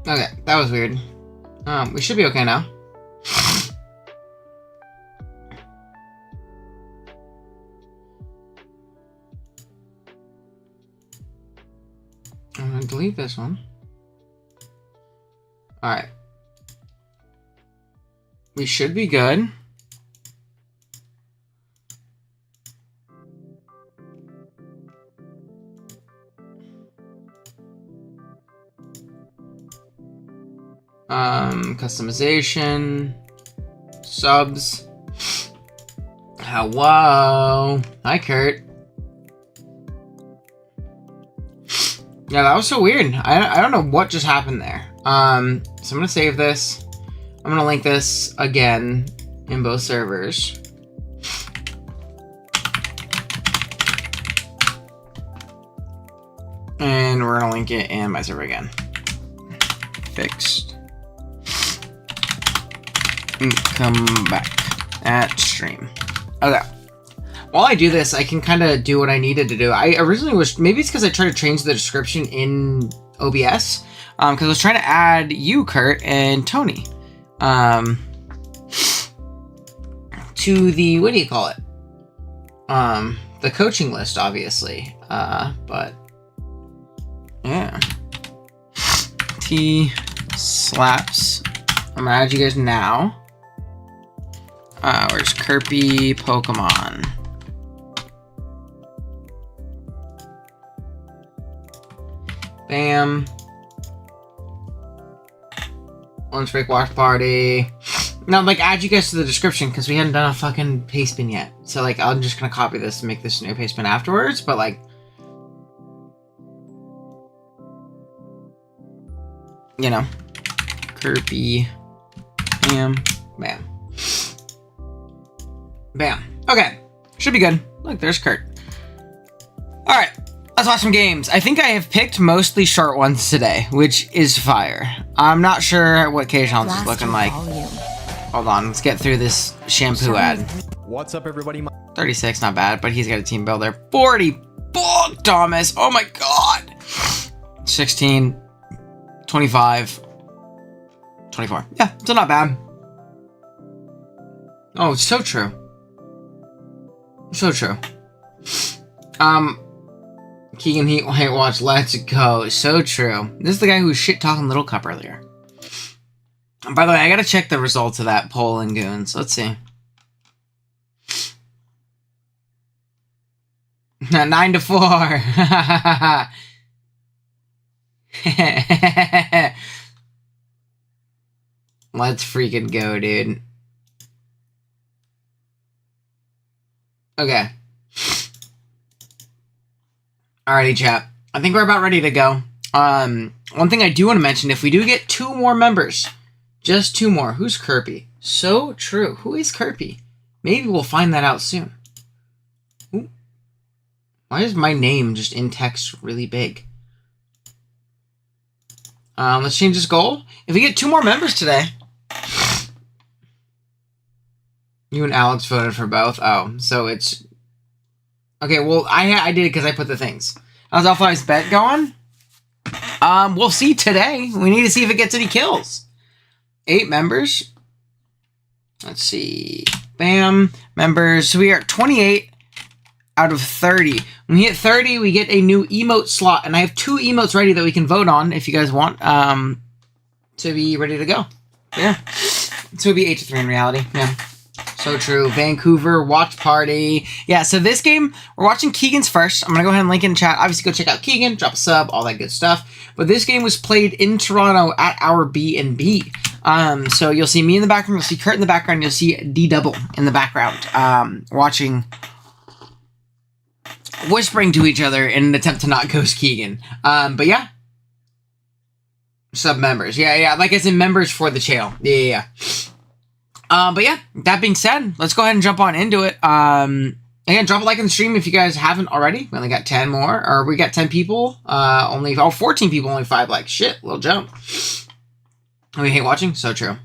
Okay, that was weird. We should be okay now. I'm gonna delete this one. Alright. We should be good. Customization. Subs. Hello. Hi, Kurt. Yeah, that was so weird. I don't know what just happened there. So I'm gonna save this. I'm gonna link this again in both servers. And we're gonna link it in my server again. Fixed. Come back at stream. Okay. While I do this, I can kind of do what I needed to do. I originally was, maybe it's because I tried to change the description in OBS, because I was trying to add you, Kurt, and Tony, to the, what do you call it? The coaching list, obviously. But yeah. T slaps. I'm gonna add you guys now. Where's Kirby Pokemon? Bam. Lunch break watch party. Now, like, add you guys to the description because we hadn't done a fucking paste bin yet. So, like, I'm just gonna copy this and make this new paste bin afterwards. But, like, you know, Kirby, bam, bam, bam. Okay, should be good. Look, there's Kurt. All right. Let's watch some games. I think I have picked mostly short ones today, which is fire. I'm not sure what K-Challenge is looking like. Hold on, let's get through this shampoo ad. What's up, everybody? 36, not bad, but he's got a team builder. 40, fuck, Thomas. Oh my god. 16, 25, 24. Yeah, still not bad. Oh, it's so true. So true. Keegan Heat White Watch, let's go. So true. This is the guy who was shit talking Little Cup earlier. And by the way, I gotta check the results of that poll in Goons. Let's see. 9-4. Let's freaking go, dude. Okay. Alrighty, chat. I think we're about ready to go. One thing I do want to mention, if we do get 2 more members, just 2 more. Who's Kirby? So true. Who is Kirby? Maybe we'll find that out soon. Ooh. Why is my name just in text really big? Let's change this goal. If we get 2 more members today. You and Alex voted for both. Oh, so it's... Okay, well, I did it because I put the things. How's L5's bet going? We'll see today. We need to see if it gets any kills. 8 members. Let's see. Bam. Members. So we are 28 out of 30. When we hit 30, we get a new emote slot. And I have 2 emotes ready that we can vote on if you guys want to be ready to go. Yeah. So it'd be 8-3 in reality. Yeah. So true. Vancouver watch party. Yeah, so this game, we're watching Keegan's first. I'm going to go ahead and link in chat. Obviously, go check out Keegan, drop a sub, all that good stuff. But this game was played in Toronto at our B&B. So you'll see me in the background, you'll see Kurt in the background, you'll see D-Double in the background, watching, whispering to each other in an attempt to not ghost Keegan. But yeah. Sub members. Yeah, like as in members for the channel. Yeah. But yeah, that being said, let's go ahead and jump on into it. Again, drop a like on the stream if you guys haven't already. We only got 10 more, or we got 10 people, 14 people, only 5 likes. Shit, little jump. We hate watching? So true.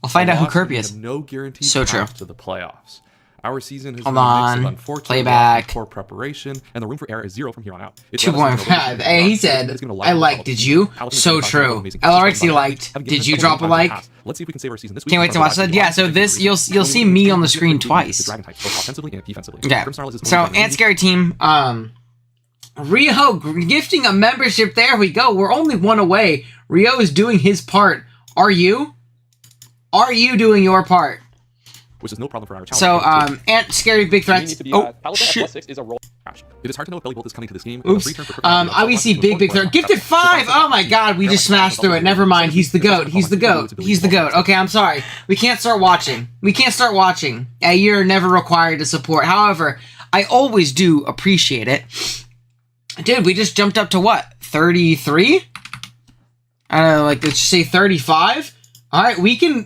We'll find out who Kirby is. No guarantee so true. to the playoffs. Our season has Hold been a mix on. of unfortunate Playback. poor preparation, and the room for error is 0 from here on out. 2.5. Hey, he said, I liked. Did you? So true. LRXD liked. Did you drop a like? Let's see if we can save our season this week. Can't wait to watch that. Yeah, so this, you'll see me on the screen twice. Okay. So, Ant Scary Team, Rio gifting a membership. There we go. We're only one away. Rio is doing his part. Are you? Are you doing your part? Which is no problem for our challenge. So, Ant Scary Big Threats. Oh, shit. Is a roll. It is hard to know if Belly Bolt is coming to this game. Oops. IBC Big Threat. Gifted 5! Oh my god, we just smashed through it. Never mind. He's the GOAT. He's the GOAT. He's the GOAT. Okay, I'm sorry. We can't start watching. We can't start watching. You're never required to support. However, I always do appreciate it. Dude, we just jumped up to what? 33? I don't know, like, let's just say 35? Alright, we can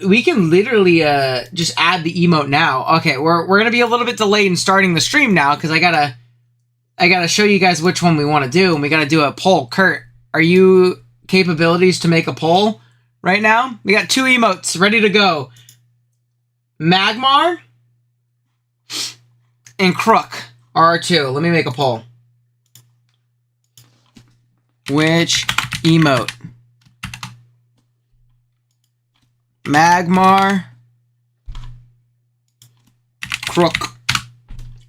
literally just add the emote now. Okay, we're gonna be a little bit delayed in starting the stream now, because I gotta show you guys which one we want to do, and we gotta do a poll. Kurt, are you capabilities to make a poll right now? We got 2 emotes ready to go. Magmar and Crook are our 2. Let me make a poll. Which emote? Magmar, Crook.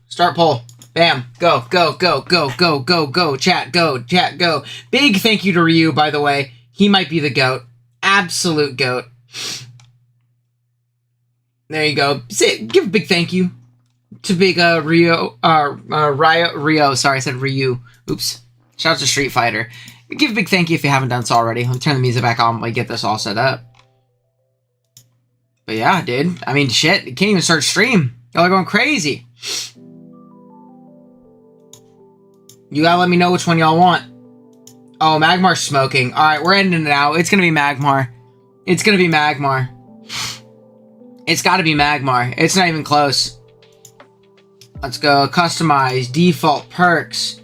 Start poll. Bam. Go, go, go, go, go, go, go. Chat, go, chat, go. Big thank you to Ryu, by the way. He might be the GOAT. Absolute GOAT. There you go. Give a big thank you to big Rio. Sorry, I said Ryu. Oops. Shout out to Street Fighter. Give a big thank you if you haven't done so already. Let me turn the music back on while I get this all set up. But yeah, dude. I mean, shit. You can't even start stream. Y'all are going crazy. You gotta let me know which one y'all want. Oh, Magmar's smoking. Alright, we're ending it now. It's gonna be Magmar. It's gonna be Magmar. It's gotta be Magmar. It's not even close. Let's go. Customize. Default perks.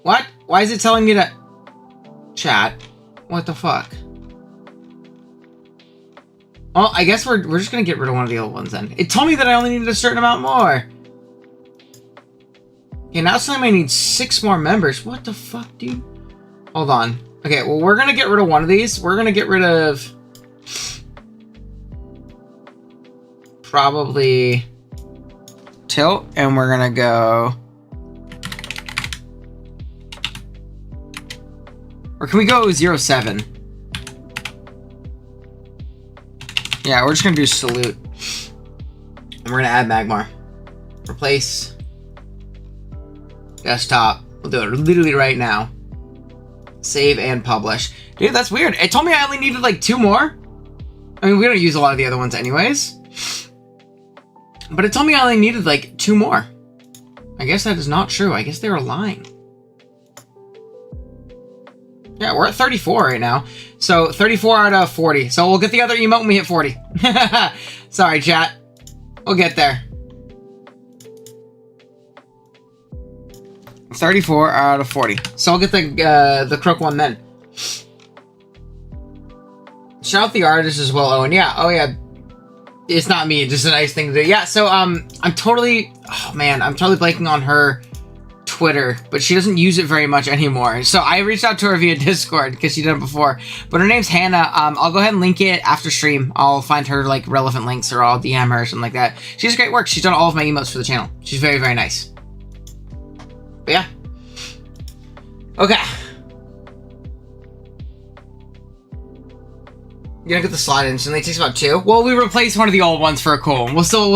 What? Why is it telling me to... Chat. What the fuck? Well, I guess we're just gonna get rid of one of the old ones then. It told me that I only needed a certain amount more. Okay, now it's telling me I need 6 more members. What the fuck, dude? Hold on. Okay, well, we're gonna get rid of one of these. We're gonna get rid of... probably... Tilt, and we're gonna go... Or can we go 07? Yeah, we're just gonna do Salute. And we're gonna add Magmar. Replace. Desktop. We'll do it literally right now. Save and publish. Dude, that's weird. It told me I only needed like 2 more. I mean, we don't use a lot of the other ones anyways. But it told me I only needed like 2 more. I guess that is not true. I guess they were lying. Yeah, we're at 34 right now. So 34 out of 40. So we'll get the other emote when we hit 40. Sorry, chat. We'll get there. 34 out of 40. So I'll get the Crook one then. Shout out the artist as well, Owen. Yeah, oh yeah. It's not me, it's just a nice thing to do. Yeah, so I'm totally... Oh man, I'm totally blanking on her Twitter, but she doesn't use it very much anymore. So I reached out to her via Discord because she did it before. But her name's Hannah. I'll go ahead and link it after stream. I'll find her like relevant links, or I'll DM her or something like that. She does great work. She's done all of my emotes for the channel. She's very, very nice. But yeah. Okay. You're gonna get the slide instantly. It takes about 2. Well, we replaced one of the old ones for a cool one. We'll still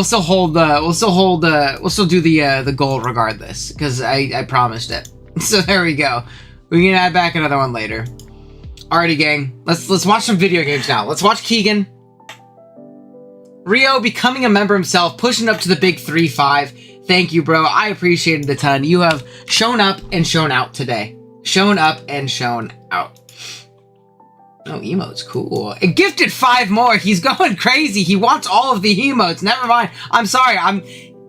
do the gold regardless, because I promised it. So there we go. We can add back another one later. Alrighty, gang. Let's watch some video games now. Let's watch Keegan. Rio becoming a member himself, pushing up to the big 3-5. Thank you, bro. I appreciate it a ton. You have shown up and shown out today. Shown up and shown out. Oh, emotes, cool. And gifted 5 more. He's going crazy. He wants all of the emotes. Never mind. I'm sorry.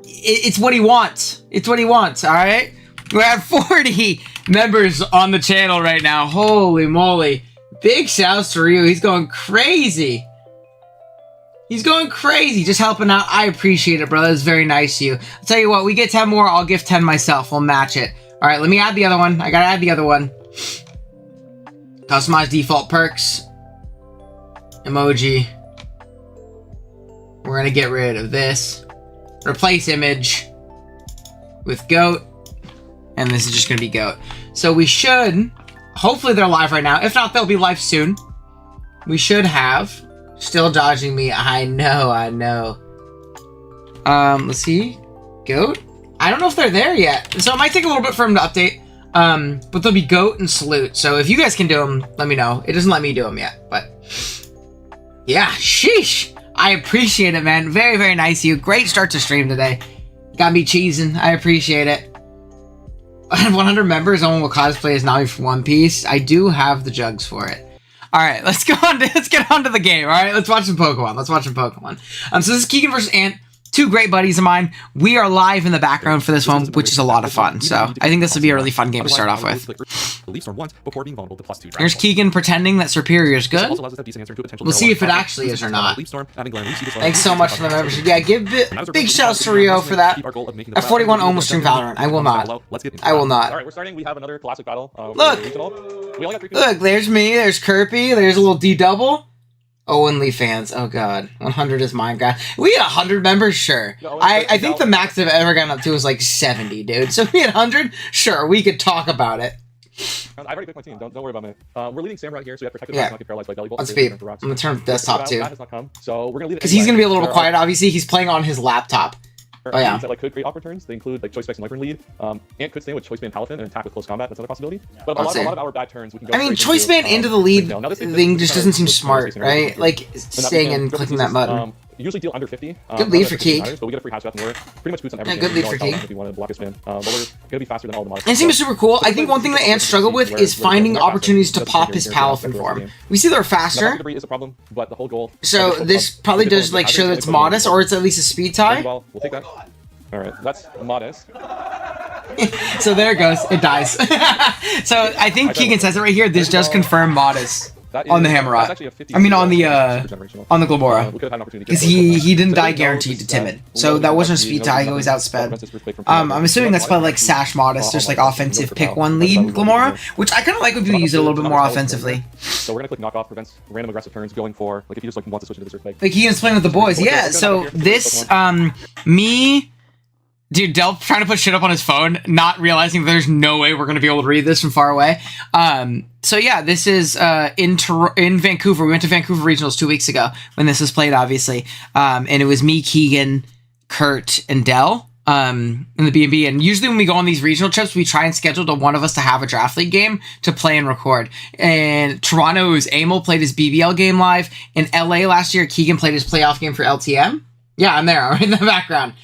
It's what he wants. It's what he wants, all right? We're at 40 members on the channel right now. Holy moly. Big shouts to Ryu. He's going crazy. He's going crazy, just helping out. I appreciate it, brother. It's very nice of you. I'll tell you what, we get 10 more, I'll give 10 myself. We'll match it. All right, let me add the other one. I gotta add the other one. Customize default perks. Emoji. We're gonna get rid of this. Replace image with goat. And this is just gonna be goat. So we should, hopefully they're live right now. If not, they'll be live soon. We should have, still dodging me. I know. Let's see. Goat? I don't know if they're there yet. So it might take a little bit for them to update. But they'll be goat and salute. So if you guys can do them, let me know. It doesn't let me do them yet, but yeah, sheesh. I appreciate it, man. Very, very nice of you. Great start to stream today. Got me cheesing. I appreciate it. 100 members, someone will cosplay as Nami from One Piece. I do have the jugs for it. All right, let's get on to the game. All right, let's watch some Pokemon. So this is Keegan versus Ant. Two great buddies of mine. We are live in the background for this one, which is a lot of fun. So I think this would be a really fun game to start off with. Here's Keegan pretending that Superior is good. We'll see if it actually is or not. Thanks so much for the membership. Yeah, give big shouts to Rio for that. At 41 almost stream Valorant. I will not. All right, we're starting. We have another classic battle. Look, there's me. There's Kirby. There's a little D double. Owenly fans. Oh god. 100 is Minecraft. We had 100 members, sure. I think the max I've ever gotten up to was like 70, dude. So we had 100, sure, we could talk about it. I've already picked my team. Don't worry about me. We're leading Samurai here, so we have protected not get paralyzed by belly bolt. Let's speed. I'm gonna turn desktop too. So we're gonna lead it because he's gonna be a little bit quiet. Obviously, he's playing on his laptop. Oh yeah. That could create off returns. They include like choice specs and life lead. Ant could stay with choice band Palafin and attack with close combat. That's another possibility. But a lot of our bad turns we can go. I mean, choice band into the lead thing just doesn't seem smart, right? Like staying and clicking that button. Usually deal under 50. Good lead for Keeg. But we get a free hatch path and we're pretty much boots on everything. Yeah, good lead for Keeg. If we want to block a spin. But we're gonna be faster than all the models. And it seems super cool. I think one thing that Ant struggled with is finding opportunities to pop his Palafin form. We see they're faster. Is a problem, but the whole goal. So this probably does like show that it's modest, or it's at least a speed tie. We'll take that. All right, that's modest. So there it goes. It dies. So I think Keegan says it right here. This does confirm modest on the Hammerot. I mean on the Glabora. Because he didn't die guaranteed to timid. So that wasn't a speed tie. He always outsped. I'm assuming that's probably like sash modest. Just like offensive pick one lead Glabora, which I kind of like when people use it a little bit more offensively. So we're gonna click knockoff prevents random aggressive turns going for like if you just like want to switch into this play. Like Keegan's playing with the boys. Yeah. So this me. Dude, Delp trying to put shit up on his phone, not realizing there's no way we're going to be able to read this from far away. So yeah, this is in Vancouver. We went to Vancouver Regionals 2 weeks ago when this was played, obviously. And it was me, Keegan, Kurt, and Del in the B&B. And usually when we go on these regional trips, we try and schedule to one of us to have a draft league game to play and record. And Toronto, it was Emil played his BBL game live. In LA last year, Keegan played his playoff game for LTM. Yeah, I'm there, right in the background.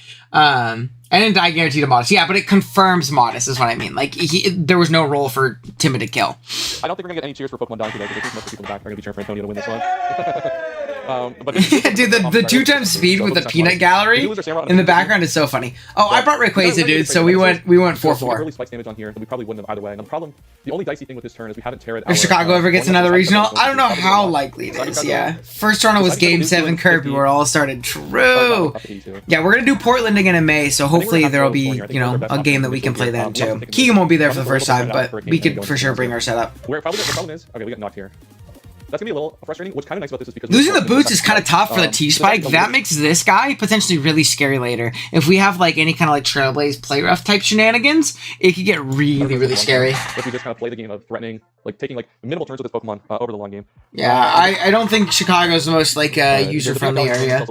I didn't die guaranteed to modest. Yeah, but it confirms modest is what I mean. Like, there was no role for timid to kill. I don't think we're going to get any cheers for Pokemon dying today because I think most of the people in the back are going to be cheering for Antonio to win this one. Dude, the 2x speed with the peanut gallery in the background is so funny. Oh, I brought Rayquaza, dude, so we went 4-4. Early spikes damage on here, and we probably wouldn't have either way. And the problem, the only dicey thing with this turn is we haven't teared. If Chicago ever gets another regional, I don't know how likely it is. Yeah, first tournament was Game 7 Kirby, where it all started. True. Yeah, we're gonna do Portland again in May, so hopefully there will be a game that we can play then too. Keegan won't be there for the first time, but we could for sure bring our setup. Where probably the problem is, okay, we got knocked here. That's gonna be a little frustrating. What's kind of nice about this is because losing the boots is kind of tough for the T-Spike. That makes this guy potentially really scary later. If we have like any kind of like Trailblaze play rough type shenanigans, it could get really, really scary. If we just kind of play the game of threatening, like taking like minimal turns with this Pokemon over the long game. Yeah, I don't think Chicago's the most like user-friendly area.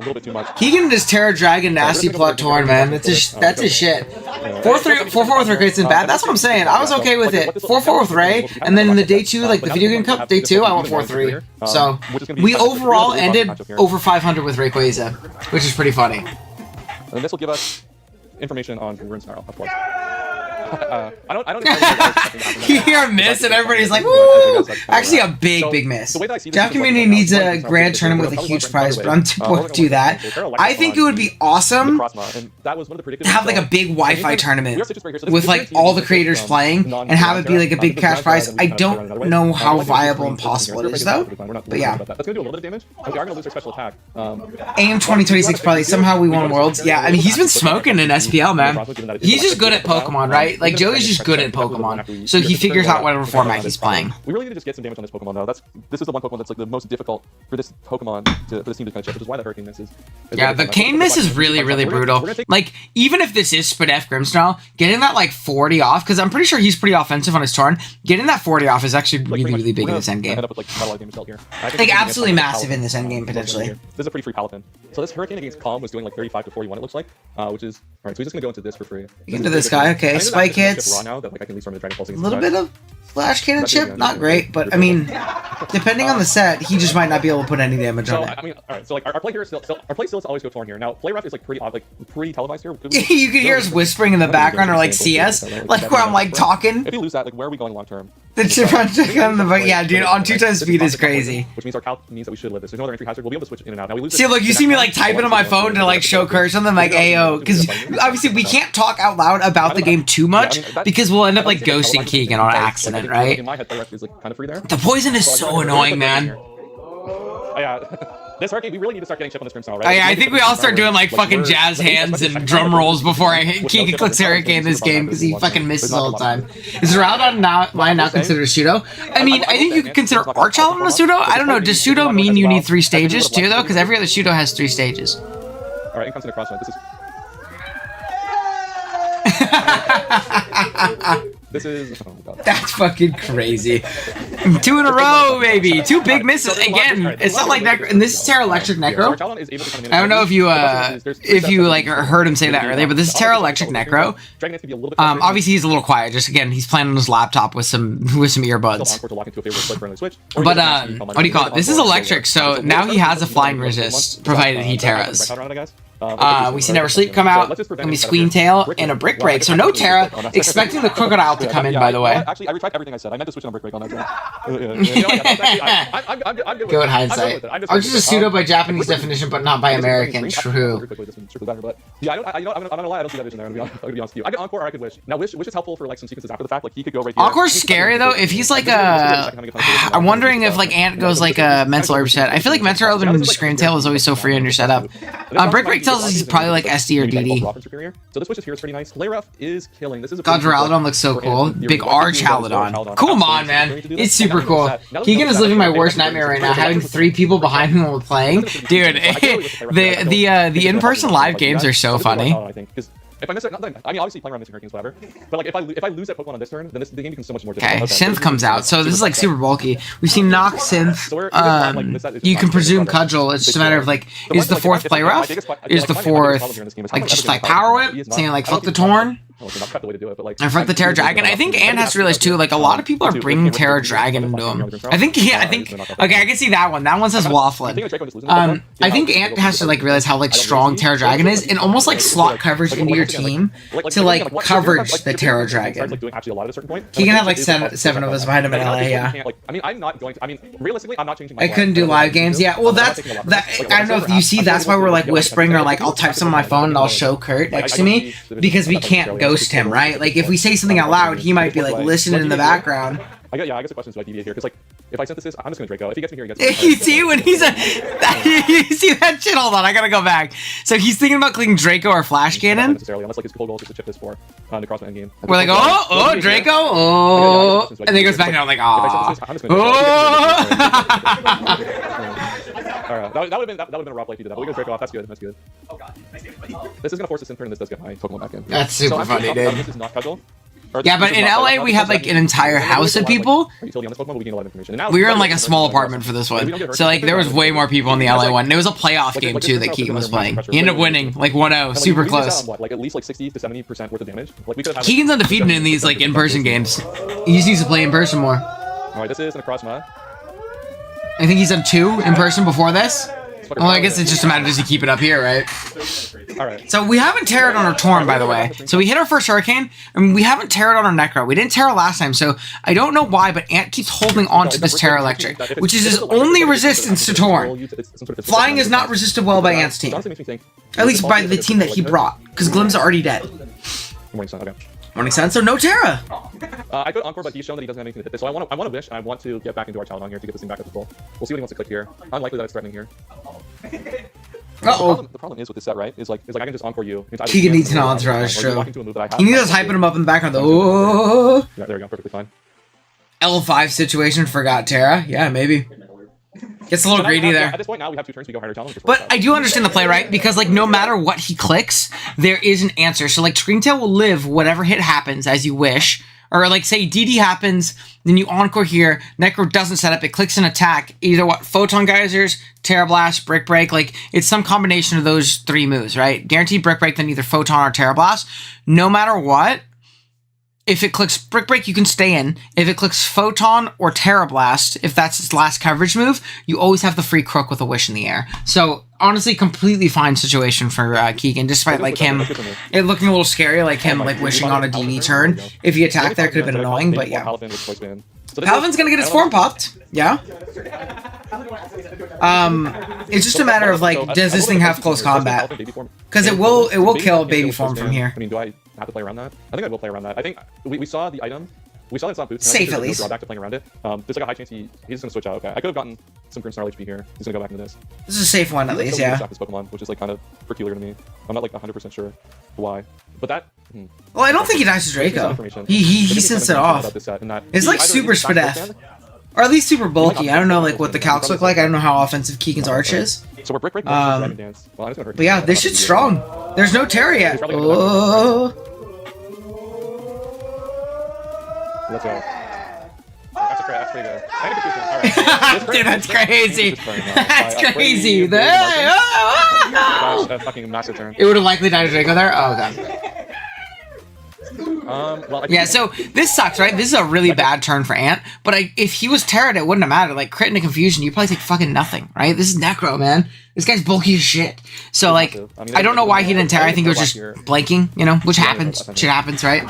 Keegan is Terra Dragon Nasty Plot Torn, man. That's his shit. 4-4 with Rayquaza isn't bad. That's what I'm saying. I was okay with it. 4-4 with Ray, and then in the day 2, like the video game cup, day 2, I went 4-3. So we overall ended over 500 with Rayquaza, which is pretty funny. And this will give us information on Rune Snarl, of course. I don't. You hear a miss and everybody's like, woo! Actually, a big miss. Jap community needs a grand tournament with a huge prize, but I'm too poor to do that. I think it would be awesome to have like a big Wi-Fi tournament with like all the creators playing and have it be like a big cash prize. I don't know how viable and possible it is though, but yeah. That's gonna do a little bit of damage. We are gonna lose our special attack. AM 2026 probably somehow we won Worlds. Yeah, I mean he's been smoking in SPL, man. He's just good at Pokemon, right? Like Joey's just good at Pokemon, so he figures out whatever format he's playing. We really need to just get some damage on this Pokemon though. This is the one Pokemon that's like the most difficult for this Pokemon for this team to kind of chip, which is why the Hurricane Miss is. Yeah, the Cane Miss is really brutal. Like even if this is Split F Grimmsnarl, getting that like 40 off, because I'm pretty sure he's pretty offensive on his turn. Getting that 40 off is actually really big in this endgame. Like absolutely massive in this endgame potentially. This is a pretty free Paladin. So this Hurricane against Calm was doing like 35 to 41 it looks like, which is alright. So he's just gonna go into this for free. Into this guy, okay. Spike hits. A little bit of Flash Cannon chip, not great, but I mean, depending on the set, he just might not be able to put any damage on it. I mean, alright. So like our play here is still our play still is always good for here. Now play ref is like pretty televised here. You can hear us whispering in the background or like CS, like where I'm like talking. If you lose that, like where are we going long term? The chip on the yeah, dude, on 2 times speed is crazy. Which means our cal means that we should live this. There's no other entry hazard. We'll be able to switch in and out. Now we lose. See, look, you see me like typing on my phone to like show Kurt something like AO, because obviously we can't talk out loud about the game too much because we'll end up like ghosting Keegan on accident, right? The poison is so annoying, man. Yeah. This Hurricane, we really need to start getting chip on this Grimmsnarl, right? Oh, yeah, I think we all start doing like fucking jazz hands and drum rolls before Keegan clicks Hurricane in this game because he fucking misses all the time. Is Rowdon now considered a pseudo? I mean, I think you could consider Archalon a pseudo. I don't know. Does pseudo mean you need 3 stages too, though? Because every other pseudo has 3 stages. Alright, it comes in a crossroad. This is oh my god. That's fucking crazy. 2 in a row, baby. 2 big misses again. It's not like Necro, and this is Terra Electric Necro. I don't know if you like heard him say that earlier, but this is Terra Electric Necro. Obviously he's a little quiet. Just again, he's playing on his laptop with some earbuds. But what do you call it? This is electric, so now he has a flying resist, provided he Terras. We see Never Sleep come out, and we Squeen Tail, and a Brick Break. So no Terra, expecting the Crocodile to come in, by the way. Actually, I retried everything I said. I meant to switch on Brick Break on that game. Go in hindsight. Arch is a pseudo by Japanese definition, but not by American. True. Yeah, I'm not gonna lie, I don't see that vision there. I'm gonna be honest with you. I could Encore or I could Wish. Now Wish is helpful for like some sequences after the fact. Like he could go right here. Encore's scary though. If he's like a, I'm wondering if like Ant goes like a Mental Herb set. I feel like Mental Herb and Scream Tail is always so free on your setup. Brick Break tells us he's probably like SD or DD. So this Wish here is pretty nice. Play rough is killing. This is a Godralodon looks so cool. Big Arch Halidon. Come on, man. It's super cool. Keegan is living my worst nightmare right now, having 3 people behind him while playing. Dude, the in-person live games are so funny. If I miss it, I mean, obviously playing around missing Hurricanes, whatever. But like, if I lose that Pokemon on this turn, then the game becomes so much more difficult. Okay, Synth comes out, so this is like super bulky. We've seen Knock, Synth. You can presume Cudgel. It's just a matter of like, is the 4th Play Rough? Is the 4th like just like Power Whip, saying like fuck the Torn? And fuck the Terra Dragon. I think Ant has to realize too, like a lot of people are bringing Terra Dragon into him. I think okay, I can see that one. That one says Wafflin. I think Ant has to like realize how like strong Terra Dragon is and almost like slot coverage into your team to like coverage the Terra Dragon. He can have like 7 of us behind him in LA, yeah. I mean, I'm not going to. I mean, realistically, I'm not changing. I couldn't do live games, yeah. Well, that's that. I don't know if you see. That's why we're like whispering or like I'll type some on my phone and I'll show Kurt next to me because we can't ghost him, right? Like if we say something out loud, he might be like listening in the background. I guess the question is like BBR here because like if I synthesis, I'm just gonna Draco. If he gets me here, he gets me. You see when he's a, you see that shit? Hold on, I gotta go back. So he's thinking about clicking Draco or Flash Cannon. Necessarily, unless like his whole goal is to chip this for to cross my end game. We're like, oh, Draco, oh, and then he goes back and I'm like, oh. Alright, that would have been a rough play if you did that. But we go Draco off. That's good. That's good. Oh god, This is gonna force a synth turn, and this does get my Pokemon back in. That's super funny, dude. This is not Cudgel. Yeah, but in LA we had like an entire house of people. We were in like a small apartment for this one, so like there was way more people in the LA one. And it was a playoff game too that Keegan was playing. He ended up winning like 1-0, super close. Like at least like 60 to 70% worth of damage. Keegan's undefeated in these like in-person games. He just needs to play in person more. All right, this is an across mod. I think he's done 2 in person before this. Well, I guess it's just a matter does he keep it up here, right? Alright. So we haven't terrored on our Torn, by the way. So we hit our first Hurricane, and we haven't terrored on our Necro. We didn't terror last time, so I don't know why, but Ant keeps holding on to this Terra Electric, which is his only resistance to Torn. Flying is not resisted well by Ant's team. At least by the team that he brought, because Glim's already dead. Morning sun, okay. Morning Sun, so no Terra! I could Encore, but he's shown that he doesn't have anything to hit this, so I want to wish, and I want to get back into our Talon here to get this thing back up to full. We'll see what he wants to click here. Unlikely that it's threatening here. Uh-oh. The problem is with this set, right? Is like I can just Encore you. Keegan needs an entourage, true. He needs us hyping him up in the background, though. Oh. Yeah, there we go, perfectly fine. L5 situation, forgot Terra. Yeah, maybe. Gets a little greedy there. At this point now, we have 2 turns, we go higher Talon. But I do understand the play, right? Because, like, no matter what he clicks, there is an answer. So, like, Screamtail will live whatever hit happens as you wish. Or, like, say DD happens, then you Encore here, Necro doesn't set up, it clicks an attack. Either what? Photon Geysers, Terra Blast, Brick Break. Like, it's some combination of those 3 moves, right? Guaranteed Brick Break, then either Photon or Terra Blast. No matter what, if it clicks Brick Break, you can stay in. If it clicks Photon or Terra Blast, if that's its last coverage move, you always have the free Crook with a Wish in the air. So, honestly, completely fine situation for Keegan, despite, like, him, it looking a little scary, like him, like, wishing on a DD turn. If he attacked there, it could have been annoying, but yeah. Paladin's gonna get his form popped, yeah. It's just a matter of, like, does this thing have close combat? Because it will kill baby form from here. I mean, do I have to play around that? I think I will play around that. I think we saw the item. We saw that it's not boots. Safe at least. No drawback to playing around it. There's like a high chance he's just gonna switch out. Okay, I could have gotten some Grimmsnarl HP here. He's gonna go back into this. This is a safe one at least, yeah. This Pokemon, which is like kind of peculiar to me. I'm not like 100% sure why, but that. Well, I don't think he dies to Draco. He sends it off. It's like super Spadef. Or at least super bulky. I don't know like what the calcs look like. I don't know how offensive Keegan's Arch is. So we're Brick Dance. But yeah, this shit's strong. There's no Terra yet. Oh. Let's go. That's pretty good. Right. Dude, that's crazy. That's crazy. Fucking massive turn. It would have likely died to Draco there? Oh, god. Well, yeah, so this sucks, right? This is a really bad turn for Ant, but if he was Terra'd, it wouldn't have mattered. Like, crit into confusion, you probably take fucking nothing, right? This is Necro, man. This guy's bulky as shit. So, like, I don't know why he didn't Terra. I think it was just blanking, you know, which happens. Shit happens, right?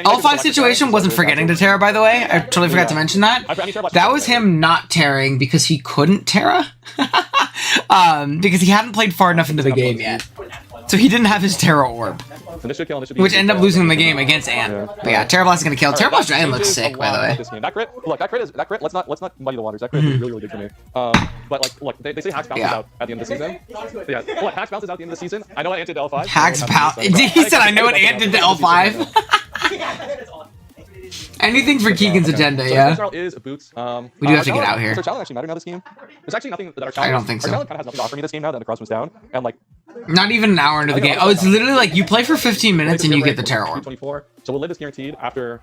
L5 situation wasn't forgetting to Terra, by the way. I totally forgot to mention that. That was him not Terraing because he couldn't Terra. Because he hadn't played far enough into the game yet. So he didn't have his Terra Orb. Which ended up losing the game against Ant. Yeah. But yeah, Terra Blast is gonna kill. Terra Blast Dragon looks sick, by the way. That crit, look, that crit. Let's not muddy the waters. That crit is really good for me. But like, look, they say Hacks bounces out at the end of the season. Yeah, look, Hacks bounces out at the end of the season. I know what Ant did to L5. Hacks bounce. He said, "I know what Ant did to L5." Anything for Keegan's agenda, yeah. Is boots. We do have to get out here. Does our challenge actually matter now this game? There's actually nothing that our challenge. I don't think so. Our challenge kind of has nothing to offer me this game now that the cross was down, and like. Not even an hour into the game. Oh, it's literally like you play for 15 minutes and you get the Terror Orb. 24. So we'll live this guaranteed after.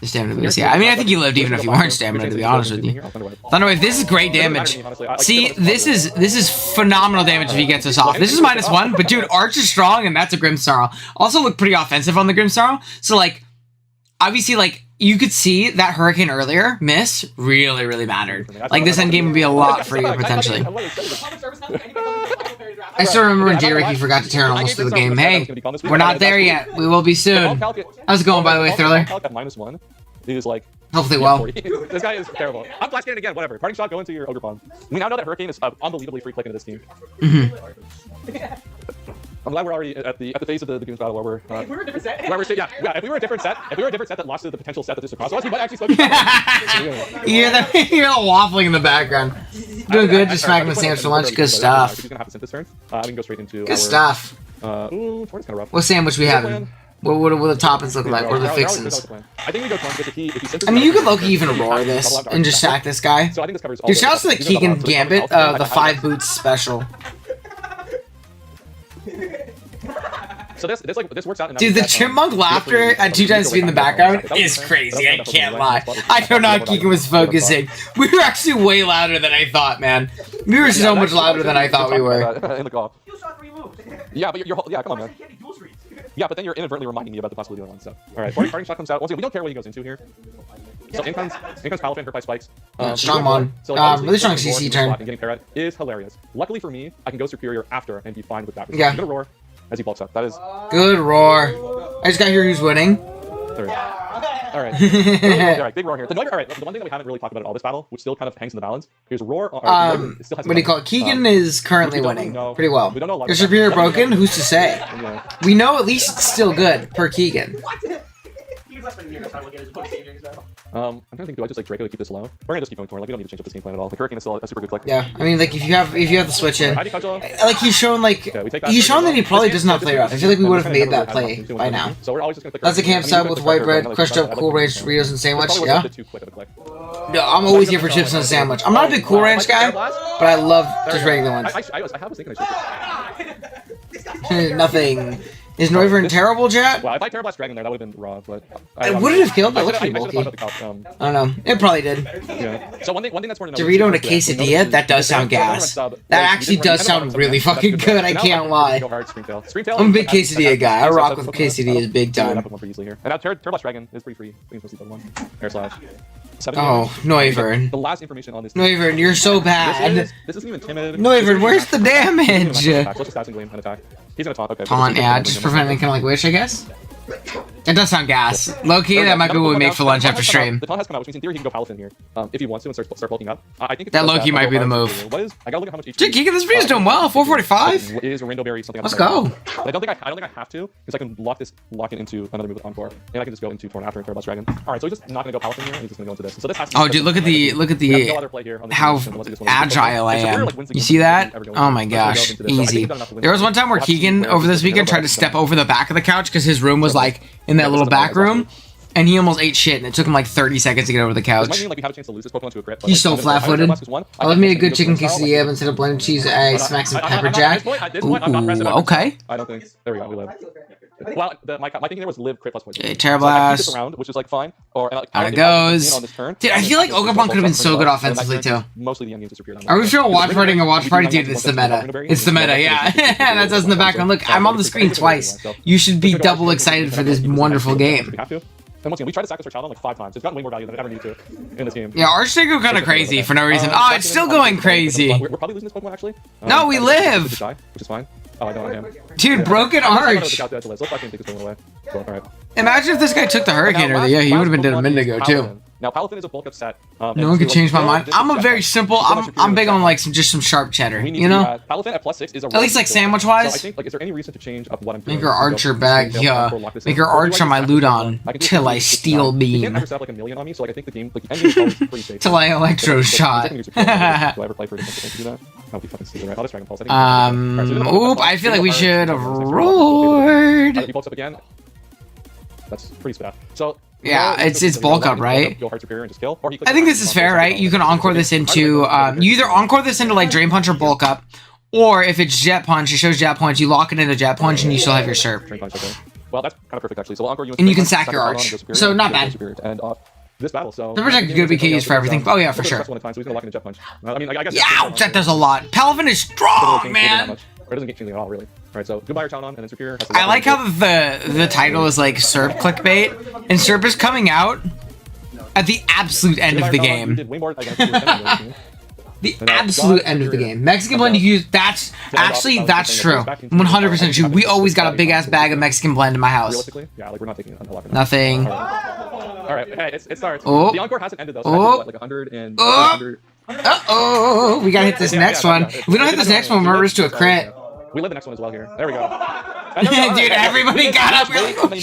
The stamina boost, yeah. I mean, I think you lived even if you weren't stamina, to be honest with you. Thunderwave, this is great damage. See, this is phenomenal damage if he gets us off. This is -1, but dude, Arch is strong and that's a Grimmsnarl. Also look pretty offensive on the Grimmsnarl. So like, obviously like, you could see that Hurricane earlier, miss, really mattered. Like, this endgame would be a lot for you, potentially. I still remember when J-Ricky forgot to Terran almost through the game. Hey, we're not there yet. We will be soon. How's it going, by the way, Thriller? -1 is like... Hopefully well. This guy is terrible. I'm blast cannon again, whatever. Parting shot, go into your Ogre Pond. We now know that Hurricane is unbelievably free clicking to this team. I'm glad we're already at the phase of the game's battle where we're if we were a different set. If we were a different set that lost to the potential set that this across was, he might actually You're the waffling in the background. Doing good, just smacking the sandwich for lunch. Good stuff. He's gonna have a synthesis turn. We can go straight into good stuff. Ooh, Torn's kind of rough. What sandwich we having? What the toppings look like? What are the fixins? I think we go Torn if he I mean, you could low-key even roar this and just sack this guy. So I think this covers all. Dude, shout out to the Keegan Gambit, the 5 boots special. So this works out. Dude, the chipmunk laughter at 2 times speed in the background is crazy. I can't lie. I don't know how Keegan was focusing. We were actually way louder than I thought, man. We were so much louder than I thought we were. In the call. Yeah, but yeah, come on, man. Yeah, but then you're inadvertently reminding me about the possibility of one. So, all right, parting shot comes out. Once again, we don't care what he goes into here. So in comes Palafin hurt by spikes. Strong one. So, like, Really strong obviously, CC roar turn. and getting parried is hilarious. Luckily for me, I can go superior after and be fine with that. Yeah. I'm gonna roar as he bulks up. That is Good roar. I just got here who's winning. there we go. All right. All right, big roar here. The Noivern, all right, the one thing that we haven't really talked about in all this battle, which still kind of hangs in the balance, is roar. What do you call it? Keegan is currently winning pretty well. We don't know a lot Your about superior that. broken? Who's to say? Yeah. We know at least it's still good per Keegan. I'm trying to think, do I just like Draco to keep this low? We're gonna just keep going for it. Like, we don't need to change up this game plan at all. Like, Hurricane is still a super good click. Yeah, I mean, like if you have the switch in, ID Cudgel. like he's shown Okay, we take that. he's shown that he probably does not Just play rough. I feel like we would have made that play by now. So we're always just gonna click That's a camp sub with white bread, crushed up Cool Ranch Doritos and sandwich. Yeah. No, I'm always here for chips and a sandwich. I'm not a big Cool Ranch guy, but I love just regular ones. I was thinking I Nothing. Is Noivern terrible, chat? well, if I Terrablast Dragon there, that would have been raw, but It wouldn't have killed. That looks pretty I bulky. should've thought about the I don't know. It probably did. yeah. So one thing that's important. Dorito and a quesadilla? That does sound gas. That actually does sound really fucking good. I can't lie. I'm a big quesadilla guy. I rock with quesadillas big time. And now Terrablast Dragon is pretty free. Air slash. Oh, Noivern. The last information on this. Noivern, you're so bad. This isn't even timid. Noivern, where's the damage? Let's just Assassin Gleam and attack. He's gonna taunt. Okay. Taunt, yeah, just preventing kind of like Wish, I guess. It does sound gas. Low key, that might be what we make for lunch after stream. The taunt has come out, which means in theory he can go Palafin here, if he wants to and start bulking up. I think That low key might be the move. What is? I gotta look at how much HP. Dude, Keegan, this video's doing well. 445. Is Rainbow Berry something? Let's go. I don't think I have to, because I can lock it into another move with Encore, and I can just go into Torn after Terrablast Dragon. All right, so he's just not gonna go Palafin here. He's just gonna go into this. So this has to Oh, dude, look at the no other play here on this how position unless he just wants to agile I go. am. Like, wins the You game see that? ever going Oh my into this. So gosh, I think easy. he's done enough to win There was one time where Keegan over this weekend tried to step over the back of the couch because his room was like in that little back room, and he almost ate shit, and it took him like 30 seconds to get over the This might couch. mean like we have a chance to lose this Pokemon to a crit. He's so flat-footed. I love me a good chicken quesadilla, but instead of blended cheese, I smack some pepper jack. Ooh, okay. I don't think. There we go. We live. Well, my thinking there was live crit plus poison. Okay, So, like, I keep this Terrablast. around, which is like fine. Or Out it if I goes. on this turn, Dude, I feel like Ogerpon could have been so good offensively, too. Mostly the end games disappear. Are we feeling watch party and a watch party? Dude, it's the meta. It's the meta, yeah. That says in the background. Look, I'm on the screen twice. You should be double excited for this wonderful game. We have to. And once again, we tried to sack this Charlton like 5 times. It's gotten way more value than it ever needed to in this game. Yeah, ours should go kind of crazy for no reason. Oh, it's still going crazy. We're probably losing this Pokemon actually. No, we live. Which is fine. Oh, I don't. I am. Dude, broken arch. Let's fucking take this one away. Cool, all right. Imagine if this guy took the Hurricane earlier. Yeah, he would have been dead a minute ago, too. Now, Palafin is a bulk up set. No one could change my mind. I'm a very simple. I'm big on like some sharp cheddar. You know. Palafin at +6 is a At least like sandwich wise. So I think like, is there any reason to change up what I'm doing? Make her archer back, yeah. Make her arch on my Ludon till I steel You beam. can't ever set like a million on me, so like I think the game, like the end game is always pretty safe. Till I electro shot. Do I ever play for a different thing to do that? I hope you fucking see it, right? I'll just Dragon Pulse. Oop, I feel like we should have roared. He bulks up again. That's pretty spat. So Yeah, it's bulk up, right? Go hard superior and just kill. Or he I think this is fair, right? You can encore this into, you either encore this into like Drain Punch or bulk up, or if it's Jet Punch, it shows Jet Punch, you lock it into Jet Punch and you still have your Serp. Drain Punch, okay. Well, that's kind of perfect actually. So we'll encore you And you can sack your arch. So not bad. And this battle, so The project could be used for everything. Oh yeah, for sure. So he's gonna lock in a Jet Punch. I mean, I guess. Yeah, that does a lot. Palafin is strong, man. Or it doesn't get anything at all, really. Alright, so goodbye your Chownon, and then Superior. I like how the title is like Serp clickbait, and Serp is coming out at the absolute end of the game. The absolute end of the game. Mexican blend you use, that's true. 100% true. We always got a big ass bag of Mexican blend in my house. Realistically, yeah, like we're not taking it unlocked. Nothing. Alright, hey, it starts. Oh. The Encore hasn't ended though, so Oh. like 100 and Oh. 100. Uh-oh, we gotta hit this next one. If we don't hit this next one, we're risk to a crit. We live the next one as well here. There we go. Dude, everybody got up really quick. We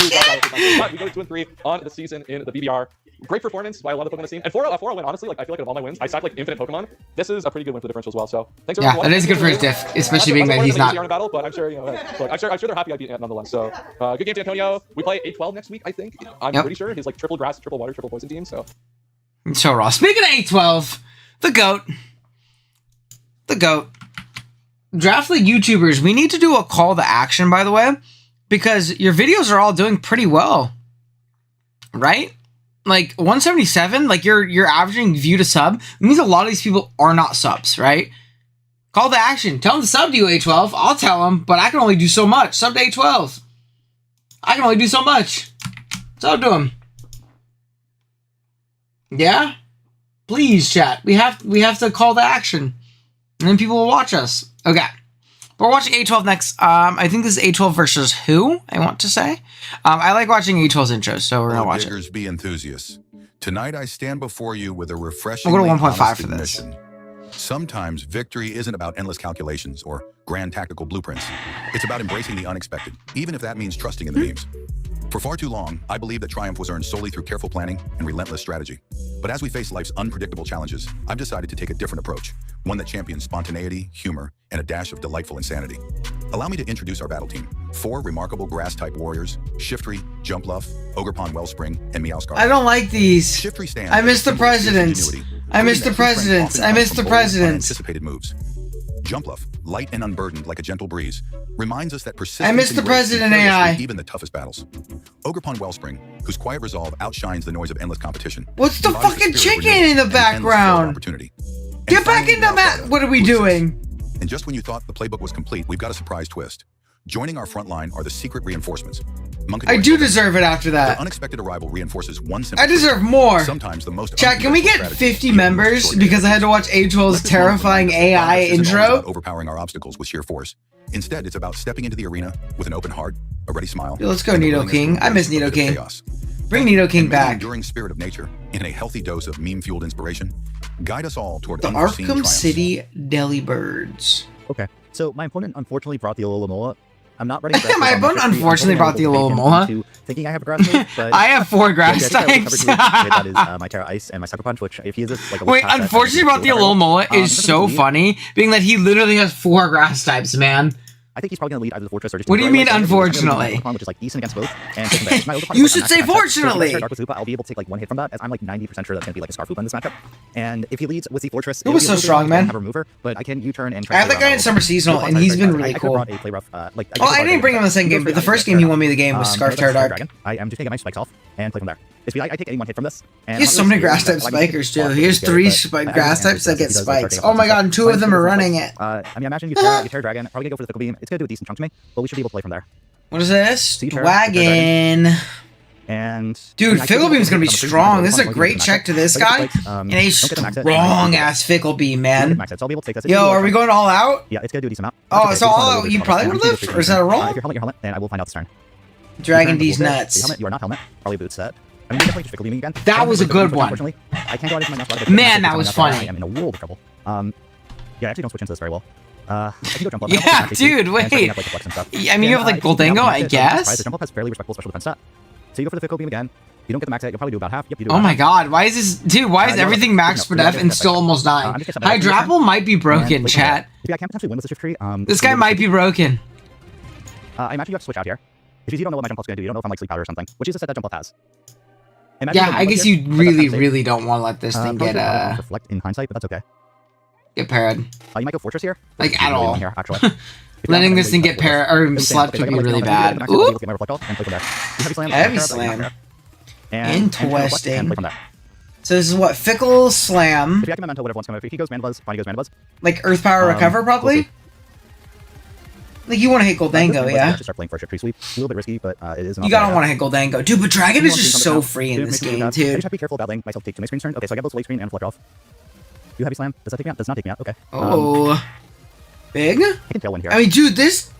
go 2-3 on the season in the BBR. Great performance by a lot of the Pokemon team. And 4-0 win, honestly, like I feel like of all my wins, I sacked like infinite Pokemon. This is a pretty good win for the differential as well. So thanks Yeah, that is good for his diff, especially being that he's not. Battle, but I'm sure, you know, look, I'm sure they're happy I beat it nonetheless. So good game to Antonio. We play 8-12 next week, I think. I'm pretty sure his like triple grass, triple water, triple poison team. So raw. Speaking of 8-12, the GOAT. The GOAT. Draft League YouTubers, we need to do a call to action, by the way, because your videos are all doing pretty well, right? Like 177, like you're averaging view to sub. It means a lot of these people are not subs, right? Call to action. Tell them to sub to you, A12. I'll tell them, but I can only do so much. Sub to A12. I can only do so much. Sub to him. Yeah? Please, chat. We have to call to action. And then people will watch us. Okay. We're watching A12 next. I think this is A12 versus who, I want to say. I like watching A12's intros, so we're going to watch it. Be enthusiasts. Tonight I stand before you with a refreshing We'll go to 1.5 for this. Mission. Sometimes victory isn't about endless calculations or grand tactical blueprints. It's about embracing the unexpected, even if that means trusting in the memes. For far too long, I believed that triumph was earned solely through careful planning and relentless strategy. But as we face life's unpredictable challenges, I've decided to take a different approach, one that champions spontaneity, humor, and a dash of delightful insanity. Allow me to introduce our battle team. 4 remarkable grass-type warriors, Shiftry, Jumpluff, Ogerpon Wellspring, and Meowscarf. I don't like these. Shiftry stands I miss the presidents. I miss the presidents. I miss the presidents. Anticipated moves. Jumpluff, light and unburdened like a gentle breeze, reminds us that persistence. I miss the president AI. Even the toughest battles. Ogerpon Wellspring, whose quiet resolve outshines the noise of endless competition. What's the fucking chicken in the background? Get back in the mat. What are we doing? And just when you thought the playbook was complete, we've got a surprise twist. Joining our front line are the secret reinforcements. I do deserve it after that. Their unexpected arrival reinforces one simple I deserve more. Sometimes the most Chat, can we get 50 members because I had to watch A12's terrifying AI intro? Overpowering our obstacles with sheer force. Instead, it's about stepping into the arena with an open heart, a ready smile. Yo, let's go Nidoking. I miss Nidoking. Bring Nidoking back. Enduring spirit of nature in a healthy dose of meme-fueled inspiration. Guide us all toward the Arkham City Delibirds. Okay, so my opponent unfortunately brought the Alomola. I'm not ready. My opponent unfortunately brought the Alomola. Thinking I have a grass move, but I have 4 grass types. That is my Terra Ice and my Sucker Punch, which if he uses like a wait, unfortunately brought the Alomola is so funny, being that he literally has 4 grass types, man. I think he's probably going to lead either the Fortress or just... What do you mean, unfortunately? Which is like decent against both. And you should say fortunately! I'll be able to take like 1 hit from that, as I'm like 90% sure that's going to be like a Scarfoopa in this matchup. And if he leads with the Fortress... It was so strong, man. I have a remover, but I can U-turn and try I have that guy in Summer Seasonal, and he's been really cool. I didn't bring him in the second game, but the first game he won me the game with Scarf Pterodark. I am just going to get my spikes off and play from there. I take any 1 hit from this. He has so many grass type spikers too. He has 3 grass types that get spikes. Oh my god, and 2 of them are running it. I mean, imagine you Terra Dragon, probably gonna go for the Fickle Beam. It's gonna do a decent chunk to me, but we should be able to play from there. What is this? Wagon. And dude, Fickle Beam's gonna be strong. This is a great check to this guy. And a strong ass Fickle Beam, man. Yo, are we going all out? Yeah, it's gonna do a decent amount. Oh, so all out you probably would live? Or is that a roll? If you're helmet, then I will find out this turn. Dragon D's nuts. You are not helmet. Probably boot set. I mean, just Fickle Beaming again. That was a good one. Unfortunately, I can't go out into my next man, that was funny. I am in a world of trouble. Yeah, I actually don't switch into this very well. I can go jump up. Yeah, dude, wait. I mean, you have like Goldango, I guess. The jump up has fairly respectable special defense stat. So you go for the Fickle Beam again. You don't get the max out. You'll probably do about half. Yep, you do. Oh my god, why is this, dude? Why is everything max for def and still almost dying? Hydrapple might be broken, chat. I can potentially win with the shift tree. This guy might be broken. I imagine you have to switch out here. Because you don't know what my jump up's gonna do. You don't know if I'm like sleep powder or something, which is a set that jump up has. Yeah, I guess you really don't want to let this thing get reflect in hindsight, but that's okay. Get parried. You might go Fortress here. Like at all. Here, actually. Letting this thing get parried or slept would be really bad. Ooh. Heavy slam. Interesting. So this is what? Fickle Slam. If he goes Mana Buzz, fine, he goes Mana Buzz. Like Earth Power Recover, probably? Like, you want to hit Goldango, yeah? Start playing for a trick sweep. A little bit risky, but it is. You gotta want to hit Goldango. Dude, but Dragon is just so free in this game, dude. I just have to be careful about letting myself take 2 screen turn. Okay, so I got both late screen and flutter off. You heavy slam. Does that take me out? Does not take me out. Okay. Oh. Big? I can tailwind here. I mean, dude, this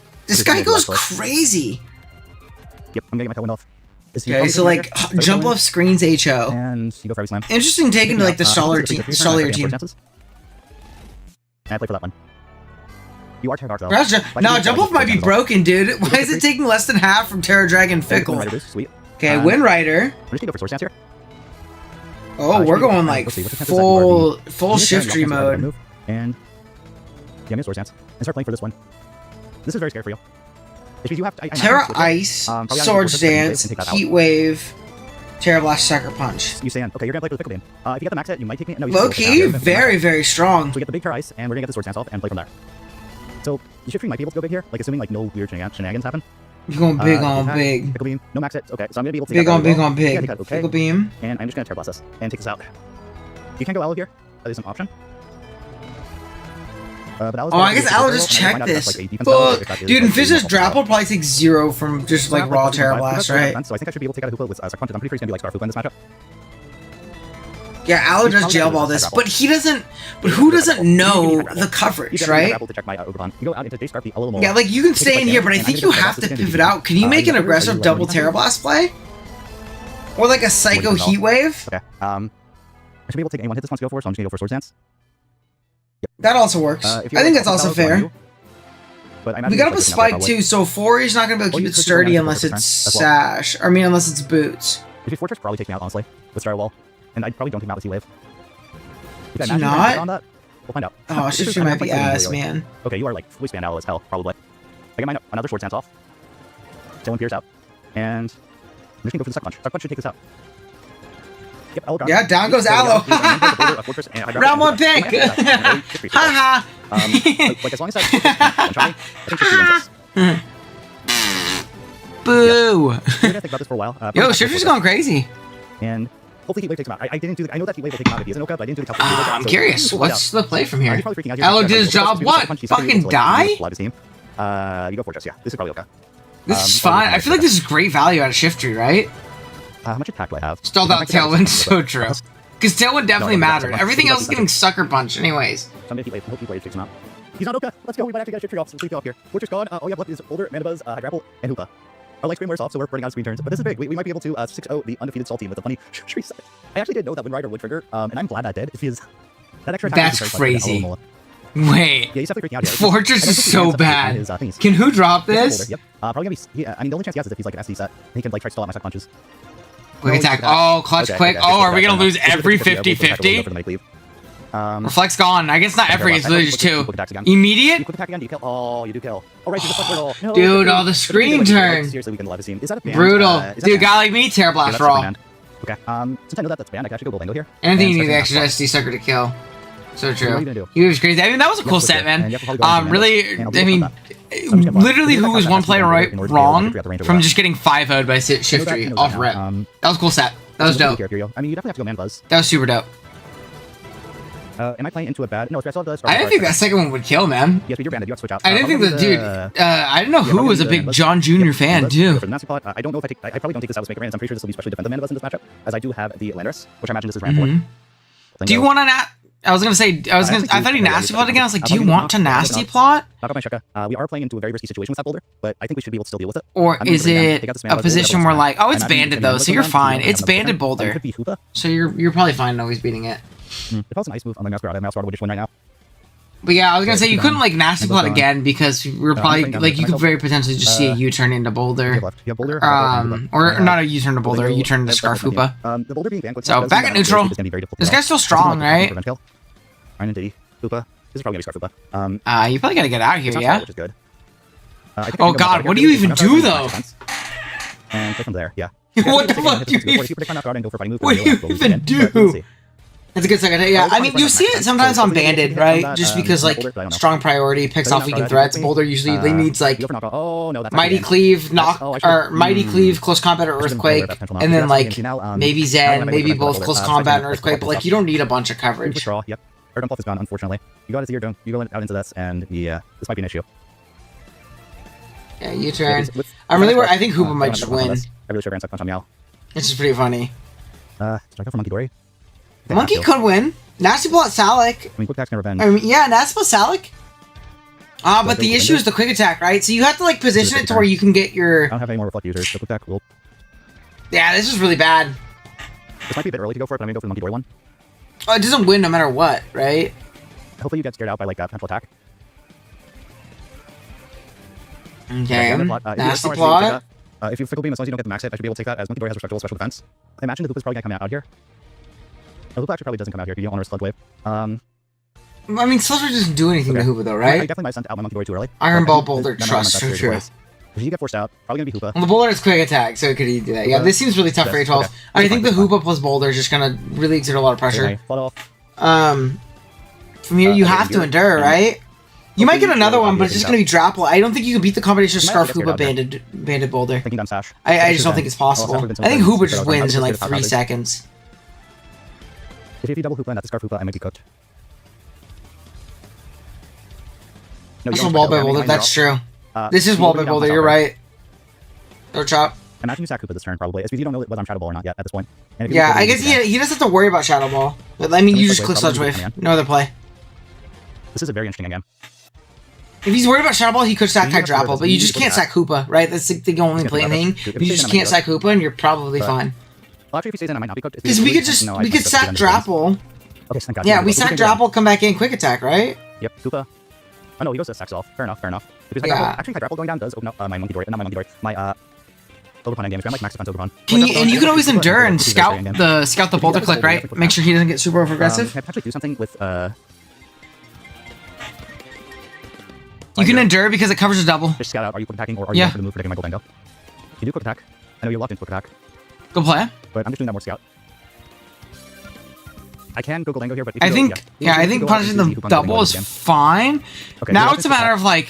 guy goes crazy. Yep, I'm getting my tailwind off. Okay, so like, jump off screens HO. And you go for heavy slam. Interesting taking to like the Stolier team. And I play for that one. You are Terra Dark, though. No, jump off might be broken, dude. Why is it taking less than half from Terra Dragon Fickle? Sweet. Okay, Wind Rider. We're just gonna go for Sword Stance here. Oh, we're going like full shift tree mode. And yeah, I'm gonna Sword Stance and start playing for this one. This is very scary for you. If you have to, Terra Ice, Sword Stance, Heat Wave, Terra Blast, Sucker Punch. You stand. Okay, you're gonna play for the Fickle Beam. If you get the max hit, you might take me. No, low key, very strong. So we get the big Terra Ice, and we're gonna get the Sword Stance off and play from there. So the shift tree might be able to go big here, like assuming like no weird shenanigans happen. You're going big on big. Fickle Beam, no max hits. Okay, so I'm gonna be able to big on big on big. Fickle Beam. And I'm just gonna Terra Blast this and take this out. You can go Aloe here. That is an option. But I guess Aloe just checked this. Dude, and Fizz's Drapple probably takes 0 from just like raw Terra Blast, right? So I think I should be able to take out a Hoopa with Sucker Punch. I'm pretty sure he's gonna be like Scarfoopa in this matchup. Yeah, Aloe does jailball this, but he doesn't. But who doesn't know the coverage, right? Yeah, like you can stay in here, but I think you have to pivot out. Can you make an aggressive double Terra Blast play? Or like a Psycho Heat Wave? Okay. I should be able to take any one hit this wants to go for, so I'm just gonna go for Sword Stance. That also works. I think that's also fair. We got up a spike too, so Fory's not gonna be able to keep it sturdy unless it's Sash. I mean, unless it's Boots. If Fortress probably takes me out, honestly, with Star Wall. And I probably don't take him out with Sea-Wave. Did you not? On that? We'll find out. Oh, she might be ass, man. Okay, you are like fully spanned out as hell, probably. I get another Sword Stance off. Tailwind Pierce out. And I'm just gonna go for the Suck Punch. Suck Punch should take this out. Yep, Aloe down. Yeah, down goes Aloe. Round 1 pick. Haha. Like as long as I think Boo. I'm gonna think about this for a while. Yo, Shifter's going crazy. And hopefully Heat Wave takes him out. I didn't do. I know that Heat Wave will take him out if he is an Oka, but I didn't do the calculation. I'm curious. What's the play from here? Aloe did his job. What? Fucking die? You go Fortress. Yeah, this is probably Oka. This is fine. I feel like this is great value out of Shifter, right? How much attack do I have? Stalled out Tailwind, so true. Because Tailwind definitely mattered. Everything else is getting Sucker Punch, anyways. So I'm gonna Heat Wave. Hope Heat Wave takes him out. He's not Oka. Let's go. We might have to get a Shift Tree off. Some Sleep off here. Fortress gone. All you have left is Boulder, Mana Buzz, Grapple, and Hoopa. Our light screen wears off, so we're running out of screen turns. But this is big. We might be able to 6-0 the undefeated Salt team with a funny tree set. I actually did know that Wind Rider would trigger, and I'm glad that did. Because that extra attack That's crazy. Wait. Yeah, he's definitely freaking out here. Fortress is so bad. Can who drop this? Yep. Probably gonna be. Yeah, I mean, the only chance he has is if he's like an SD set. He can like try to stall out my Suck Punches. Quick attack. Oh, clutch quick. Oh, are we gonna lose every 50-50? Reflect's gone. I guess not every, it's literally just 2. Immediate? Quick attack again, do you kill? Oh, you do kill. Alright, you just no, dude, all the screen turn. Seriously, we can live scene. Is that a band? Brutal. Dude, guy like me, Terra Blast raw. Okay, since I know that that's banned, I can actually go Bolango here. Anything you need the extra SD sucker to kill. So true. He was crazy. I mean, that was a cool set, man. Really, I mean, literally who was one player wrong from just getting 5-0'd by Shiftry off rep. That was a cool set. That was dope. I mean, you definitely have to go Mana Buzz. That was super dope. Am I playing into a bad? No, I saw the. I didn't think that second one would kill, man. Yes, but you're branded. You have to switch out. I didn't think that, dude. I didn't know who was a big John Jr. fan too. For the Nasty Plot, I don't know if I take. I probably don't take this out as Maker Rans. I'm pretty sure this will be specially defensive Mana Buzz in this matchup, as I do have the Landorus, which I imagine this is Ram 4. Do you want to I was gonna say. I thought he Nasty Plot again. I was like, do you want to Nasty Plot? Knock out my Sheka. We are playing into a very risky situation with that boulder, but I think we should be able to still deal with it. Or is it a position where like, oh, it's banded though, so you're fine. It's banded boulder, so you're probably fine always beating it. If I was an ice move on the mouse guard would just win right now. But yeah, I was gonna say you couldn't like Nasty Plot again because we're probably like you could very potentially just see a U-turn into Boulder. Or not a U-turn to Boulder, a U-turn into Scarf Hoopa. So back at neutral. This guy's still strong, right? Iron and Diddy. Hoopa. This is probably gonna be Scarf Hoopa. You probably gotta get out of here, yeah? Which is good. Oh god, what do you even do though? And play from there, yeah. What the fuck do you even do? That's a good second. Yeah, I mean, you see it sometimes on Banded, right? Just because, like, strong priority picks off weakened threats. Boulder usually needs, like, Mighty Cleave, Mighty Cleave, Close Combat, or Earthquake, and then, like, maybe Zen, maybe both Close Combat and Earthquake, but, like, you don't need a bunch of coverage. Yep. Erdum Pulse is gone, unfortunately. You got his ear dome, you go out into this, and yeah, this might be an issue. Yeah, U-turn. I'm really worried. I think Hoopa might just win. I really should have Suck Punch on Meow. This is pretty funny. Should I go for Monkey Dory? Monkey could win. Nasty Plot Salic. I mean, quick attack's gonna revenge. I mean, yeah, Nasty Plot Salic. But the issue is the quick attack, right? So you have to like position it to where you can get your. I don't have any more reflect users, so quick attack will. Yeah, this is really bad. This might be a bit early to go for it, but I'm gonna go for the Monkey Dory one. Oh, it doesn't win no matter what, right? Hopefully you get scared out by like potential attack. Okay. Nasty Plot. If you Fickle Beam, as long as you don't get the max hit, I should be able to take that, as Monkey Dory has special defense. I imagine the Hoopa's probably gonna come out here. The Hoopa actually probably doesn't come out here, because you don't want to Sludge Wave. I mean, Sludge Wave doesn't do anything to Hoopa, though, right? I definitely might have sent out my Monkey Dory too early. Iron Ball Boulder, trust, so true. If you get forced out, probably gonna be Hoopa. Well, the Boulder is quick attack, so it could do that. Yeah, this seems really tough for A12. Okay. I think the Hoopa plus Boulder is just gonna really exert a lot of pressure. From here, you have to endure, right? You might get another one, but it's just gonna be Drapple. I don't think you can beat the combination of Scarf Hoopa Banded Boulder. I just don't think it's possible. I think Hoopa just wins in like 3 seconds. If you double Hoopa and that's the Scarf Hoopa, I might be cooked. That's Wall by Boulder, that's true. This is Wall by Boulder, you're right. No chop. imagine you sack Koopa this turn, probably. It's because you don't know whether I'm Shadow Ball or not yet at this point. And if you Yeah, do, I guess he doesn't have to worry about Shadow Ball. But I mean, you just click Sludge Wave. No other play. This is a very interesting game. If he's worried about Shadow Ball, he could sack Hydrapple, but you just can't sack Koopa, right? That's the only play thing. You just can't sack Koopa, and you're probably fine. Well, actually, if he stays in, I might not be cooked. Because we could sack Drapple. Okay, thank God. Yeah, we sack Drapple, come back in, quick attack, right? Yep, Koopa. Oh no, he goes to sacks off. Fair enough. Because actually, Hydrapple going down does open up my Monkey Dory. Not my Monkey Dory. My Ogerpon game. I'm like Max Defense Ogerpon. And you can always endure and scout the Boulder Click, right? Make sure he doesn't get super over aggressive. Can I potentially do something with You can endure because it covers a double. Just scout out. Are you quick attacking or are you going for the move predicting my Goldango? You do quick attack. I know you're locked into quick attack. Go play. But I'm just doing that more scout. I can go Goldango here, but if I you think punishing the double is fine. Okay, now it's a matter of like.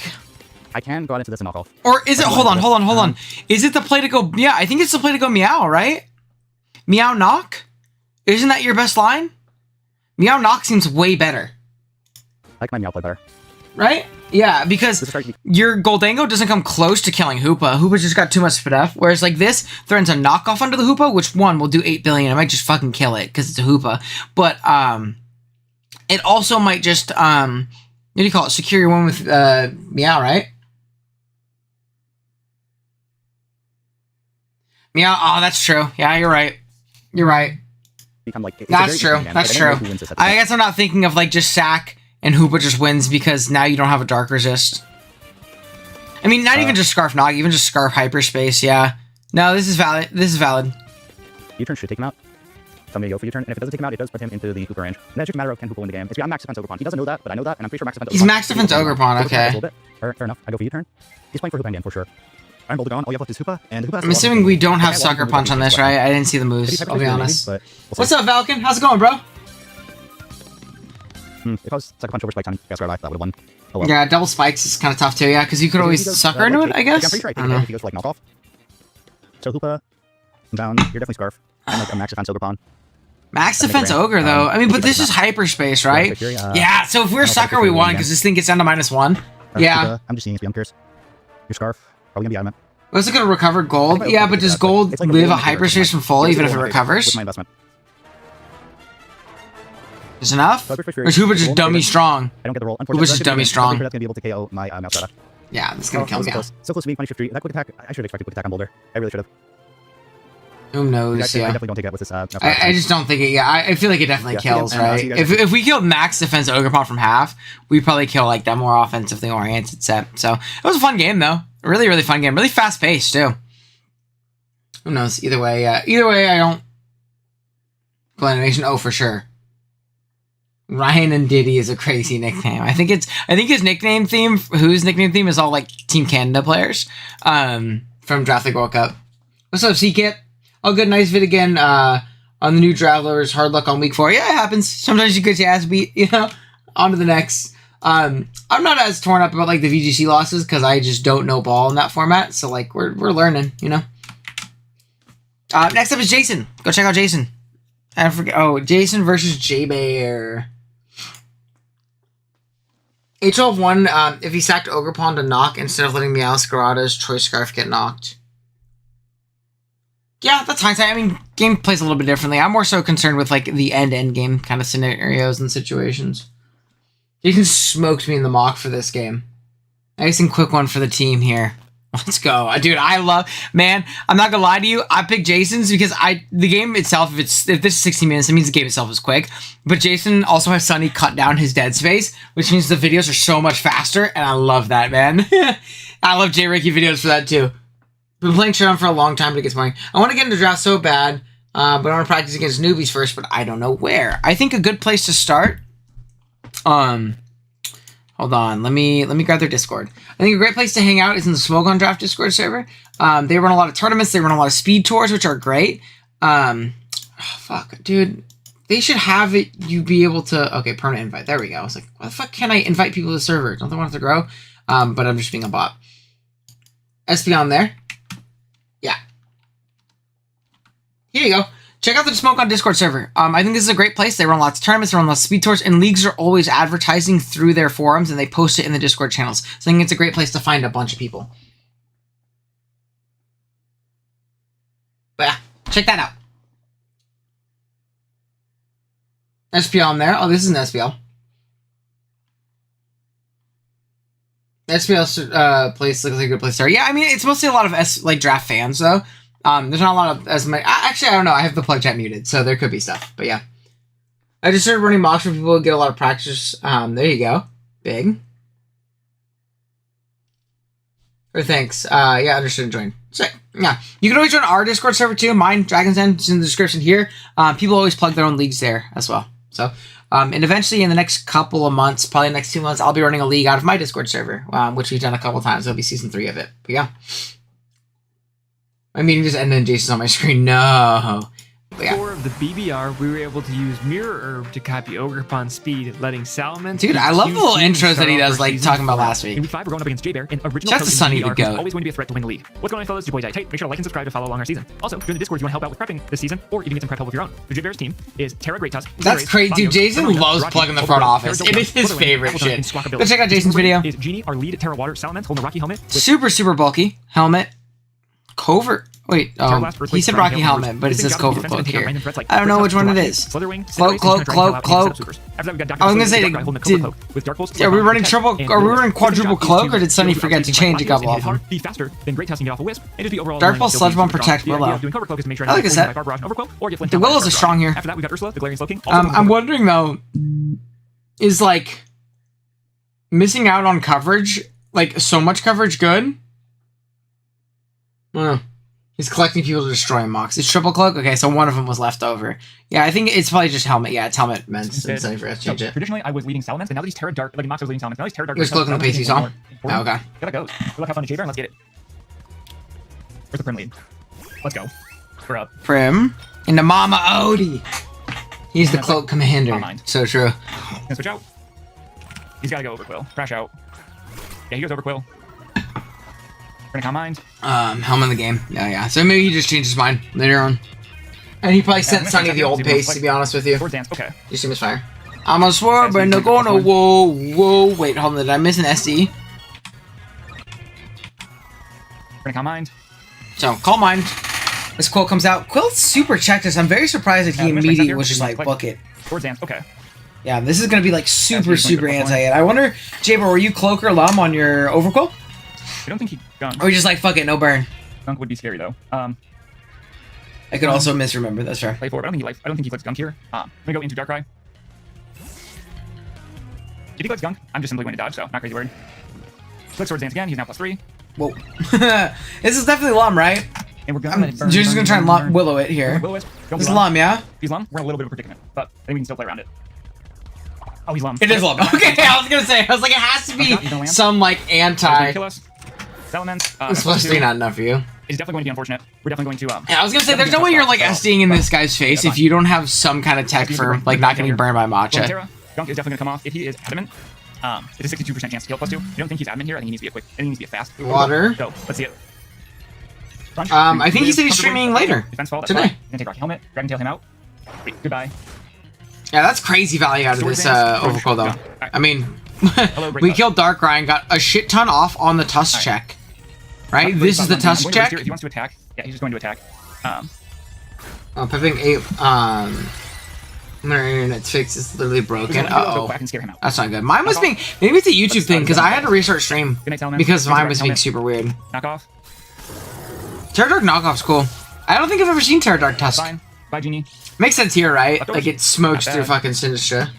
I can go out into this and knock off. Or is it? Hold on. Is it the play to go? Yeah, I think it's the play to go Meow, right? Meow knock. Isn't that your best line? Meow knock seems way better. I like my Meow play better. Right? Yeah, because your Goldango doesn't come close to killing Hoopa. Hoopa just got too much SPDF. Whereas like this threatens a knockoff onto the Hoopa, which one will do 8 billion. It might just fucking kill it because it's a Hoopa. But it also might just what do you call it? Secure your one with Meow, right? Meow. Oh, that's true. Yeah, you're right. That's true. I guess I'm not thinking of like just sack and Hoopa just wins because now you don't have a Dark Resist. I mean, not even just Scarf Knock, even just Scarf Hyperspace, yeah. No, this is valid. U-turn should take him out. So I'm going to go for U-turn, and if it doesn't take him out, it does put him into the Hoopa range. And that's just a matter of can Hoopa win the game. I'm Max Defense Ogerpon. He doesn't know that, but I know that, and I'm pretty sure Max Defense Ogerpon. He's Max Defense Ogerpon, okay. Fair enough. I go for U-turn. He's playing for Hoopa again, for sure. I'm Boulder gone. All you have left is Hoopa, and Hoopa has I'm assuming we don't have Sucker Punch on this, right? I didn't see the moves, I'll be honest. What's up, Falcon? How's it going, bro? If I was Sucker Punch over Spike Time, that would have won. Oh, well. Yeah, double spikes is kind of tough too, yeah, because you could always sucker into it, I guess? I'm pretty sure I think if he goes for like knockoff. So Hoopa, I'm down. You're definitely Scarf. I'm like a Max Defense Ogerpon. Max Defense Ogre, though. I mean, but this is Hyperspace, right? Yeah, so if we're Sucker, we won, because this thing gets down to -1. Yeah. I'm just seeing if I'm Pierce. Your Scarf, probably going to be Adamant. Was it going to recover gold? Yeah, but does gold live a Hyperspace from full, even if it recovers? With my investment. Is enough? Or is Hoopa just dummy strong? I don't get the roll. Hoopa's just dummy strong. That's going to be able to KO my mouse data. Yeah, that's going to kill me. So close to me, 20 That quick attack, I should have expected quick attack on Boulder. I really should have. Who knows? I definitely don't take it with this. I just don't think it. Yeah, I feel like it definitely kills, right? If we killed Max Defense Ogerpon from half, we'd probably kill like that more offensively oriented set. So it was a fun game though. A really, really fun game. Really fast paced too. Who knows? Either way, I don't. Cool animation. Oh, for sure. Ryan and Diddy is a crazy nickname. I think his nickname theme, whose nickname theme is all like Team Canada players, from Draft League World Cup. What's up, C-Kit? Oh, good, nice vid again, on the new Travelers. Hard luck on week 4. Yeah, it happens. Sometimes you get your ass beat, you know? On to the next. I'm not as torn up about, like, the VGC losses, because I just don't know ball in that format, so, like, we're learning, you know? Next up is Jason. Go check out Jason. I forget. Oh, Jason versus J-Bear. H12 won if he sacked Ogerpon to knock instead of letting Meowscarada's Choice Scarf get knocked. Yeah, that's hindsight. I mean, game plays a little bit differently. I'm more so concerned with, like, the end game kind of scenarios and situations. Jason smoked me in the mock for this game. Nice and quick one for the team here. Let's go. Dude, man, I'm not gonna lie to you. I picked Jason's because the game itself, if this is 60 minutes, it means the game itself is quick. But Jason also has Sunny cut down his dead space, which means the videos are so much faster, and I love that, man. I love J-Ricky videos for that, too. Been playing Showdown for a long time, but it gets boring. I want to get into draft so bad, but I want to practice against newbies first, but I don't know where. I think a good place to start, hold on, let me grab their Discord. I think a great place to hang out is in the Smoke on Draft Discord server. They run a lot of tournaments, they run a lot of speed tours, which are great. Fuck, dude. They should have it, you be able to, okay, permanent invite, there we go. I was like, why the fuck can I invite people to the server? Don't they want it to grow? But I'm just being a bot. SP on there. Yeah. Here you go. Check out the Smoke on Discord server. I think this is a great place. They run lots of tournaments, they run lots of speed tours, and leagues are always advertising through their forums, and they post it in the Discord channels. So I think it's a great place to find a bunch of people. Check that out. SPL in there. Oh, this is an SPL. SPL place looks like a good place to start. Yeah, I mean, it's mostly a lot of like draft fans though. There's not a lot of as many. Actually, I don't know. I have the plug chat muted, so there could be stuff. But yeah, I just started running mocks for people to get a lot of practice. There you go. Big. Or thanks. Yeah, understood and joined. Sick. Yeah, you can always join our Discord server too. Mine, Dragon's Den, is in the description here. People always plug their own leagues there as well. So. And eventually in the next couple of months, probably the next 2 months, I'll be running a league out of my Discord server, which we've done a couple times. It'll be season 3 of it. But yeah. My meeting just ended and Jason's on my screen. No. Yeah. For the BBR, we were able to use Mirror Herb to copy Ogre upon speed, letting Salamence. Dude, I love the little intros that he does, like talking about last week. In week 5, we're going up against Bbr, and original Shouts to Sunny the Goat. Always going to be a threat to win the league. What's going on, fellas? Your boy Tight. Make sure to like and subscribe to follow along our season. Also, join the Discord if you want to help out with prepping this season, or even get some prep help of your own. The Bbrs team is Terra Great Tusk. That's crazy, dude. Jason loves plugging the front office. It is his favorite shit. Go check out Jason's video. Is Genie, our lead Terra Water Salamence, holding a Rocky helmet. Super bulky helmet. Covert. Wait, he said Rocky helmet, but it says covert cloak here. I don't know which one it is. Cloak. I was gonna say, are we running quadruple cloak, or did Sunny forget to change a couple of them? Be faster than Great Tusk and get off a wisp. Dark Pulse, Sludge Bomb, Protect, Willow. I like a set. The Willows are strong here. After that, we got Ursula, the Glaring Slow King. I'm wondering though, is like missing out on coverage, like so much coverage, good? I don't know. He's collecting people to destroy mocks. It's triple cloak? Okay, so one of them was left over. Yeah, I think it's probably just helmet. Yeah, it's helmet meant. Sunny forgot to change it. Traditionally, I was leading Salamence, and now that he's Terra Dark, like Mox was leading Salamence, now he's Terra Dark. You're cloaking the pace you saw? Oh, okay. Gotta go. Good luck, have fun in J-Bear, and let's get it. Where's the Prim lead? Let's go. We're up. Prim. Into Mama Odie. He's the cloak commander. So true. Gonna switch out. He's gotta go Overquill. Crash out. Yeah, he goes Overquill. Gonna calm mind. Helm in the game. Yeah. So maybe he just changed his mind later on. And he probably sent Sunny the old pace, to be honest with you. Okay. You see misfire. I'm a swerve, but no gonna. Whoa. Wait, hold on. Did I miss an SD? Gonna calm mind. So, call mind. This Quill comes out. Quill super checked us. I'm very surprised that he immediately was just like, book it. Okay. Yeah, this is gonna be like super anti-it. I wonder, Jaber, were you cloak or lum on your Overquill? I don't think he gunk. Or just like, fuck it, no burn. Gunk would be scary though. I could also misremember, that's fair. Play forward. I don't think he flicks gunk here. I'm gonna go into Darkrai. If he flicks gunk, I'm just simply going to dodge, so not crazy worried. Flick Swords Dance again, he's now +3. Whoa. This is definitely lum, right? And we're gonna you're just gonna try and willow it here. It's lum, yeah? If he's lum, we're in a little bit of a predicament, but I think we can still play around it. Oh, he's lum. It is lum. Okay, I was gonna say, it has to be some like anti. Kill us. Salamence. It's +3 not enough for you. It's definitely going to be unfortunate. We're definitely going to. Yeah, I was gonna say, there's no way you're like SDing in this guy's face if you don't have some kind of tech for like not getting burned by Matcha. Gunk is definitely gonna come off if he is adamant. It's a 62% chance to kill +2. I don't think he's adamant here. I think he needs to be a quick. I think he needs to be a fast. Water. Go. Let's see it. Crunch. I think he said he's streaming later. Defense fall. Today. Gonna take Rocky Helmet. Dragon Tail him out. Wait, goodbye. Yeah, that's crazy value out of this Overquill though. I mean, we killed Darkrai and got a shit ton off on the Tusk check. Right? This is the Tusk check. If he wants to attack, yeah, he's just going to attack. Pipping 8. My internet's fixed. It's literally broken. Uh-oh. That's not good. Mine was being... Maybe it's a YouTube thing, because I had to restart stream. Because mine was being super weird. Knockoff. Terra Dark knockoff's cool. I don't think I've ever seen Terra Dark Tusk. Fine. Bye, Genie. Makes sense here, right? Like, it smokes through fucking Sinistra.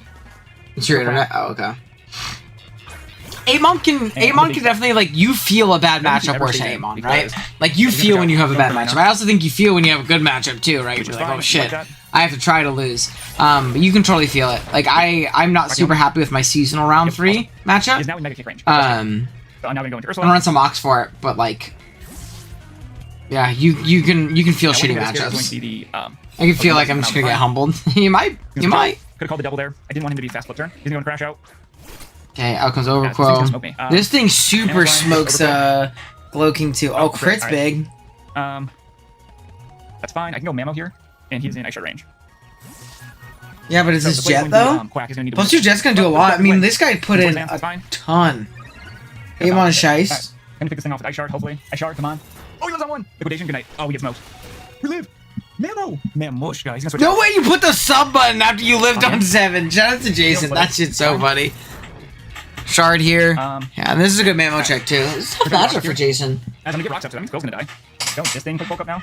It's your internet? Oh, okay. 8-Mon can definitely, like, you feel a bad matchup worse than 8-Mon, right? Like, you feel when you have a bad matchup. I also think you feel when you have a good matchup, too, right? You're like, oh, shit, I have to try to lose. But you can totally feel it. Like, I'm not super happy with my seasonal round 3 matchup. I'm gonna run some Ox for it, but, like, yeah, you can feel shitty matchups. I can feel like I'm just gonna get humbled. You might. Could have called the double there. I didn't want him to be fast flip turn. He's going to crash out. Okay, out comes Overquill. This thing super smokes Glowking too. Oh, crit's big. That's fine. I can go Mammo here, and he's in Ice Shard range. Yeah, but is this Jet though? Plus 2 Jet's gonna do a lot. I mean, this guy put in a ton. 8-Mon Shice. Gonna pick this thing off with Ice Shard, hopefully. Ice Shard, come on. Oh, he lives on 1. Liquidation, good night. Oh, we get smoked. We live. Mammo! Mamush, guys. He's gonna switch No out. way you put the sub button after you lived Okay. on 7. Shout out to Jason. That shit's so funny. Shard here. Yeah, and this is a good Mammo check too. It's a tough matchup for Jason. As I'm gonna get rocks up, so that means Go's gonna die. Go, this thing, quick bulk up now.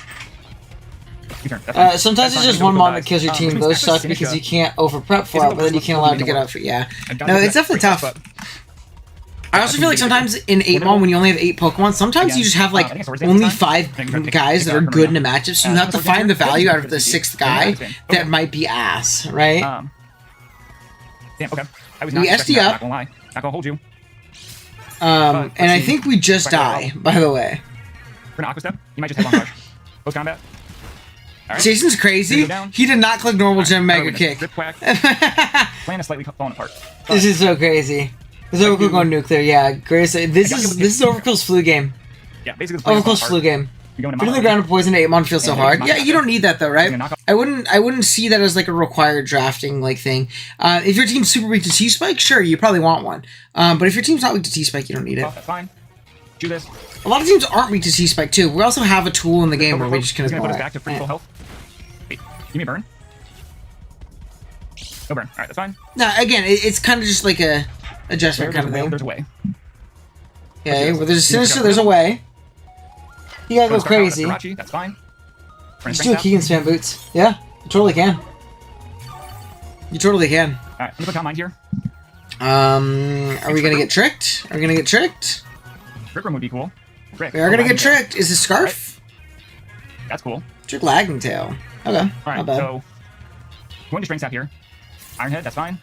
U-turn. Sometimes it's just one mon that kills your team. Those suck because you can't over prep for it, but then you can't allow it to get up for yeah. No, it's definitely tough. I also feel like sometimes in 8 mon, when you only have 8 Pokemon, sometimes you just have like only 5 guys that are good in a matchup, so you have to find the value out of the 6th guy that might be ass, right? Damn, okay. I was not We SD not up. gonna lie. Not gonna hold you. And I think we just die, by the way. We're gonna Aqua Step. You might just have one rush. Post combat. Alright. Jason's crazy. He did not click normal gem mega kick. Rip quack. Plan is slightly falling apart. This is so crazy. This is Overkill going nuclear, yeah. This is Overkill's flu game. Yeah, basically the plan is Overkill's falling flu apart. game. You're going to Putting the mono. ground to poison 8 mon feels so Yeah, hard. mono. Yeah, you don't need that though, right? You're gonna knock I wouldn't see that as like a required drafting like thing. If your team's super weak to T-Spike, sure, you probably want one. But if your team's not weak to T-Spike, you don't need it. Oh, that's fine. Do this. A lot of teams aren't weak to T-Spike too. We also have a tool in the game where we just can He's gonna ignore put us back to free it. full health. Wait, give me a burn. No burn. Alright, that's fine. No, again, it's kind of just like a adjustment kind of thing. There's a way. Okay, well, there's a Sinister, there's a way. You gotta go crazy. That's fine. Just do a Keegan spam boots. Yeah, you totally can. You totally can. Alright, let me put top mind here. Are we gonna get tricked? Are we gonna get tricked? Rick Room would be cool. Rick, We are gonna get tricked. Is it Scarf? That's cool. Trick Lagging Tail. Okay, Alright, not bad. so going to Strength Sap here. Iron Head, that's fine.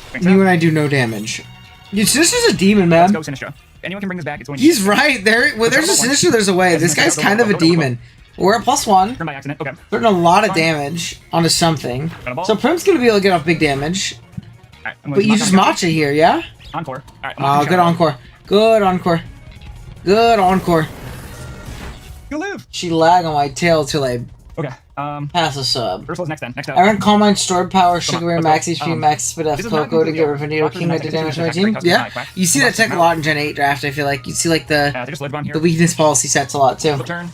Strength You Sap. and I do no damage. Dude, Sinister's a demon, Let's man. go Sinistra. Anyone can bring this back, it's going to He's right. Where there's a Sinister, there's a way. This guy's kind of a demon. We're at +1. Turn by accident. Okay. Putting a lot of damage onto something. So Prim's gonna be able to get off big damage. Alright, I'm But you just matcha here, yeah? Encore. Alright, Oh, good encore. Good encore. Good encore. You live! She lag on my tail till I Okay, pass a sub. Ursula's next then. Next up. I run Calm Mind, Stored Power, Sugar Bear, let's Max go. HP, Max Spit F, this is not Coco to good get video. Revenito Walk through King the to next damage my section, team. custom Yeah, high quack. you see that tech a lot in Gen 8 draft, I feel like. You see like they the just lived on here. the weakness policy sets a lot too. Flip turn.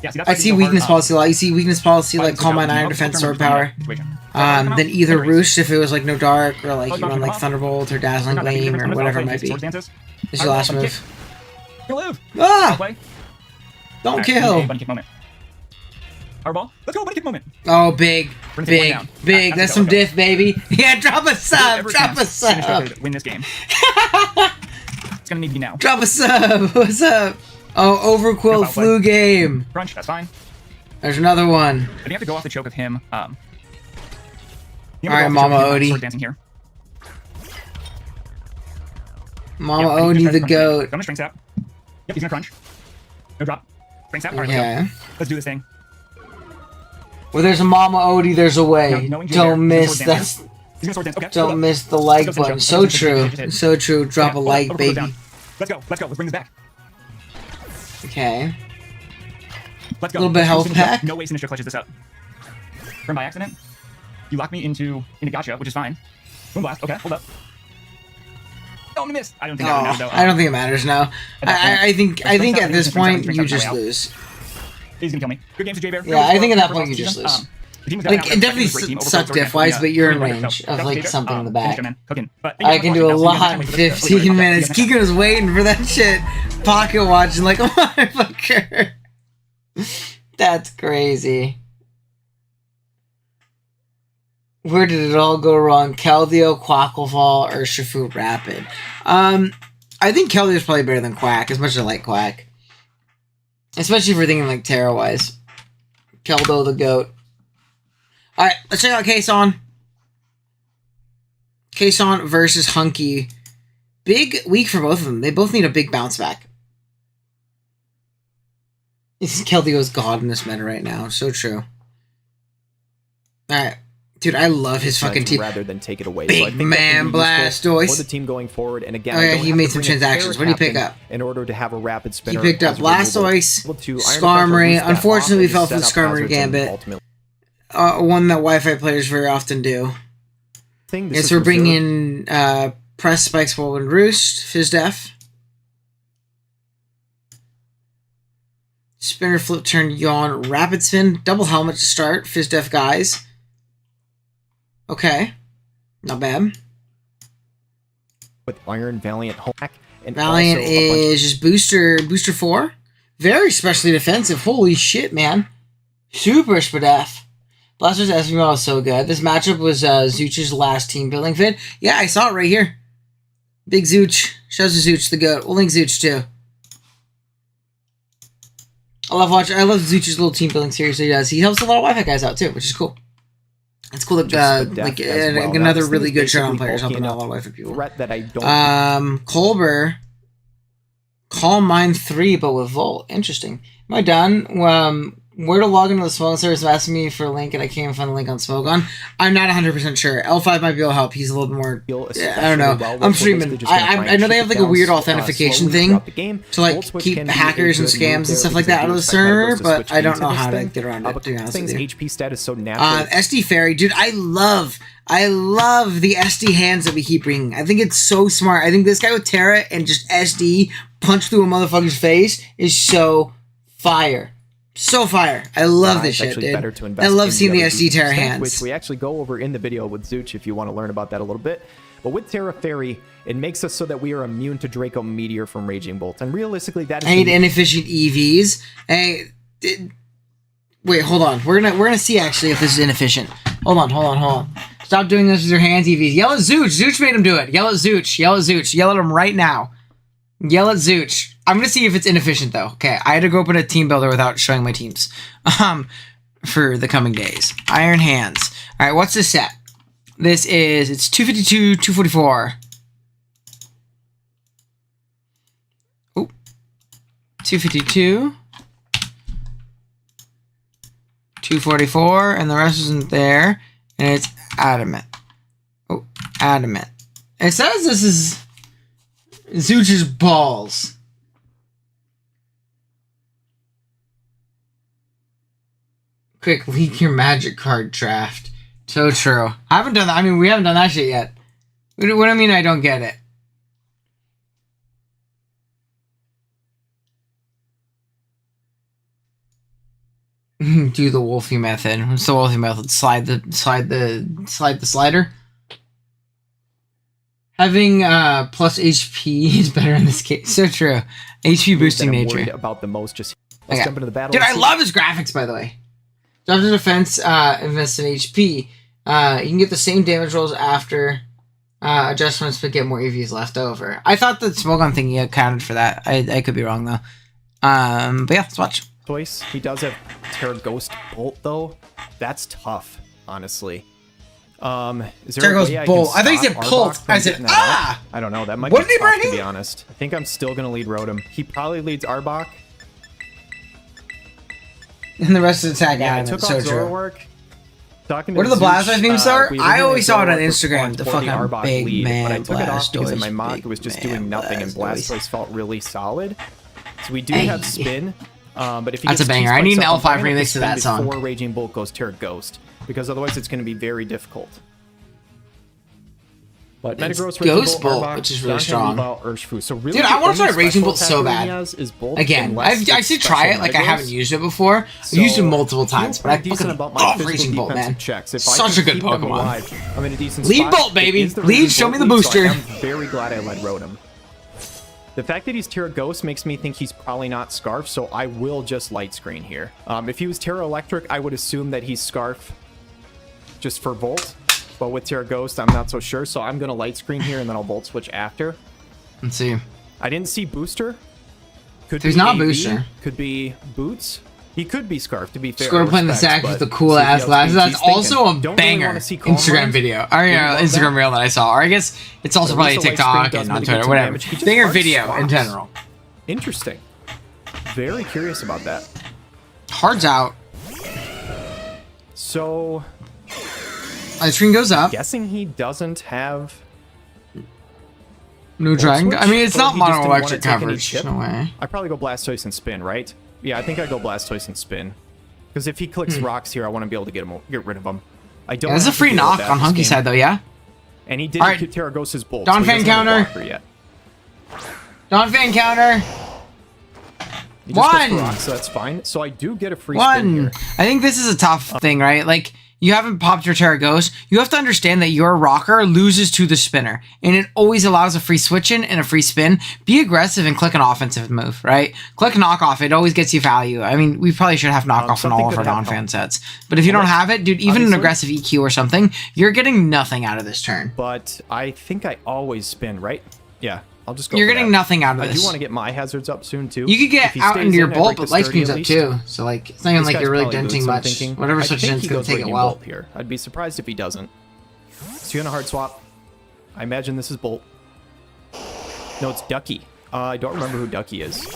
Yeah, see, that's I why see it's so weakness hard. policy a lot. You see weakness policy like Calm Mind, Iron Defense, Sword Power. Then either Roost if it was like no dark, or like you run like Thunderbolt or Dazzling Gleam or whatever it might be. This is your last move. You live. Ah! Play. Don't Alright, kill! bunny kick moment. Powerball. Let's go, bunny kick moment. Oh, big, We're gonna take one big, down. big. Alright, That's let's some go. diff, baby. Yeah, drop a sub, Ever drop a chance sub. Sinistra could win this game. It's gonna need to be now. Drop a sub. What's up? Oh, Overquill Good flu game. Crunch, that's fine. There's another one. But you have to go off the choke of him. Alright, Mama Odie. Dancing here. Mama Yeah, I think Odie he's the gonna goat. Go to String Sap. Yep, he's gonna crunch. No drop. String Sap. Alright, Okay. let's go. Let's do this thing. Where there's a Mama Odie, there's a way. No, Don't miss. he's gonna That's. sword He's gonna sword dance. Okay. hold Don't up. miss the like Let's go, button. Sinistra. So Let's go, true. Sinistra. So true. Drop a Yeah, like, overclock baby. down. Let's go. Let's go. Let's bring this back. Okay. Let's go. Little bit of health Sinistra. pack. No way Sinistra clutches this up. Turn by accident. You lock me into gotcha, which is fine. Boom blast. Okay, hold up. Oh, I missed. I don't think that would matter though. I don't think it matters now. I think at this point you just lose. He's gonna kill me. Good game to J-Bear. Yeah, I think at that point you just lose. Like it definitely sucks diff wise, but you're in range of like something in the back. I can do a lot in 15 minutes. Keegan was waiting for that shit. Pocket watching like a motherfucker. That's crazy. Where did it all go wrong? Keldeo, Quackleval, or Shifu Rapid? I think Keldeo is probably better than Quack, as much as I like Quack. Especially if we're thinking like Terra-wise. Keldo the GOAT. Alright, let's check out Kason. Kason versus Hunky. Big week for both of them. They both need a big bounce back. Keldeo is god in this meta right now. So true. Alright. Dude, I love his fucking team. Rather than take it away. Big so I think man Blastoise. for the team going forward. And again, Oh, I yeah, don't he have made to some bring a transactions. What did he pick Terra up? In order to have a rapid He spinner. picked up as a removal. Blastoise, Able to Iron Defense Skarmory. boost that Unfortunately, we off fell and for the set up Skarmory hazards and Gambit. ultimately- One that Wi-Fi players very often do. This Yes, is we're reserved- bringing Press Spikes Whirlwind Roost, Fizdef. Spinner, flip, turn, yawn, rapid spin, double helmet to start, Fizz Def guys. Okay. Not bad. With Iron, Valiant, Hack, and Valiant also a bunch is just booster 4. Very specially defensive. Holy shit, man. Super spadef. Blaster's Esmeralda is so good. This matchup was Zooch's last team building fit. Yeah, I saw it right here. Big Zooch. Shows the Zooch, the goat. We'll link Zooch too. I love Zooch's little team building series that he does. He helps a lot of Wi-Fi guys out too, which is cool. It's cool that well. another really good showdown player is helping out a lot of Wi-Fi people. threat that I don't. Colbur. Call mine 3, but with Volt. Interesting. Am I done? Where to log into the Smogon service asking me for a link, and I can't find the link on Smogon. I'm not 100% sure. L5 might be able to help. He's a little bit more. I don't know. I'm streaming. I know they have like a weird authentication thing to like keep hackers and scams and stuff like that out of the server, but I don't know how to get around it. To be honest with you. HP stat is so natural. SD Fairy, dude, I love the SD hands that we keep bringing. I think it's so smart. I think this guy with Terra and just SD punch through a motherfucker's face is so fire. So fire. I love this shit, dude. I love seeing the SD Terra hands. Which we actually go over in the video with Zooch if you want to learn about that a little bit. But with Terra Fairy, it makes us so that we are immune to Draco Meteor from Raging Bolt. And realistically, that is... I hate inefficient EVs. Wait, hold on. We're gonna see actually if this is inefficient. Hold on. Stop doing this with your hands, EVs. Yell at Zooch. Zooch made him do it. Yell at Zooch. Yell at him right now. Yell at Zooch. I'm going to see if it's inefficient, though. Okay, I had to go open a team builder without showing my teams for the coming days. Iron Hands. All right, what's this set? It's 252, 244. Oh, 252. 244, and the rest isn't there. And it's Adamant. Oh, Adamant. It says this is Zooch's balls. Quick, leak your magic card draft. So true. I haven't done that. I mean, we haven't done that shit yet. What do I mean I don't get it? Do the Wolfie method. What's the Wolfie method? Slide the slider. Having plus HP is better in this case. So true. HP boosting nature. About the most. Just let's jump into the battle. Dude, I love his graphics, by the way. Jump to defense, invest in HP. You can get the same damage rolls after adjustments, but get more EVs left over. I thought the Smogon thing accounted for that. I could be wrong though. But yeah, let's watch. Choice. He does have Terra Ghost Bolt though. That's tough, honestly. Is there Terra Ghost Bolt. I thought he said Pult. I said ah. I don't know. That might what be tough, to be honest. I think I'm still gonna lead Rotom. He probably leads Arbok. And the rest of the tag yeah, I took off Zoroark. What are the Blastoise memes are? I always saw it on Instagram. The fucking big lead, man but I took it off because in my Blastoise, mock it was just doing nothing, and Blastoise felt really solid. So we do have spin, but if he that's a gets banger. T-Spikes I need an up, L5 I'm gonna remix to that spin song. before Raging Bolt goes Terra Ghost, because otherwise it's going to be very difficult. But Metagross, Ghost Bolt, which is really strong. So really, dude, I want to try Raging Bolt so bad. Bolt again, I should try it. Like I haven't used it before. I've used it multiple times, but I fucking love Raging Bolt, man. Such a good Pokemon. I'm in a decent lead spot. Bolt, baby. Lead, show me the booster. I'm very glad I led Rotom. The fact that he's Terra Ghost makes me think he's probably not Scarf, so I will just Light Screen here. If he was Terra Electric, I would assume that he's Scarf just for Volt. But with Terra Ghost, I'm not so sure, so I'm going to Light Screen here, and then I'll Volt Switch after. Let's see. I didn't see Booster. There's not Booster. Could be Boots. He could be Scarf, to be fair. Score playing the sack with the cool-ass glasses. That's also a banger Instagram video. Or Instagram reel that I saw. Or I guess it's also probably TikTok and on Twitter, whatever. Banger video in general. Interesting. Very curious about that. Hard's out. So... Light Screen goes up. Guessing he doesn't have... New Dragon? I mean, it's not mono electric coverage. No way. I probably go Blastoise and Spin, right? Yeah, I think I go Blastoise and Spin. Because if he clicks rocks here, I want to be able to get rid of him. I don't. There's a free knock on Hunky's side, though, yeah? And he didn't Terra Ghost's Bolt. Dawn Fan counter. Dawn Fan counter. He just goes for One. rock, so that's fine. So I do get a free spin One. here. I think this is a tough thing, right? Like, you haven't popped your Terra Ghost. You have to understand that your rocker loses to the spinner, and it always allows a free switch in and a free spin. Be aggressive and click an offensive move, right? Click knockoff. It always gets you value. I mean, we probably should have knockoff on all of our non-fan sets. But if you don't have it, dude, even an aggressive EQ or something, you're getting nothing out of this turn. But I think I always spin, right? Yeah, I'll just go. You're for getting that. nothing out of I this. do want to get my hazards up soon too. You could If get he out stays into your in, I bolt, break but the light sturdy screen's at up least. too. So like, it's not even This like guy's you're really probably denting boots, I'm much. thinking. Whatever I switches in, think it's he gonna goes take it ringing well. bolt here. I'd be surprised if he doesn't. Is he gonna hard swap? I imagine this is bolt. No, it's Ducky. I don't remember who Ducky is.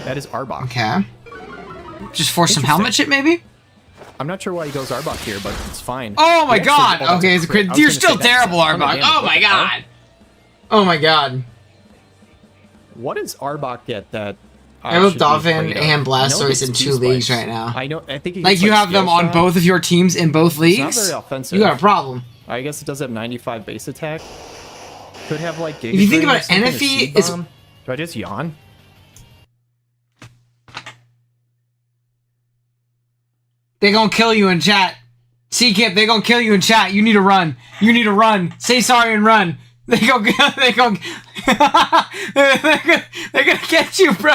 That is Arbok. Okay. Just force some helmet shit, maybe? I'm not sure why he goes Arbok here, but it's fine. Oh my He actually- god! that's Okay, a it's a crit. crit. I was You're gonna still say that's terrible, a ton of Arbok. damage. Oh What my the hell? god! Oh my god. What does Arbok get that? I have should be Dolphin afraid of? and I know Blastoise it's in 2 T-Spikes. leagues right now. I know. I think he Like, gets, you have them Scale on Shot. both of your teams in both leagues? It's not very offensive. You got a problem. I guess it does have 95 base attack. Could have like. Giga If you think Drain or about it, something, or Enify Seed is- Bomb. Do I just yawn? They gonna kill you in chat. C-Kip, they gonna kill you in chat. You need to run. You need to run. Say sorry and run. They gonna they're gonna get you, bro.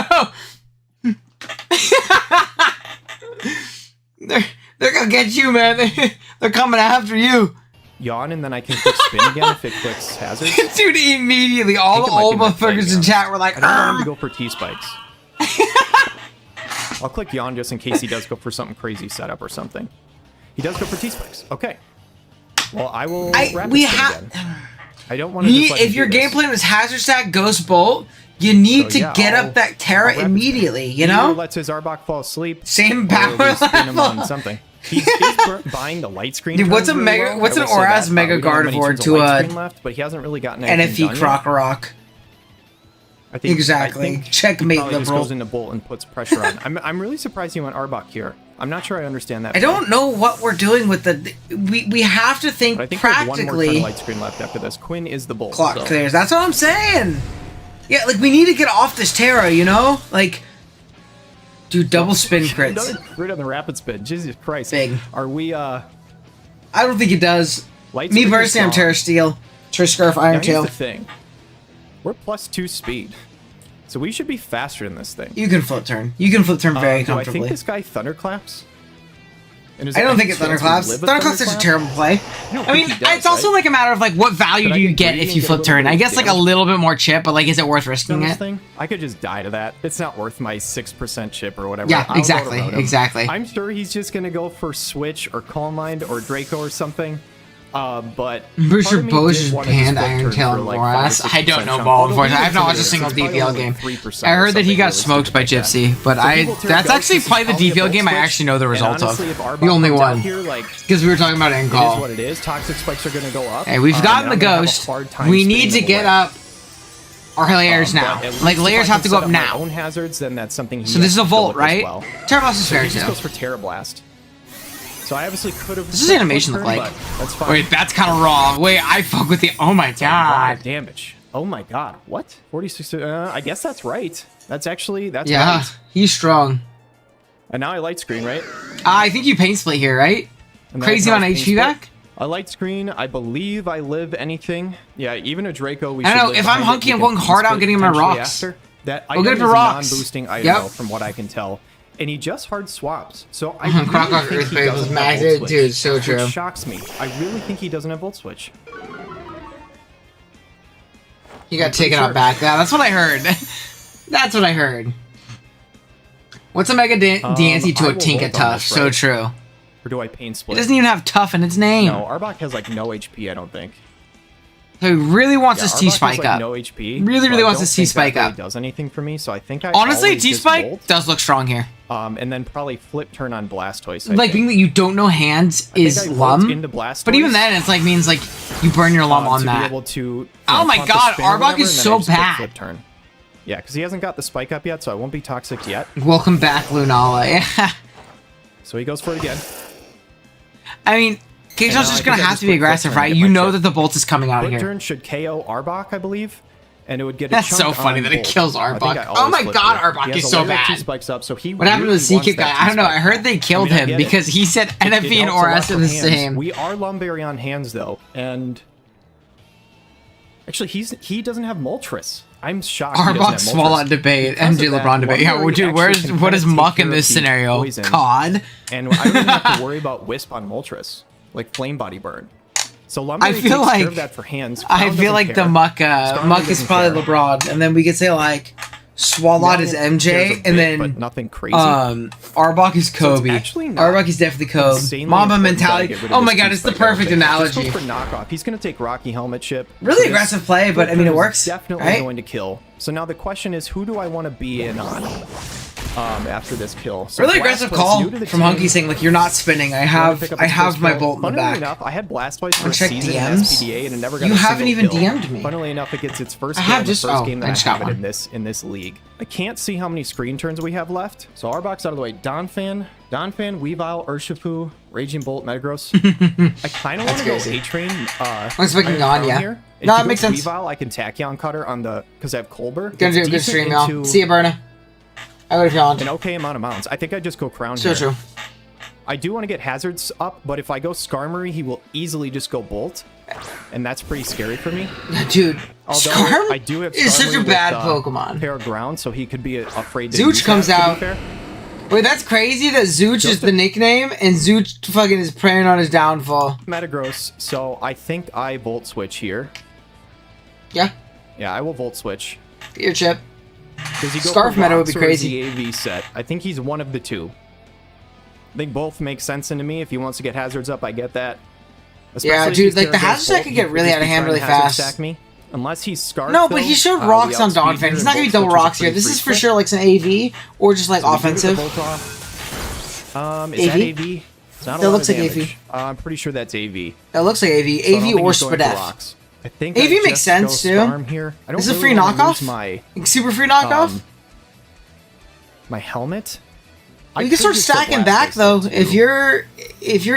they're gonna get you, man. They're coming after you. Yawn and then I can click spin again if it clicks hazards. Dude, immediately all the it might old be my play, motherfuckers in yeah. chat were like, I don't want him to go for T-spikes. I'll click yawn just in case he does go for something crazy setup or something. He does go for T-spikes. Okay. Well, I will rapid we spin have. again. I don't want to just let him If your do game this. plan was Hazard Stack, Ghost Bolt, you need So, to yeah, get I'll- up that Terra I'll rapid immediately, spin. you He either know? lets his Arbok fall asleep. Same or power we spin him level. on something. He's buying the light screen. Dude, what's turns a really mega? well. What's I an will say Auraz that. Mega We don't have many Gardevoir turns of to light a screen left, but he hasn't really gotten anything NFE done Croc yet. Rock? I think, Exactly. I think Checkmate, he probably just liberal. goes into Bolt and puts pressure on. I'm really surprised he went Arbok here. I'm not sure I understand that. I don't know what we're doing with the. We have to think But I think we have one more turn practically. of light screen left after this. Quinn is the Bolt. Clock so. clears. That's what I'm saying. Yeah, like we need to get off this Terra, you know? Like, dude, double spin Another crits. crit on the rapid spin. Jesus Christ. Big. Are we I don't think it does. light Me spin is personally, I'm gone. Terra Steel, Terra Scarf, Now, Iron here's Tail. the thing. We're +2 speed. So we should be faster than this thing. You can flip turn. You can flip turn very Do I comfortably. think this guy thunderclaps? And is I there don't any think it chance we thunderclaps. live a Thunderclap's such a thunderclap? terrible play. don't I mean, think he does, it's also right? like a matter of like what value Could do I you get get greedy if and you get a flip little turn? bit I of guess like a damage? little bit more chip, but like, is it worth risking On this it? thing? I could just die to that. It's not worth my 6% chip or whatever. Yeah, I'll go exactly, to road him. exactly. I'm sure he's just gonna go for Switch or Calm Mind or Draco or something. But Booster part of me Bows did is want to just Pand, flip Iron turn Tail, for, and like, Morass. 5 or I don't 6% know chunk. Ball, Although unfortunately. I have not even watched a if single it's probably DPL only game. 3% I or heard that he something got really smoked by stupid like that. Gypsy, but For people to that's go, actually this is probably the probably a DPL Bolt game I switch. actually know the And result honestly, of. if Arbok The only comes out one. here, like, Because we were talking about end it is call. what it is. Toxic spikes are gonna go up. Hey, we've gotten and the I'm gonna have a ghost. hard time We need to spinning get away. up our layers But now. at least Like if layers I have can to go set up my now. own hazards, then that's something he So this is a has to go Volt, with as right? well. Terra Blast is So fair he just too. goes for Terra Blast. So I obviously could have. This is animation look like. That's fine. Wait, that's kind of raw. Wait, I fuck with the. Oh my A lot of god. damage. Oh my god. What? 46. I guess that's right. That's actually Yeah, right. he's strong. And now I light screen, right? I think you paint split here, right? And then Crazy I on pass HP pain split. back? A light screen. I believe I live anything. Yeah, even a Draco. We I should know, live if I'm behind it. hunky, We I'm can going pain hard out split getting my potentially rocks. after. That We'll item get is for a rocks. non-boosting item, Yep. though, from what I can tell. And he just hard swaps. So I really Croc think he Earthquake was doesn't have maxed, Volt Switch, dude, so true. which shocks me. I really think he doesn't have Volt Switch. He got taken out back. Yeah, that's what I heard. That's what I heard. What's a Mega Dancy to I a will Tinka hold on Tough? this, So right? true. Or do I pain It split? doesn't even have Tough in its name. No, Arbok has like no HP, I don't think. So he really wants Yeah, his Arbok T-Spike has, like, up. no HP. Really, so really I wants don't his think T-Spike that really up. does anything for me, so I think I Honestly, always just T-Spike Bolt, does look strong here. and then probably flip turn on Blastoise. I Like, think. being that you don't know hands I think is I volt Lum. into Blastoise, But even then, it's like means like you burn your Lum on to that. be able to. you Oh know, my taunt the God, spin or Arbok whatever, is and then so I just click bad. Flip turn. Yeah, because he hasn't got the spike up yet, so I won't be toxic yet. Welcome back, Lunala. So he goes for it again. I mean, And K-Shot's now just I gonna think I have just to be put Flip aggressive, turn and right? get You my know chip. that the bolt is coming out of Flip here. turn should KO Arbok, I believe. and it would get a That's chunk so funny on that it Bolt. kills I think Arbok. I Oh always my flip god, it. Arbok He has is a so layer of bad. T-spikes up, so he What happened to really the wants Seekit that guy? I don't know. I T-spike. heard they killed I him get it. because he said NFV and helps a lot ORS for are the hands. same. We are Lumberry on hands though, and actually he doesn't have Moltres. I'm shocked. Arbok Swalot debate, Because MG of that, LeBron debate. Yeah, Lumberry dude, actually can what kinda is take Muck in care this of the scenario? poison. COD? And I don't even have to worry about Wisp on Moltres, like Flame Body Burn. So Lumberry I takes feel care like of that for hands. I Crown feel doesn't like the care. Muck Starmie is doesn't probably care. LeBron, and then we could say like Swalot Now is cares a MJ, bit, and then but nothing crazy. Arbok is Kobe. actually not Arbok is definitely Kobe. insanely Mamba important mentality. to get rid of Oh my this god, it's the T-spike perfect outfit. analogy. Just go for knockoff. He's going to take Rocky Helmet Chip. Really This aggressive play, but I mean it is works. Definitely Right? going to kill. So now the question is, who do I want to be in on after this kill? So Really aggressive Blastoise, call new to the from team. Hunky saying like you're not spinning. I Wanted to have pick up I his have first my kill. bolt in the Funnily back. enough, I had Blastoise for a check season in DMs. SPDA and it never got You a haven't single even kill. DM'd me. Funnily enough, it gets its first I kill have in the just- first oh, game I that just I got have it one. in this league. I can't see how many screen turns we have left. So Arbok's out of the way. Donphan, Weavile, Urshifu, Raging Bolt, Metagross. I kind of want to go crazy. A-Train. I'm speaking on, yeah. Here. No, If it you makes go sense. Weavile, I can Tachyon Cutter on the because I have Colbert. Gonna do a It's good decent stream, y'all. into See ya, Berna. I would have yawned. an okay amount of mounts. I think I just go Crown So here. true. I do want to get Hazards up, but if I go Skarmory, he will easily just go Bolt, and that's pretty scary for me. Dude, Although Skarm I do have is such Skarmory a bad with, Pokemon. Pair of Ground, so he could be afraid to Zooch use comes that, to be out. fair. Wait, that's crazy that Zooch is the nickname and Zooch fucking is preying on his downfall. Metagross, so I think I Volt Switch here. Yeah, Yeah, I will Volt Switch. get your chip. Does he go Scarf for Meta would be Rocks or crazy. is he AV set? I think he's one of the two. I think both make sense into me. If he wants to get Hazards up, I get that. Yeah, Especially if dude, he's like, the Terra hazard stack Bolt, could he get really just out of be hand trying to really hazard fast. Stack me. Unless he's Scarf. No, but he though, showed we rocks on outspeed Donphan. here He's and not gonna be Volt double Switch is a rocks here. pretty This free is for flip. sure like some AV or just like So we do get the offensive. Volt off. Is that AV? AV? It's not a That lot looks of like damage. AV. I'm pretty sure that's AV. That looks like AV. So I don't AV think or he's going for Spadef. rocks. I think AV I makes just sense, go too. Storm here. I don't Is it a really free wanna lose knockoff? My Super free knockoff? my helmet. You can start just go stacking Blastoise back though. too. If you're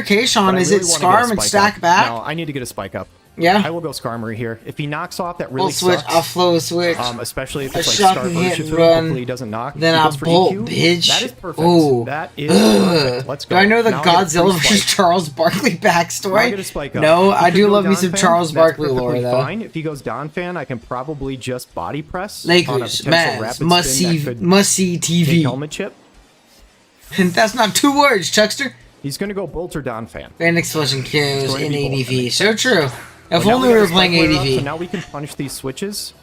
Kayshawn, But I is really it wanna get a Skarm and spike stack up. back? No, I need to get a spike up. Yeah. I will go Skarmory here. If he knocks off, that really We'll switch. sucks. I'll flow switch. Especially if A it's like shot Scarf and hit Urshifu. and run. Hopefully he doesn't knock. Then He I'll goes for bolt, EQ. bitch. That is perfect. Ooh. That is Ugh. perfect. Let's go. Do I know the Now I get a Godzilla free versus spike. Charles Barkley Now I backstory? get a spike up. No, He I could do go love me some Donphan. Charles That's Barkley lore perfectly though. fine. If he goes Donphan, I can probably just body press on a Lakers, potential Mavs, rapid must spin that see, could must see take TV. helmet chip. And that's not 2 words, Chuckster. He's gonna go Bolt or Donphan. Fan explosion kills going to in be both, I ADV. think. So true. If Now only got we a were spike playing layer up, So ADV. now we can punish these switches.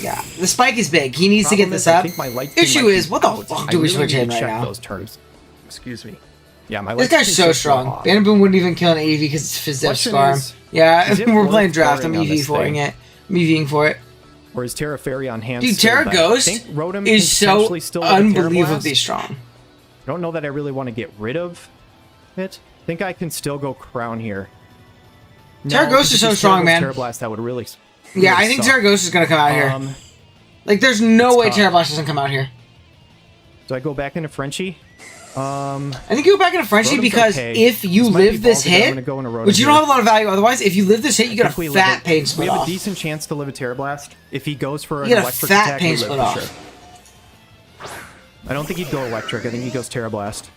Yeah, the spike is big. He needs to get Problem this is, I up. think my light speed Issue might is, be what the out. fuck I do we really switch need in to right check now? those terms. Excuse me. Yeah, my This light guy's speed's so just strong. off. Vanderboom wouldn't even kill an AV because it's Fizz Question Scarm. is, Yeah, is it we're worth playing draft. I'm pairing on EV this for thing? it. I'm EVing for it. Or is Terra Fairy on hand? Dude, still, Terra but I Ghost think Rotom is can so potentially still get a Terra unbelievably Blast. strong. I don't know that I really want to get rid of it. I think I can still go Crown here. Terra No, Ghost because is so if he strong, goes man. Terra Blast, that would really. Yeah, really I think suck. Terra Ghost is gonna come out here. Like, there's no way tough. Terra Blast doesn't come out here. Do I go back into Frenchie? I think you go back into Frenchie Rotom's because okay. if you This might be live this ballsy, but I'm hit, gonna go into Rotom which you don't here. have a lot of value otherwise, if you live this hit, you I get think we a live fat pain split We have off. a decent chance to live a Terra Blast. If he goes for an You get a electric fat attack, pain we live split for off. sure. I don't think he'd go electric. I think he goes Terra Blast.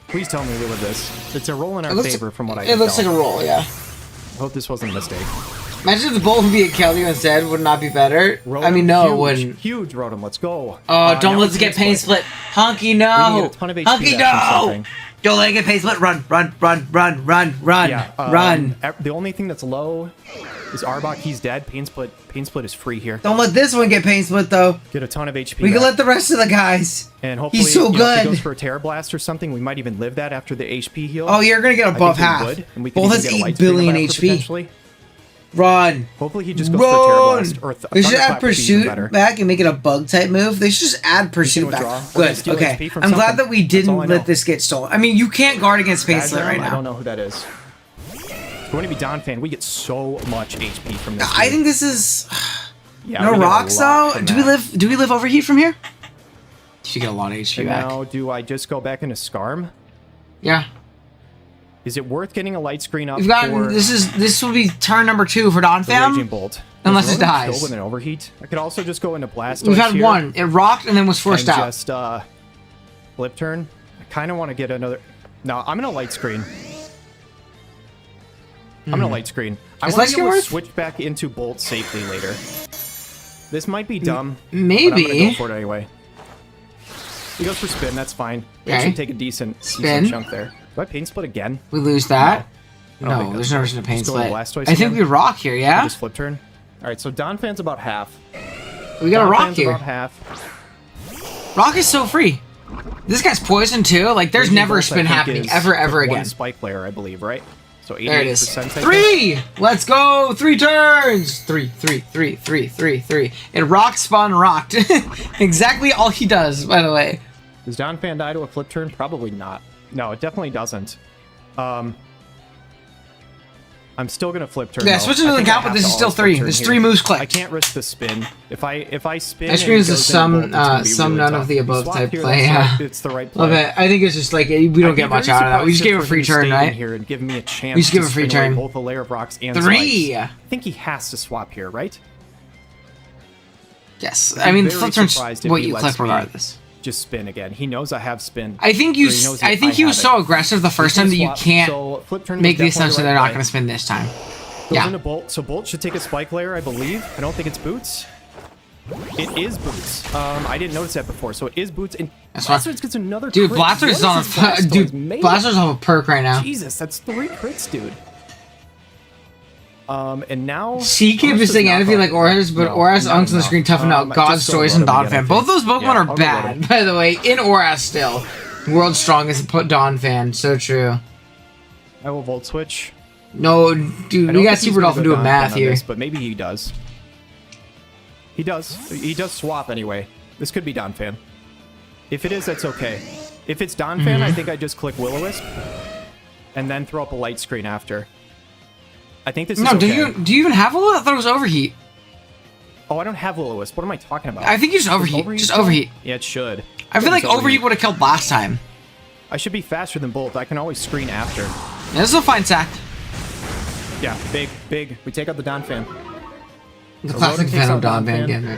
Please tell me we live this. It's a roll in our favor from what I can It looks tell. like a roll, yeah. I hope this wasn't a mistake. Imagine if the bolt would be a Kelly instead, would not be better. Rotom, I mean, no, huge, it wouldn't. Huge Rotom, let's go. Oh, don't now let us we get can pain split. Hunky, no. We need a ton of HP Hunky, back from no. something. Don't let it get pain split. Run, run, run, run, run, run, Yeah, run. The only thing that's low is Arbok. He's dead. Pain split is free here. Don't let this one get pain split, though. Get a ton of HP. We can back. let the rest of the guys. And hopefully, He's so if he good. goes for a Terra Blast or something, we might even live that after the HP heal. Oh, you're going to get I above think we half. would, and we could Both even has get a 8 light speed billion after, HP. potentially. Run. Hopefully he just goes for a Terra Run. Blast or a They should Thunderclap add would be even Pursuit better. back and make it a bug type move. They should just add Pursuit withdraw. back. We're gonna Good. steal Okay. HP from I'm glad something. that we That's didn't all I know. let this get stolen. I mean, you can't guard against pain split Badram, right I don't now. know who that is. It's going to be Donphan. We get so much HP from this. I dude. think this is Yeah, no we get a rocks lot though. from Do we that. live overheat from here? You should get a lot of HP And back. now, do I just go back into Skarm? Yeah. Is it worth getting a light screen up We've gotten for this will be turn number 2 for Don the Raging Fam. Bolt? Unless Does it Rotom dies. kill with an overheat? I could also just go into Blastoise We've had here one. It rocked and then was forced and out. just flip turn. I kind of want to get another. No, I'm gonna light screen. I'm gonna light screen. I Is want light to be screen able to worth? switch back into Bolt safely later. This might be dumb. Maybe. But I'm gonna go for it anyway. He goes for spin. That's fine. He Okay. should take a decent Spin. chunk there. Do I pain split again? We lose that. I don't No, think there's that's no right. reason to pain Just go to split. Blastoise I think again? we rock here, yeah? Just flip turn. All right, so Don Fan's about half. We got a Don rock Fan's here. about half. Rock is so free. This guy's poison too. Like, there's Raging never a Bolt, I spin think, happening is ever one again. spike layer, I believe, right? So 88%. There it is. I think. 3! Let's go! 3 turns! 3. It rocked, spun, rocked. Exactly all he does, by the way. Does Don Fan die to a flip turn? Probably not. No, it definitely doesn't. I'm still gonna flip turn. Yeah, though. switching to I the think I count, but have this to is still always flip 3. turn There's here. 3 moves clicked. I can't risk the spin. If I spin, That and screens it is goes some into Bolt, it's gonna be none really of the tough. above Swap type here, play. that's Yeah, right, it's the right play. love it. I think it's just like we don't I'd be get much very out of that. We just surprised gave a for free him to turn, stay in right? here and give me a chance. We just give to a free spin away turn. Both a layer of rocks and 3. spikes. I think he has to swap here, right? Yes, I'd I be mean very flip turns surprised if what he you lets click me regardless. Just spin again. He knows I have spin. I think Or he knows I that think he I was have so it. aggressive the first He time can that you swap, can't so flip turn make the was definitely assumption the they're right not play. going to spin this time. Goes Yeah. into Bolt. So Bolt should take a spike layer, I believe. I don't think it's boots. It is boots. I didn't notice that before. So it is boots. And That's fine. Blastoise gets another Dude, crit. Blastoise What is on this Blastoise dude. made of? Blastoise on a perk right now. Jesus, that's 3 crits, dude. And now Seekip is saying anything like Auras, but Auras unks on the screen toughen out God's just go Toys and Rotom Don again, I Fan. Both think. those Pokemon Yeah, are I'll go bad, Rotom. by the way. In Auras still. World's strongest put Don Fan. So true. I will Volt Switch. No, I dude, don't we think got he's Super gonna Dolphin go doing Don math Fan on here. this, but maybe he does. He does. He does swap anyway. This could be Don Fan. If it is, that's okay. If it's Don Fan, I think I just click Will-O-Wisp and then throw up a light screen after. I think this is No, okay. do you even have a little? I thought it was Overheat. Oh, I don't have Will-O-Wisp. What am I talking about? I think you just Does Overheat. Just count? Overheat. Yeah, it should. I feel like Overheat would have killed last time. I should be faster than Bolt. I can always screen after. Yeah, this is a fine sack. Yeah, big. We take out the Don Fan. The So classic Rotom takes Venom out Don Don Fan Fan. game.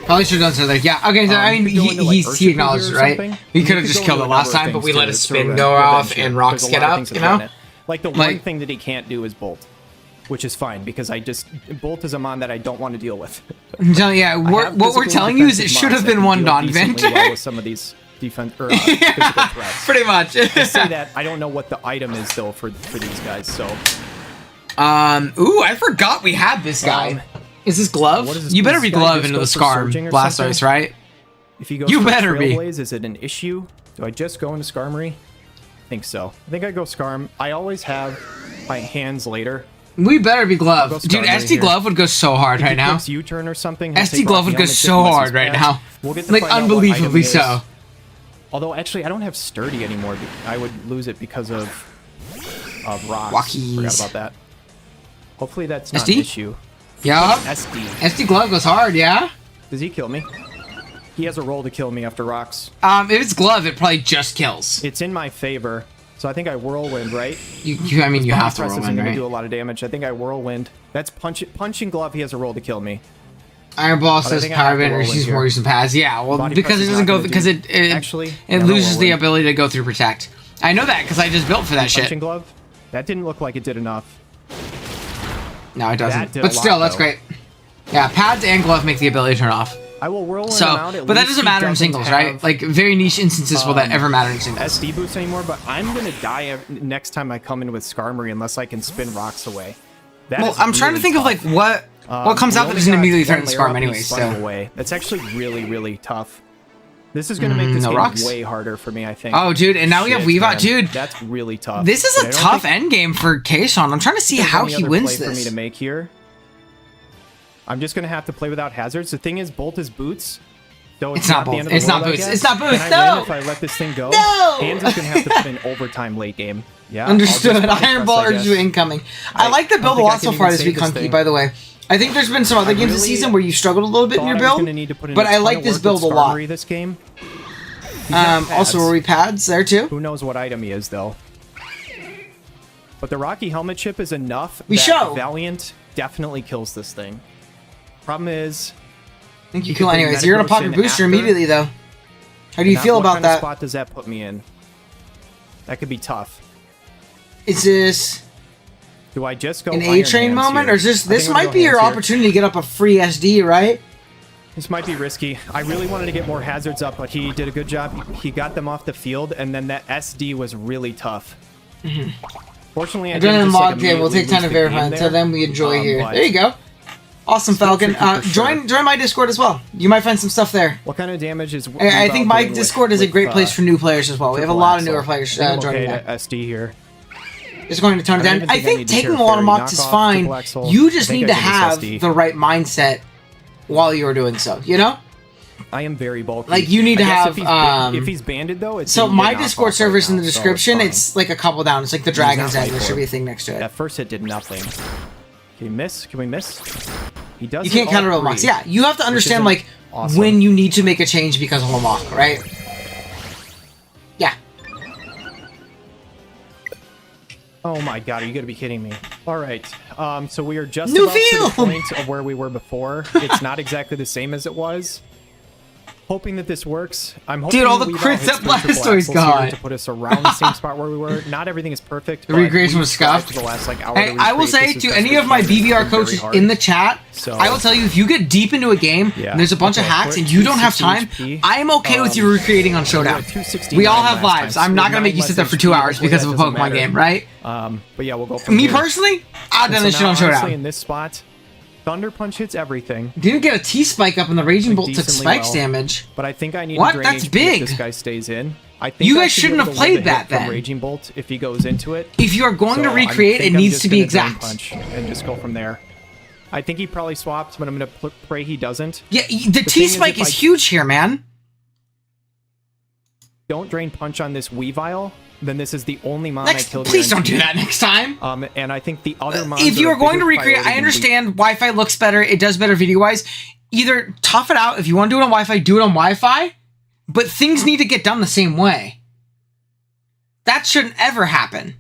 Probably should have done something like, yeah, okay, so, I mean, you could go into, like, he Urshifu acknowledged here it, or right? something. We You could have could just go killed it into last other time, but we things let to his sort spin of go off avenge it. and rocks There's a get lot of up, things that you prevent know? it. Like, the one Like- thing that he can't do is Bolt, which is fine, because Bolt is a mon that I don't want to deal with. I'm telling you, yeah, I what have we're physical telling you is it defensive should mons have that been can one deal Don decently Vent. well with some of these physical threats. Pretty much. To say that, I don't know what the item is, though, for these guys, so... Ooh, I forgot we had this guy. Is this Glove? what is this- You better this be guy Glove just into the goes for Scarm Surging or Blastoise, something? right? If he goes You for better be. Trailblaze, is it an issue? Do I just go into Skarmory? I think so. I think I go Skarm. I always have my hands later. We better be Glove. I'll go Dude, Skarmory SD here. Glove would go so hard If right he now. clicks U-turn or something, he'll SD take Glove off would the go helmet, so just hard his right pads. now. We'll get to Like, find out what item unbelievably it is. so. Although, actually, I don't have Sturdy anymore. I would lose it because of rocks. Walkies. Forgot about that. Hopefully that's not SD? an issue. Yup. SD. SD Glove goes hard, yeah? Does he kill me? He has a roll to kill me after rocks. If it's Glove, it probably just kills. It's in my favor. So I think I Whirlwind, right? I mean, you have to Press roll isn't in, going to right? do a lot of damage. I think I Whirlwind. That's punching glove. He has a roll to kill me. Iron Ball But I says think I Power have to Bender, roll in she's here. more using pads. Yeah, well, Body because press it is doesn't not go, gonna because do- it Actually, it yeah, no loses the Whirlwind. ability to go through Protect. I know that, because I just built for that Punching shit. glove. That didn't look like it did enough. No, it That doesn't. did But a lot, still, that's though. great. Yeah, pads and glove make the ability turn off. I will Whirlwind him So, out. At but that least doesn't he matter in doesn't singles, have, right? Like, very niche instances will that ever matter in singles. SD boost anymore, but I'm going to die next time I come in with Skarmory unless I can spin rocks away. That Well, is I'm trying to really think of, tough. like, what comes We out that only doesn't got immediately one threaten layer Scarm up, he anyway, spun so. away. That's actually really, really tough. This is going to make this no game rocks? way harder for me, I think. Oh, dude, and now we have Shit, Weavot. man. Dude, That's really tough. this is But a I don't tough think end game for Kayshawn. I'm trying to see there's how any he other wins play for me this. to make here. I'm just going to have to play without hazards. The thing is, Bolt is boots. So It's not the Bolt. end of the It's not world, I boots. guess. It's not boots. Can I No! win if I let this thing go? No! Hands is going to have to put in overtime late game. Yeah. I'll Understood. just body Iron press, Ball I urges guess. you incoming. I like the don't build a think I lot so can far even this week, save this Hunky, thing. by the way. I think there's been some other games this really season where you struggled a little bit in your Thought I was build, gonna need to put in but a I ton like of this work build a with lot. Skarmory this game. He's got Also, pads. were we pads there too? Who knows what item he is, though? But the Rocky helmet chip is enough We that show. Valiant definitely kills this thing. Problem is, I think you You kill can bring anyways. You're gonna pop your Metagross in booster after. immediately, though. How do you now feel what about kind of that? spot does that put me in? That could be tough. Is this Do I just go an Iron A-Train Hands moment, here? or is this? I think This I'm gonna might go be your Hands here. opportunity to get up a free SD, right? This might be risky. I really wanted to get more hazards up, but he did a good job. He got them off the field, and then that SD was really tough. Fortunately, I We're didn't doing just, like, unlocked. Okay, we'll take time to immediately lose the verify game until there. then we enjoy here. but There you go. Awesome, Still Falcon. tricky for Join my Discord as well. You might find some stuff there. What kind of damage is? I think my doing with- Discord is a with, great place for new players as well. We have a triple lot of axle? newer players I think I'm joining okay that. to SD here. Just going to tone it I don't down. even I think I think need to taking tear a lot of fairy, mocks is knockoff, fine. triple axle. You I just think need to I can just have SD. the right mindset while you're doing so. You know. I am very bulky. Like, you need to I guess have, if he's banded though, it's So gonna my get Discord knockoff server's right in the now, so description. fine. It's like a couple down. It's like the Dragon's not End. There fight should for be a it. thing next to it. That first hit did nothing. Can we miss? Can we miss? He does. You can't counter roll mocks. Yeah, you have to understand like when you need to make a change because of a mock, right? Yeah. Oh my god, are you gonna be kidding me? All right, so we are just New about to the field! point of where we were before. It's not exactly the same as it was. Hoping that this works. I'm hoping Dude, all the we've crits hit that some triple Blastoise axles here got. to put us around the same spot where we were. Not everything is perfect. The but recreation we've was tried scuffed. for the last, like, hour Hey, to I will recreate say this to as any best of my we can. It's BBR been very coaches hard. in the chat, So- I will tell you if you get deep into a game Yeah. and there's a bunch of Okay, hacks we're and at you don't have 260 time, HP. I am okay with you recreating on Showdown. we're at 269 We all have last lives. time, I'm so not we're gonna make you nine sit there less for 2 HP. hours Hopefully because that of a doesn't Pokemon matter. game, right? But yeah, we'll go from Me here. personally, I'd And done so this shit now, on honestly, Showdown. in this spot, Thunder Punch hits everything. Didn't get a T-Spike up and the Raging Bolt took decently spikes well. damage. But I think I need What? to drain That's HP big. if this guy stays in. I think You I guys should be shouldn't able have to live played a hit that from then. Raging Bolt if he goes into it. If you are going to So recreate, I it think I'm needs just to be gonna drain exact. Punch and just go from there. I think he probably swapped, but I'm gonna pray he doesn't. Yeah, the thing is, T-Spike if is I- huge here, man. Don't drain Punch on this Weavile, then this is the only mon I Next, killed. please don't do that next time. And I think the other mons If you a are going to bigger recreate, priority I than understand Wi-Fi looks better. It does better video-wise. Either tough it out. If you want to do it on Wi-Fi, do it on Wi-Fi. But things need to get done the same way. That shouldn't ever happen.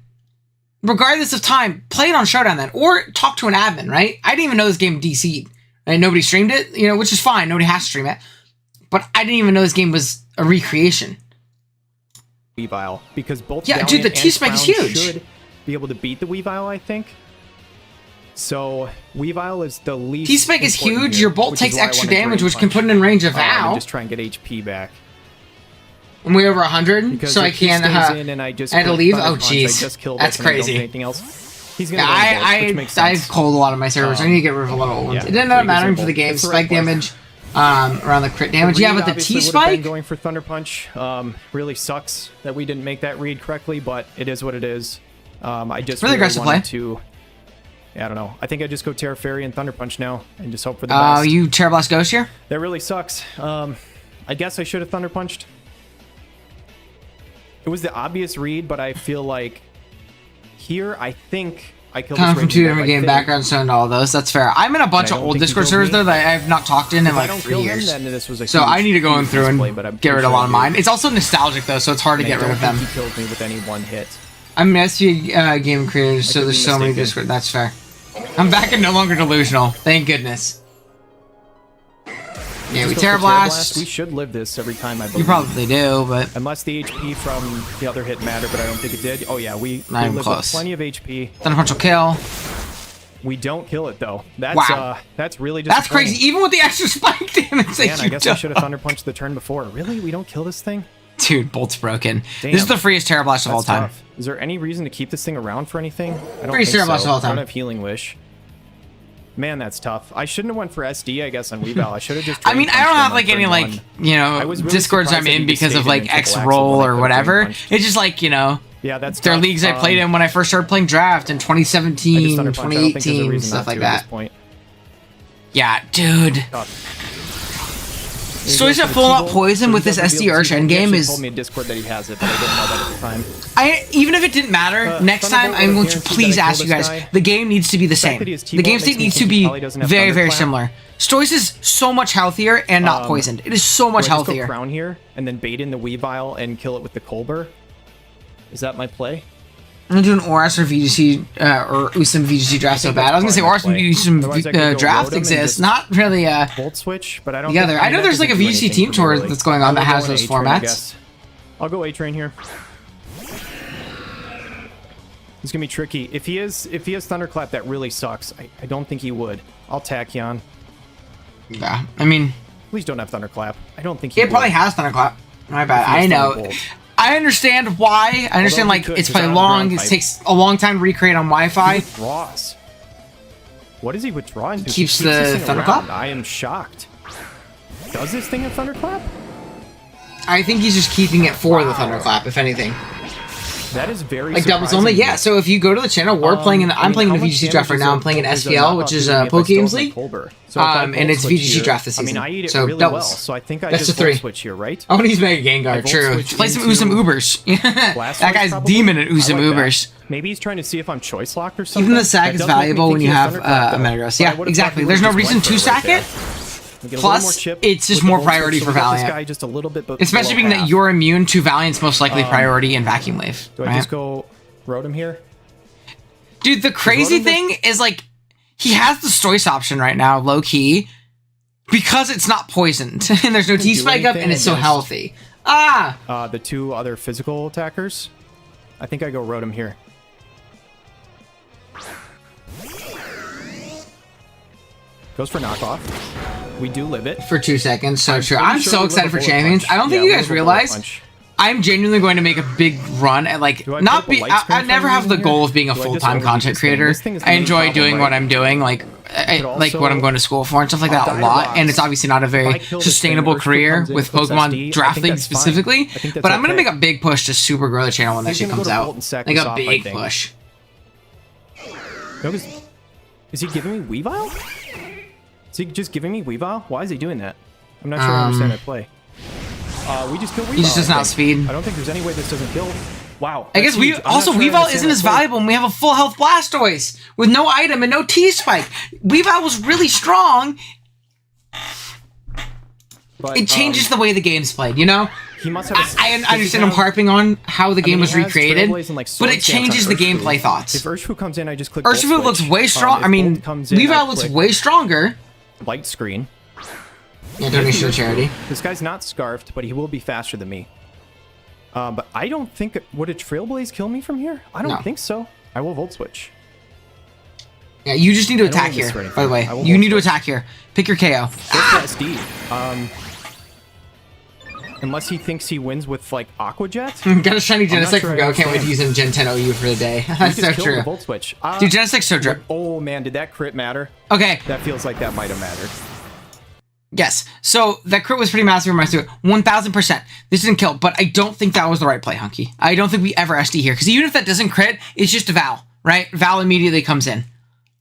Regardless of time, play it on Showdown then. Or talk to an admin, right? I didn't even know this game DC'd. And nobody streamed it, which is fine. Nobody has to stream it. But I didn't even know this game was a recreation. Weavile, because both Yeah, Valiant dude, the and T-Spike is Crown huge. should be able to beat the Weavile, I think. So Weavile is the least. T-Spike is important huge. here, Your Bolt which is takes why I extra wanna damage, drain which can Punch, put it in range of and Val. just try and get HP back. And we're over 100, Because so I if he can't. stays in and I just I had to put leave? Thunder Oh, Punch, I jeez. just killed That's us and I don't crazy. do anything else. He's gonna Yeah, go Bolt, which makes I sense. cold a lot of my servers. I need to get rid of a lot of old ones. Yeah, It didn't end so up he mattering goes for the Bolt. game. It's the Spike right play. damage around the crit damage. Yeah, Reed but the obviously would've T-Spike? been going for Thunder Punch. Really sucks that we didn't make that read correctly, but it is what it is. I just Really aggressive wanted play. to. Yeah, I don't know. I think I just go Terra Fairy and Thunder Punch now, and just hope for the Oh, best. you Terra Blast Ghost here? That really sucks. I guess I should have Thunder Punched. It was the obvious read, but I feel like here I think I killed. Coming this from Raging two Bolt, different I game think. backgrounds, so all those. That's fair. I'm in a bunch I of don't old think he Discord killed servers me. though that I have not talked in If I like don't 3 kill him, years. then this was a So huge, I need to go in huge through and display, but I'm get rid pretty of a sure lot I of did. mine. It's also nostalgic though, so it's hard to And I get rid of don't them. think he killed me with any one hit. I'm an SV game creator, so could there's be so many mistaken. Discord. That's fair. I'm back and no longer delusional. Thank goodness. Yeah, we Just go Terra for Terra Blast. We should live this every time, I believe. You probably do, but Unless the HP from the other hit mattered, but I don't think it did. Oh yeah, we Not even live close. with plenty of HP. Thunder Punch will kill. We don't kill it though. That's Wow. that's really That's disappointing. crazy. Even with the extra spike damage that Man, I you guess do. I should have Thunder Punched the turn before. Really? We don't kill this thing? Dude, Bolt's broken. Damn. This is the freest Terra Blast of all That's time. tough. Is there any reason to keep this thing around for anything? I don't Freest think Terra Blast so. of all I don't time. have Healing Wish. Man, that's tough. I shouldn't have went for SD, I guess, on Weavile. I should have just. I mean, I don't have like drained any punch like them on turn one. I was really Discords I'm surprised that in he because stayed of in like triple X axle roll when I or could've whatever. drained punched. It's just like Yeah, that's there are tough. leagues I played in when I first started playing draft in I just 2017, Thunder Punch. I don't think there's a 2018, reason stuff not like to at that. this point. Yeah, dude. Tough. So he's at full out poison with this SD Urch endgame He is. told me in Discord that he has it, but I didn't know that at the time. Even if it didn't matter, next time Thunderbolt I'm going to guaranteed please that I ask kill you this guys. guy. The game needs to be the same. that he has The T-Bolt game makes state me needs to think he be probably doesn't have very, very Thunderclap. similar. Stoice is so much healthier and not poisoned. It is so much Do I just go healthier. Crown here and then bait in the Weavile and kill it with the Colbur? Is that my play? I'm gonna do an ORS or VGC or Usum VGC draft so bad. I was gonna say ORS and Usum draft exists. Not really Volt switch, but I don't together. I know there's like a VGC team tour that's going on that has those formats. I'll go A-Train here. It's gonna be tricky. If he has Thunderclap, that really sucks. I don't think he would. I'll Tachyon. Yeah, I mean, please don't have Thunderclap. I don't think he it probably has Thunderclap. My bad. I know. I understand why. I understand like it's probably long. It takes a long time to recreate on Wi-Fi. He withdraws. What does he withdraw into? Keeps the Thunderclap. I am shocked. Does this thing have Thunderclap? I think he's just keeping it for the Thunderclap, if anything. That is very like doubles only. Yeah. So if you go to the channel, we're playing in. I'm playing in the VGC draft right now. I'm playing in SPL, which is Poke Games League. And it's VGC draft this season. I mean, I eat it so really doubles. well. So I think I That's just a 3. switch here, right? Oh, and he's Mega Gengar. True. Play some Usum Ubers. That guy's demon at Usum Ubers. Maybe he's trying to see if I'm choice locked or something. Even the sack is valuable when you have a Metagross. Yeah, exactly. There's no reason to sack it. Plus, it's just more priority for Valiant. Just a little bit, especially being that you're immune to Valiant's most likely priority in Vacuum Wave. Do I just go Rotom here? Dude, the crazy thing is like he has the choice option right now, low key, because it's not poisoned and there's no T-Spike up and it's so healthy. The 2 other physical attackers. I think I go Rotom here. Goes for knockoff. We do live it. For 2 seconds, so true. I'm so excited for Champions. I don't think you guys realize I'm genuinely going to make a big run at like not be. I never have the goal of being a full-time content creator. I enjoy doing what I'm doing, like what I'm going to school for and stuff like that a lot. And it's obviously not a very sustainable career with Pokemon Draft League specifically. But I'm gonna make a big push to super grow the channel when that shit comes out. Like a big push. Is he giving me Weavile? Is he just giving me Weavile? Why is he doing that? I'm not sure I understand that play. We just kill Weavile. He just doesn't outspeed. I don't think there's any way this doesn't kill. Wow. I guess Weavile isn't as valuable when we have a full health Blastoise with no item and no T-Spike. Weavile was really strong. But, it changes the way the game's played, you know? He must have I understand I'm harping on how the game was recreated, but it changes the gameplay thoughts. If Urshifu comes in, I just click Urshifu looks way strong. I mean, Weavile looks way stronger. Light screen. Yeah, donation to charity. This guy's not scarfed, but he will be faster than me. But I don't think... Would a Trailblaze kill me from here? I don't think so. I will Volt Switch. Yeah, you just need to attack here, by the way. You need to attack here. Pick your KO. SD. Unless he thinks he wins with, like, Aqua Jet? Got a shiny Genesect from Go. Can't wait to use him Gen 10 OU for the day. That's so true. Volt Switch. Dude, Genesect's so drip. Oh, man, did that crit matter? Okay. That feels like that might have mattered. Yes. So that crit was pretty massive in my suit. 1000%. This didn't kill, but I don't think that was the right play, Hunky. I don't think we ever SD here. Because even if that doesn't crit, it's just a Val, right? Val immediately comes in.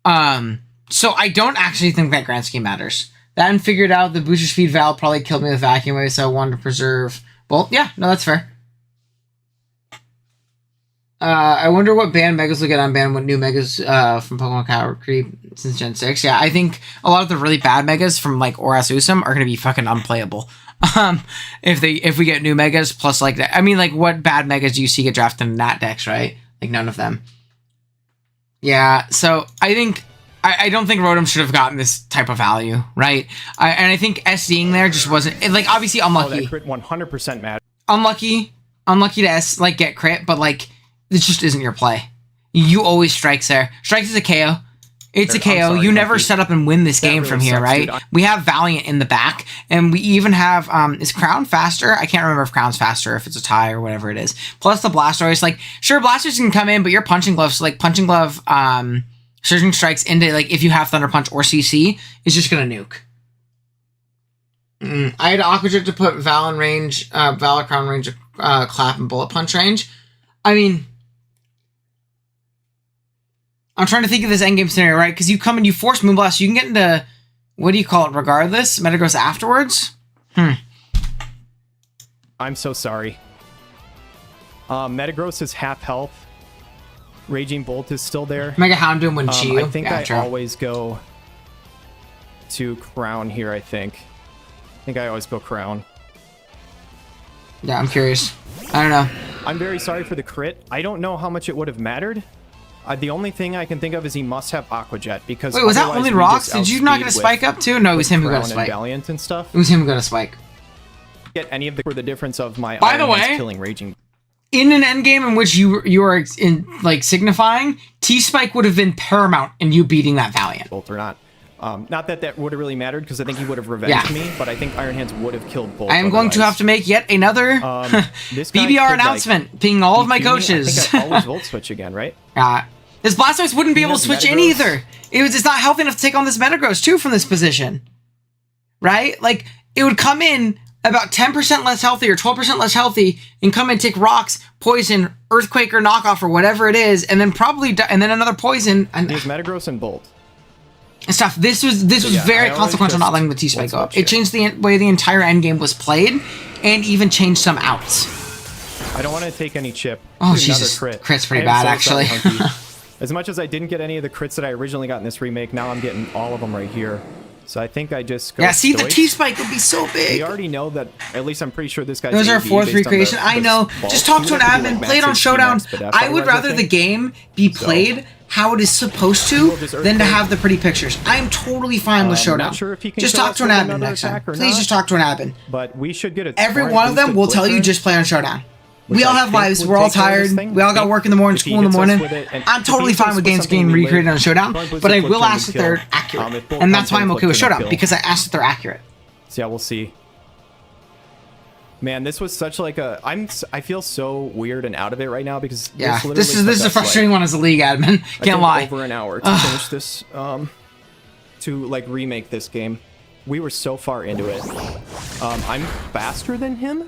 So I don't actually think that Grand Scheme matters. Then figured out the booster speed Val probably killed me with Vacuum Wave, so I wanted to preserve both. Yeah, no, that's fair. I wonder what banned Megas will get on banned with new Megas from Pokemon Power Creep since Gen 6. Yeah, I think a lot of the really bad Megas from like Oras Usum are going to be fucking unplayable. If we get new Megas plus like that. I mean, like what bad Megas do you see get drafted in that decks, right? Like none of them. Yeah, so I think... I don't think Rotom should have gotten this type of value, right? And I think SDing there just wasn't... like, obviously unlucky. Oh, that crit 100% matter. Unlucky to get crit, but like... this just isn't your play. You always strikes there. Strikes is a KO. It's a KO. Sorry, you never set up and win this game really from here, right? Dude. We have Valiant in the back, and we even have... is Crown faster? I can't remember if Crown's faster, if it's a tie or whatever it is. Plus the Blastoise. Like, sure, Blastoise can come in, but your Punching Glove... so like, Punching Glove... Surging Strikes into, like, if you have Thunder Punch or CC, is just gonna nuke. I had Aqua Jet to put Val in range, Val Crown range, Clap and Bullet Punch range. I mean... I'm trying to think of this endgame scenario, right? Because you come and you force Moonblast, you can get into... what do you call it? Regardless? Metagross afterwards? I'm so sorry. Metagross is half health. Raging Bolt is still there. Mega Houndoom when Chi. I think I always go to Crown here, I think. I always go Crown. Yeah, I'm curious. I don't know. I'm very sorry for the crit. I don't know how much it would have mattered. The only thing I can think of is he must have Aqua Jet because. Wait, was that only we Rocks? just Did you not get a outspeed spike up too? No, it was him who got a Crown and spike. Valiant and stuff. It was him who got a spike. Get any of the for the difference of my By the Iron Man's way, killing Raging. In an endgame in which you are in like signifying, T-Spike would have been paramount in you beating that Valiant. Bolt or not. Not that that would have really mattered because I think he would have revenged me, but I think Iron Hands would have killed Bolt. I am going to have to make yet another this guy BBR could, announcement, pinging all of my DQ me. coaches. I think I always Volt Switch again, right? This Blastoise wouldn't be able to switch in Metagross. either. It's not healthy enough to take on this Metagross too from this position. Right? Like, it would come in about 10% less healthy or 12% less healthy and come and take Rocks, Poison, Earthquake, or Knockoff or whatever it is, and then probably and then another Poison. And he has Metagross and Bolt. And stuff. This was yeah, very I always consequential not just letting the T-Spike go up. switch It changed the way the entire endgame was played and even changed some outs. I don't want to take any chip. Oh, Another Jesus. Crit. Crit's pretty I am bad, so actually. hunky. As much as I didn't get any of the crits that I originally got in this remake, now I'm getting all of them right here. So I think I just go Yeah, see, the Stoic. T-Spike would be so big. We already know that, at least I'm pretty sure this guy's Those are AV fourth based on recreation. the I know. ball. Just talk to an He would be admin. like Play it on max Showdown. HP, but I would otherwise, rather the think- game be played how it is supposed to Well, just than to Earthquake. have the pretty pictures. I am totally fine with I'm Showdown. not sure if he can Just kill talk us to an with admin another next time. attack or Please not. just talk to an admin. But we should get a Every torrent one of them boosted will tell you Blizzard, just play on Showdown. which We all I have think lives. would We're all take care of this tired. thing. We all got work in the morning, If he school in the hits us morning. with it, and I'm if he totally hits us fine with with games something getting we recreated like, on Showdown, Blizzard but I Flip will can ask that kill. they're If accurate. Bolt And comes that's why in, I'm Flip okay with can Showdown, kill. because I asked that they're accurate. So yeah, we'll see. Man, this was such like a. I feel so weird and out of it right now because Yeah, literally this is a took us, frustrating one as a league admin. I Can't think lie. over an hour to finish this. To like remake this game. We were so far into it. I'm faster than him.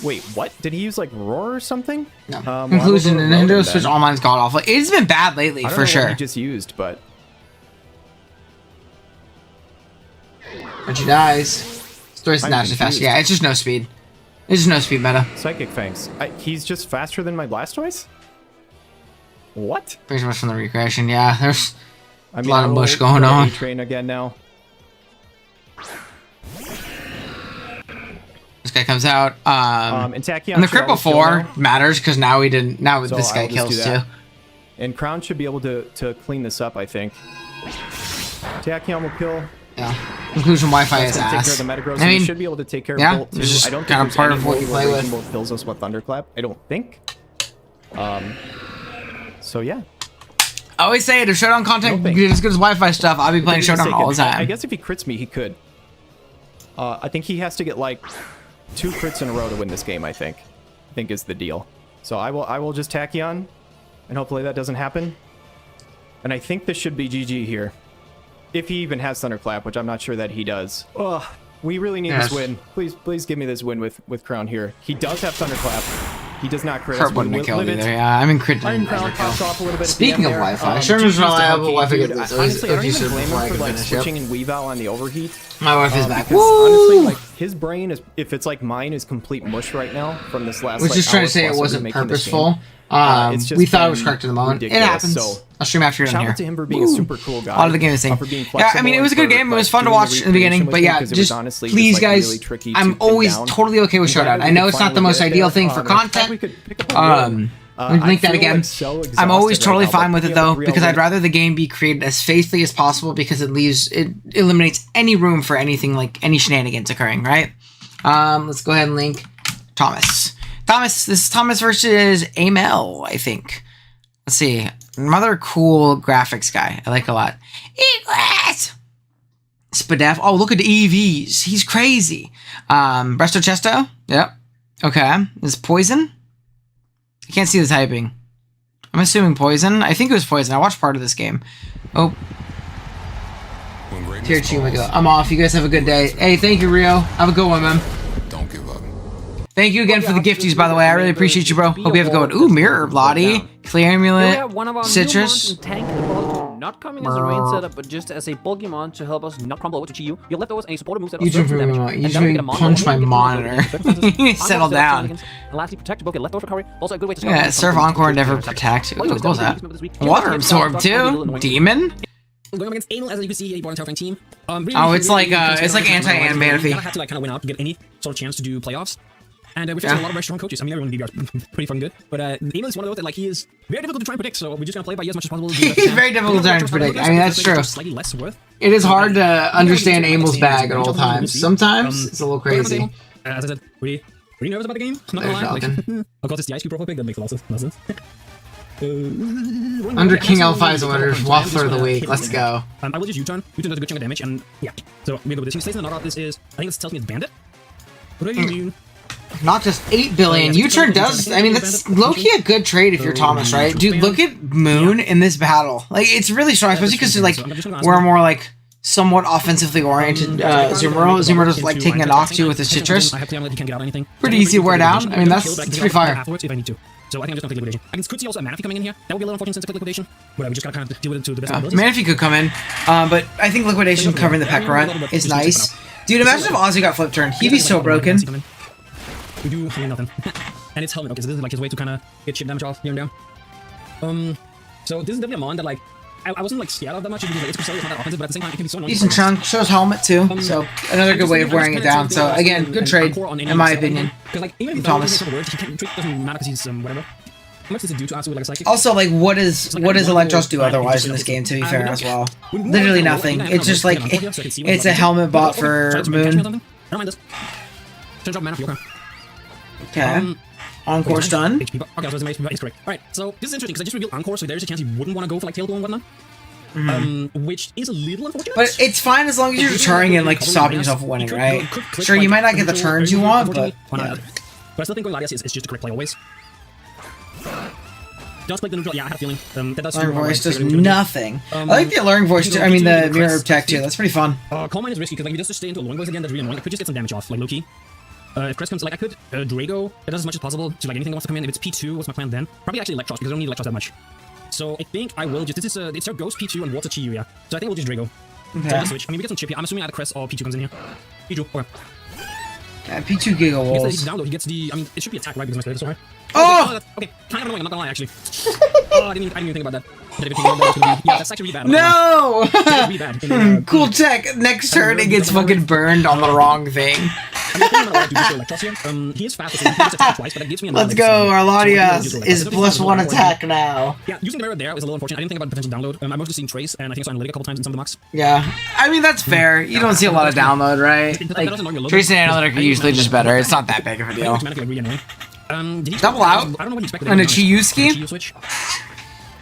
Wait, what? Did he use like Roar or something? No. Well, Conclusion: I will go to Nintendo Rotom Switch then. Online's god awful. It's been bad lately I don't for know sure. What he just used, but But she dies. Story's I'm naturally faster. confused. Yeah, it's just no speed. It's just no speed meta. Psychic Fangs. He's just faster than my Blastoise? What? Pretty much from the recreation. Yeah, there's I a lot of I mush will going go to on. A-Train again now. This guy comes out. And Tachyon And the should crit always kill before now. matters because now we didn't. Now So this guy I'll just kills do too. that. And Crown should be able to clean this up, I think. Tachyon will kill. Yeah. Conclusion: Wi-Fi That's is gonna take care ass. of the Metagross. I and we mean, should be able to take care yeah, of Bolt too. it's just I don't think kinda there's part any of what way you where play Raging with. Bolt kills us with Thunderclap. I don't think. So yeah. I always say it. If Showdown content No thanks. is as good as Wi-Fi stuff, I'll be playing For goodness Showdown sake, all the time. I guess if he crits me, he could. I think he has to get like 2 crits in a row to win this game. I think is the deal. So I will just Tachyon, and hopefully that doesn't happen. And I think this should be GG here, if he even has Thunderclap, which I'm not sure that he does. Ugh, we really need this Yes. win. Please give me this win with Crown here. He does have Thunderclap. He does not crit us. Kurt wouldn't We have killed live it. either. Yeah, I mean, crit Iron didn't Crown never kill. pops off a little bit. Speaking of at the end there. Wi-Fi, Sherman's GG's to reliable Hunky, Wi-Fi dude. gets this. Honestly, I don't even Abusive blame before I him for can like finish, yep. switching in Weavile on the overheat. My wife is back. Because honestly, like his brain is, if it's like mine, is complete mush right now from this last. Was like, just trying hour to say it plus of wasn't remaking this game. purposeful. It's just We thought it was been correct in the moment. It ridiculous. happens. So, I'll stream after you're shout done here. out to him for being a super cool guy. A lot of the game is for thing. being Yeah, I mean, it was a good flexible game. It and was for, fun to like, watch doing in the beginning, recreation but with yeah, me, 'cause it was just honestly please, just, like, guys, really tricky I'm to pin always down. totally okay with I'm glad Showdown. that I we know could it's not the finally most get it ideal there. thing for I thought we content. could pick up a win. Let me link that I feel, again. like, so I'm always exhausted totally right now, fine but with it being though, able to because reel I'd rather the game be created as faithfully as possible because it eliminates any room for anything like any shenanigans occurring, right? Let's go ahead and link Thomas. This is Thomas versus Amel, I think. Let's see. Another cool graphics guy. I like a lot. Eglet! Spadef. Oh, look at the EVs. He's crazy. Bresto Chesto. Yep. Okay. Is Poison? I can't see the typing. I'm assuming Poison. I think it was Poison. I watched part of this game. Oh. Tier 2, we go. I'm off. You guys have a good day. Hey, thank you, Rio. Have a good one, man. Don't give up. Thank you again for the gifties, by the way. I really appreciate you, bro. Hope you have a good one. Ooh, Mirror, Lottie. Clear Amulet. Citrus. Tank the ball, not coming as a rain setup, but just as a bulky mon to help us not crumble over to Chiyu. Your leftovers and a supportive moveset. You just punched my monitor. Settle down. And lastly, protect your leftover recovery. Also a good way to Yeah, Surf Encore, never protect. Ooh, what was that? Water Absorb, too? Demon? Going up against Anal, as you can see, a Born Terrifying team. Oh, it's like anti-animate. You have to like kind of win out to get any sort of chance to do playoffs. And we're facing a lot of very strong coaches. I mean, everyone in BBR is pretty fucking good. But Emil is one of those that, like, he is very difficult to try and predict, so we're just going to play by ear as much as possible. He's very difficult to try and predict. I mean, that's true. Slightly less worth. It is hard to understand Emil's bag at all times. Sometimes it's a little crazy. As I said, pretty nervous about the game. Not gonna lie. Like, of course, it's the ice cube profile pick. That makes a lot of sense. Under King L5's orders, Waffler of the week. Let's go. I will just U-turn. U-turn does a good chunk of damage, and yeah. So maybe with this, he stays in the knockout. This is, I think this tells me it's Bandit. What do you mean? Not just 8 billion. U-turn does. I mean, that's low-key a good trade if you're Thomas, right? Dude, look at Moon in this battle. Like, it's really strong, especially because like we're more like somewhat offensively oriented. Zoomer was like taking a knock too with his citrus. Pretty easy to wear down. I mean, that's pretty fire. So I think I'm just gonna take liquidation. I could see also a Manaphy coming in here. That would be a little unfortunate since I click liquidation. But we just gotta kind of deal with it to the best of our abilities. Manaphy could come in, but I think liquidation covering the Peck run is nice. Dude, imagine if Ozzy got flip turned. He'd be so broken. We do nothing. And it's helmet. Okay, so this is like his way to kind of get chip damage off here and down. So this is definitely a mon that like I wasn't like scared of that much because like, it's not that offensive, but at the same time it can be so annoying. Decent chunk, shows helmet too, so another good way of wearing it down. So again, good trade in my opinion. Because like even if Thomas. he doesn't matter because he's whatever. How much does it do to us with like a psychic? Also, like, what does Electros do otherwise in this game? To be fair, as well, literally nothing. It's just like it's a helmet bot for Moon. I don't mind this. Turn drop mana for your Okay. Encore's done. Okay, I was amazed. It's correct. Alright, so this is interesting because I just revealed Encore, so there's a chance he wouldn't want to go for like tail blow and whatnot. Which is a little unfortunate. But it's fine as long as you're deterring and like stopping yourself winning, right? Sure, you might not get the turns you want, but yeah. But I still think going Latias is just a correct play always. Just like the neutral, yeah, I had a feeling. That does Alluring Voice does nothing. I like the Alluring Voice too. I mean, the Mirror Tech too. That's pretty fun. Coal Mine is risky because like if you just stay into Alluring Voice again, that's really annoying. I could just get some damage off, like low key. If Crest comes, like I could Drago, it does as much as possible to like anything that wants to come in. If it's P2, what's my plan then? Probably actually Electros because I don't need Electros that much. So I think I will just, this is it's our Ghost P2 and Water Chi, yeah. So I think we'll just Drago. Okay. Switch. I mean, we get some chip here. I'm assuming either Crest or P2 comes in here. P2, okay. Yeah, P2 Giga Walls. He gets the, I mean, it should be attack, right? Because my status, alright? Oh! Okay, kind of annoying, I'm not gonna lie, actually. Oh, I didn't even think about that. Yeah, that's actually really bad. No! Really bad. Cool tech. Next turn, it gets fucking burned on the wrong thing. He is fast, so he gets attacked twice, but that gives me a Let's go, Arladias is +1 attack now. Yeah, using the mirror there is a little unfortunate. I didn't think about potential download. I've mostly seen Trace, and I think I saw Analytic a couple times in some of the mocks. Yeah, I mean, that's fair. You don't see a lot of download, right? Like, Trace and Analytic are usually just better. It's not that big of a deal. Double out on a Chiyuski?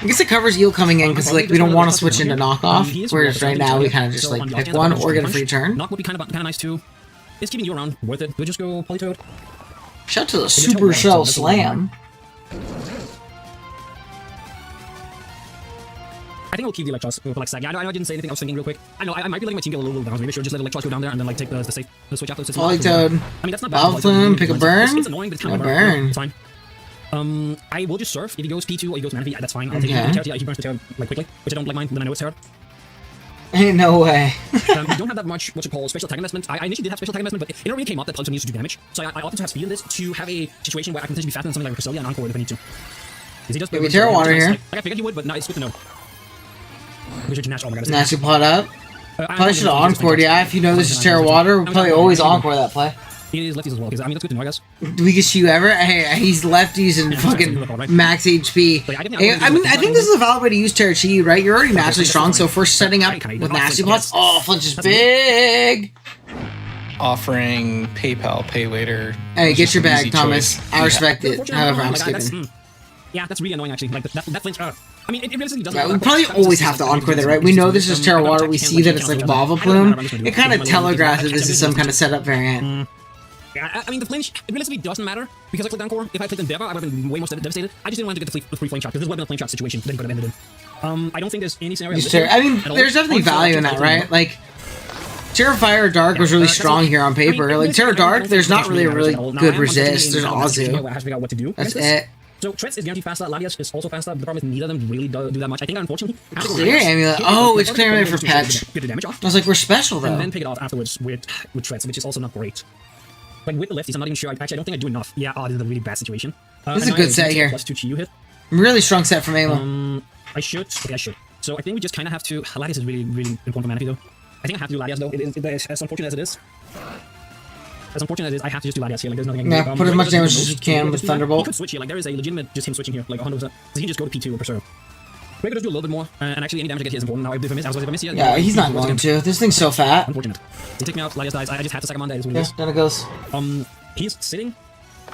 I guess it covers Eel coming in because like we don't want to switch into knockoff, whereas right now we kind of just like pick one or get a free turn. Knock would be kind of nice too. It's keeping you around, worth it. We'll just go Polytoad. Shout out to the Super Shell Slam. I think we'll keep the Electros for like Sag. I know I didn't say anything. I was thinking real quick. I know I might be letting my team get a little down. Maybe I should just let Electros go down there and then like take the switch after. Polytoad. I mean that's not bad. Balflume, pick a burn. It's annoying, but it's kind of burn. It's fine. I will just surf. If he goes P2 or he goes Manaphy, that's fine. I'll take it. He burns the Terror like quickly, which I don't like mine. Then I know it's Terror. Ain't no way. We don't have that much what you call special tag investment. I initially did have special tag investment, but it already came up that Polytoad needs to do damage. So I opted to have speed in this to have a situation where I can potentially be faster than something like Cresselia and Encore if I need to. Is he just maybe Terror Water here? Like I figured you would, but no, it's good to know. We should Nash. Oh my god. Nasty plot up. Probably should have Encored, yeah. If you know this is Terror Water, we'll probably always Encore that play. He is lefties as well, because I mean that's good to know, I guess. Weakest you ever? Hey, he's lefties and fucking max HP. I mean, I think this is a valid way to use Terra Chi, right? You're already naturally strong, so first setting up with nasty plots, oh, flinch is big. Offering PayPal, pay later. Hey, get your bag, Thomas. I respect it. However, I'm skipping. Yeah, that's really annoying, actually. Like that flinch. I mean, it really doesn't. Yeah, we probably always have to Encore that, right? We know this is Terra Water. We see that it's like Lava Plume. It kind of telegraphs that this is some kind of setup variant. Yeah, I mean, the flinch, it realistically doesn't matter, because I clicked Encore. If I clicked Endeavor, I would have been way more devastated. I just didn't want to get the free flame shot, because this would have been a flame shot situation that he could have ended in. I don't think there's any scenario... I mean, there's definitely value in that, right? Like, Terra Fire Dark was really strong here on paper. Like, Terra Dark, there's not really a really good resist. There's Azu. That's it. So, Tretz is guaranteed faster, Latias is also faster, but the problem is neither of them really do that much. I think, unfortunately... Clear Amulet. Oh, it's Clear Amulet for Patch. I was like, we're special, though. And then pick it off afterwards with Tretz, which is also not great. Like, with the lefties, I'm not even sure. Actually, I don't think I do enough. Yeah, this is a really bad situation. This is a good set here. +2 Chi-Yu hit. Really strong set from Amo. I should. Okay, I should. So I think we just kind of have to... Latias is really, really important for Manaphy, though. I think I have to do Latias, though. It is as unfortunate as it is. as unfortunate as it is, I have to just do Latias here. Like, there's nothing I can do. Yeah, put as much damage as you can with He Thunderbolt. could switch here. Like, there is a legitimate just him switching here, like 100%. So he can just go to P2 or Preserve. Gregor does do a little bit more, and actually any damage I get here is important. Now, if I miss here... Yeah, he's not going to. This thing's so fat. Unfortunate. He takes me out, Latias dies. I just have to sack him on that. Yeah, then it goes. He's sitting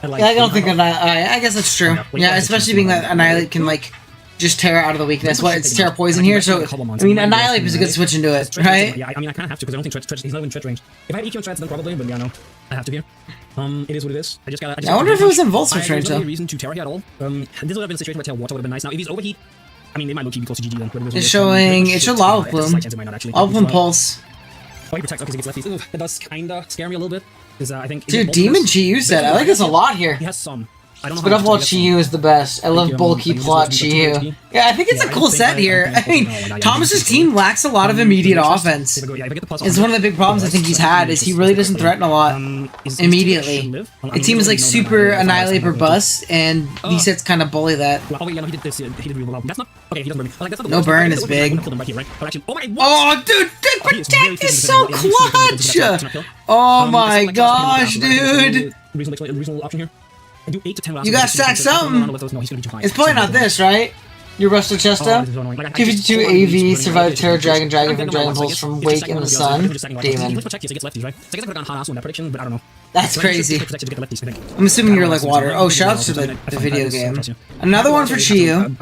at, like... Yeah, I don't think that... I guess that's true. Yeah, especially being that Annihilate can, like, just tear out of the weakness. What, it's Terra Poison here, so... I mean, Annihilate is a good switch into it, right? Yeah, I mean, I kind of have to, because I don't think he's not even Tretch range. If I had EQ and Treads, then probably, but yeah, no. I have to here. It is what it is. I wonder if it was in Volt Switch range, though. There's no reason to Terra here at all. This would have been a situation where Terra Water would have been nice. Now, if he's Overheat, I mean, they might look be close to GG then. It's showing... It should Lava Plume. Lava Plume Pulse. Oh, he protects because he gets lefties. Ooh, that does kinda scare me a little bit. I think... Dude, Demon Chi-Yu set. I like this a lot here. He has some. Split up while Chi-Yu is the best. I love bulky plot Chi-Yu. Yeah, I think it's a cool set here. I mean, Thomas's team lacks a lot of immediate offense. It's one of the big problems I think he's had, is he really doesn't threaten a lot immediately. It seems like super Annihilate or Bust, and these sets kind of bully that. Oh, yeah, no, he did this. He did really well. That's not... Okay, he doesn't burn me. No burn is big. Oh, dude, Protect is so clutch! Oh my gosh, dude! Reasonable option here. I do 8 to 10 you gotta stack something! It's probably not this, right? Your Ruster Chesto? 252 AV, survive Terror Dragon, Dragon from Dragon Pulse from Wake in the Sun. Demon. That's crazy. I'm assuming you're like water. Oh, shouts to the video game. Another one for Chi-Yu.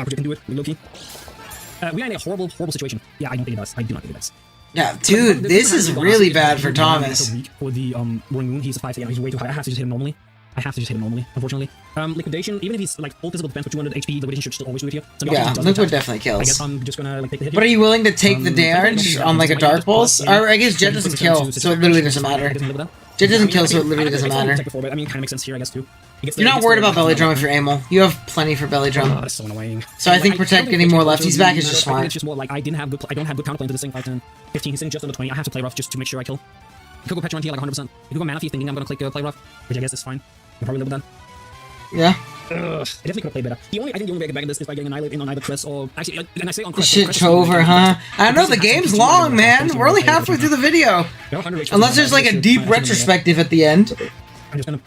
We are in a horrible situation. Yeah, I don't think it does. I do not think it does. Yeah, dude, this is really bad for Thomas. For the Roaring Moon, he's a 5, he's way too high. I have to just hit him normally. Unfortunately. Liquidation, even if he's like full physical defense for 200 HP, liquidation should still always do it here. So yeah, Liquid definitely kills. I guess I'm just gonna like take the hit. But are you willing to take the damage on like a Dark Pulse? Or I guess Jet doesn't kill, so it literally doesn't matter. Jet doesn't kill, so it literally doesn't matter. I mean, kind of makes sense here, I guess too. You're not worried about Belly Drum if you're Amel. You have plenty for Belly Drum. That's so annoying. So I think Protect getting more lefties back is just smart. It's just more like I don't have good counterplay to this thing. 5, 10, 15. He's sitting just under 20. I have to play rough just to make sure I kill. You could go Petra on here like 100%. If you go Mana Thief thinking I'm gonna click play rough, which I guess is fine. You'll probably live with that. Yeah. I definitely could have played better. I think the only way I get back in this is by getting Annihilate in on either Crest or... Actually, and I say on Crest... Shit Trover, huh? I know, the game's long, man. We're only halfway through the video. Unless there's like a deep retrospective at the end. I'm just gonna...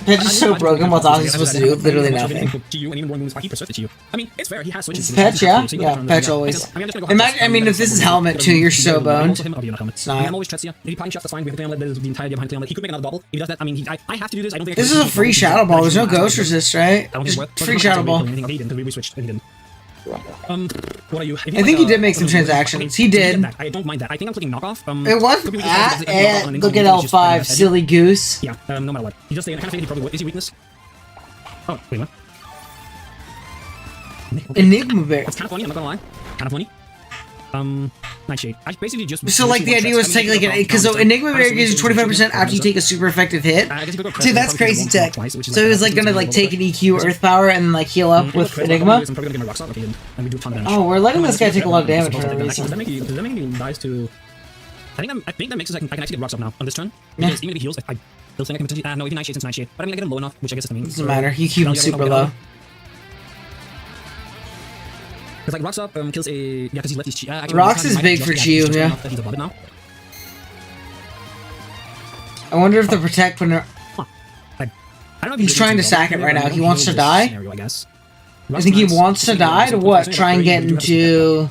That's just so broken. What's Ozzy supposed to do? Literally nothing. I mean, it's fair. He has switches. Patch, yeah? Yeah, Patch always. Imagine, I mean, if this is Helmet too, you're so boned. It's not. I'm always Tretsier. If he punch shots, that's fine. We have to the entire behind He could make another double. If he does that, I mean, I have to do this. I don't think this is a free Shadow Ball. There's no Ghost Resist, right? Just free Shadow Ball. He didn't, because we switched. He didn't. What are you? I think he did make some transactions. He did. I don't mind that. I think I'm clicking knockoff. It was look at L5, silly goose. Yeah, no matter what. He just saying, I kind of think he probably would. Is he weakness? Oh, wait, what? Enigma Bear. That's kind of funny, I'm not gonna lie. Kind of funny. Nightshade. I basically just... So, like, the idea was take, like, because so Enigma Bear gives you 25% after you take a super effective hit. Dude, that's crazy tech. So he was, like, gonna, like, take an EQ Earth Power and, like, heal up with Enigma. Oh, we're letting this guy take a lot of damage for no reason. Does that make me dies to... I think that makes it I can actually get rocks up now on this turn. Because even if he heals, I still think I can potentially... no, even Nightshade since Nightshade. But I mean, I get him low enough, which I guess is the mean. Doesn't matter. You keep him super low. Because like Rocks up kills a... Yeah, because he's left his... Rocks is big for Chi-Yu, yeah. He's above it now. I wonder if the Protect when... He's trying to sack it right now. He wants to die? I think he wants to die to what? Try and get into...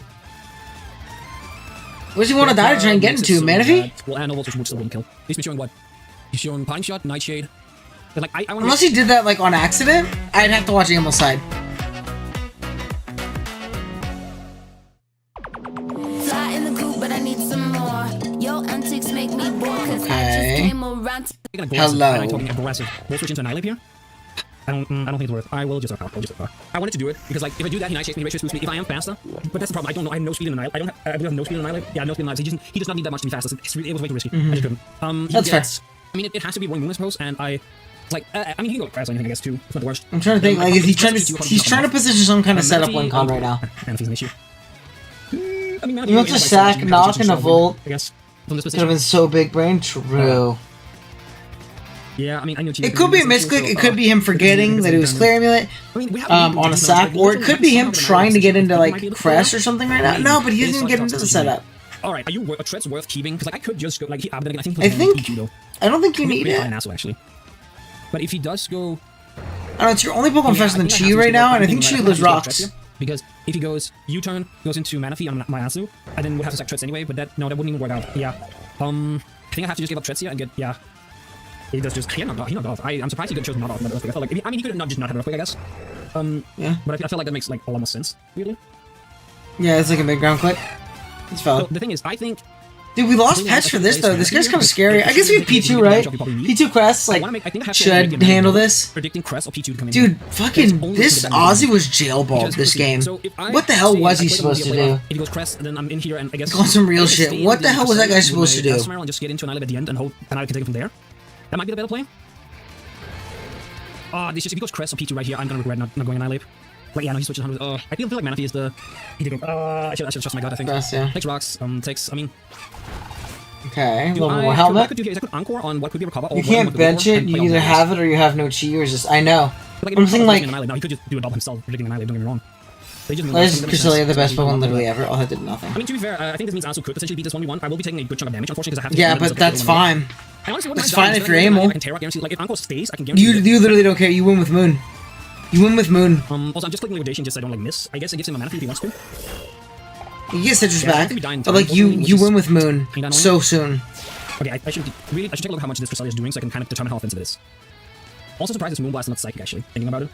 What does he want to die to try and get into? Manaphy? Well, and Voltage would still wouldn't kill. He's been showing what? He's showing Pine Shot, Nightshade. But like, I unless he did that like on accident, I'd have to watch Amel's side. Fly in the coop, but I need some more. Yo, antics make me bored, cause I just came around to... Hello. I'm talking aggressive. We'll switch into Annihilate here. I don't think it's worth. I will just I wanted to do it because like if I do that, he Nightshade's me, Ratio boosts me. If I am faster, but that's the problem. I don't know. I have no speed in Annihilate. I have no speed in Annihilate. Yeah, no speed in Annihilate. He does not need that much to be faster. It was way too risky. I just couldn't. That's fair. I mean, it has to be one moon, I suppose, and I mean, he can go crash or anything, I guess, too. It's not the worst. I'm trying to think, like, is he trying to... He's trying to position some kind of setup win con right now. And he's an issue. I mean, he wants to sack, knock, and a Volt. I guess. Could have been so big brain. True. Yeah, I mean, I know it could be a misclick. It could be him forgetting that it was Clear Amulet on a sack, or it could be him trying to get into like Crest or something right now. No, but he doesn't even get into the setup. All right, are you a threats worth keeping? Because like I could just go like I think I think P2, though. I don't think you Maybe need it. an asshole actually. But if he does go, I don't know, it's your only Pokemon faster than Chi right now, and I think Chi lives rocks. Because if he goes U-turn, goes into Manaphy on my Asu, I then would have to sack threats anyway. But that wouldn't even work out. Yeah. I think I have to just give up threats here and get He does just he knocked off. I'm surprised he could have chosen not off. I felt like he could have not had earthquake, I guess. Yeah. But I feel like that makes like almost sense, weirdly. Yeah, it's like a mid-ground click. It's valid. So the thing is, I think. Dude, we lost pets for this though. This guy's kind of scary. I guess we have P2, right? P2 Crest, like, should handle this. Predicting Crest or P2 to come in. Dude, fucking this Ozzy was jailballed this game. What the hell was he supposed to do? If he goes Crest, then I'm in here and I guess. On some real shit. What the hell was that guy supposed to do? And just get into an island at the end and hope and I can take it from there. That might be the better play. This just if he goes Crest or P2 right here, I'm gonna regret not going Annihilate. Like, yeah, no, he switches 100. I feel like Manaphy is the. I should trust my gut, I think. Crest, yeah. Takes rocks. I mean. Okay, a little more helmet. What I could do here is I could Encore on what could be recover. You can't bench it. You either have it or you have no Chi. Or just I know. I'm saying like. No, he could just do a double himself, predicting Annihilate. Don't get me wrong. Why is Cresselia the best Pokemon literally ever? Oh, that did nothing. I mean, to be fair, I think this means Asu could potentially beat this 1v1. I will be taking a good chunk of damage, unfortunately, because I have to. Yeah, but that's fine. That's fine if you're Amel. I can Terra guarantee. Like if Encore stays, I can guarantee. You literally don't care. You win with Moon. You win with Moon. Also, I'm just clicking liquidation just so I don't like miss. I guess it gives him a mana if he wants to. You get Citrus back, but like you win with Moon so soon. Okay, I should take a look at how much this Cresselia is doing so I can kind of determine how offensive it is. Also surprised it's Moonblast and not Psychic, actually, thinking about it.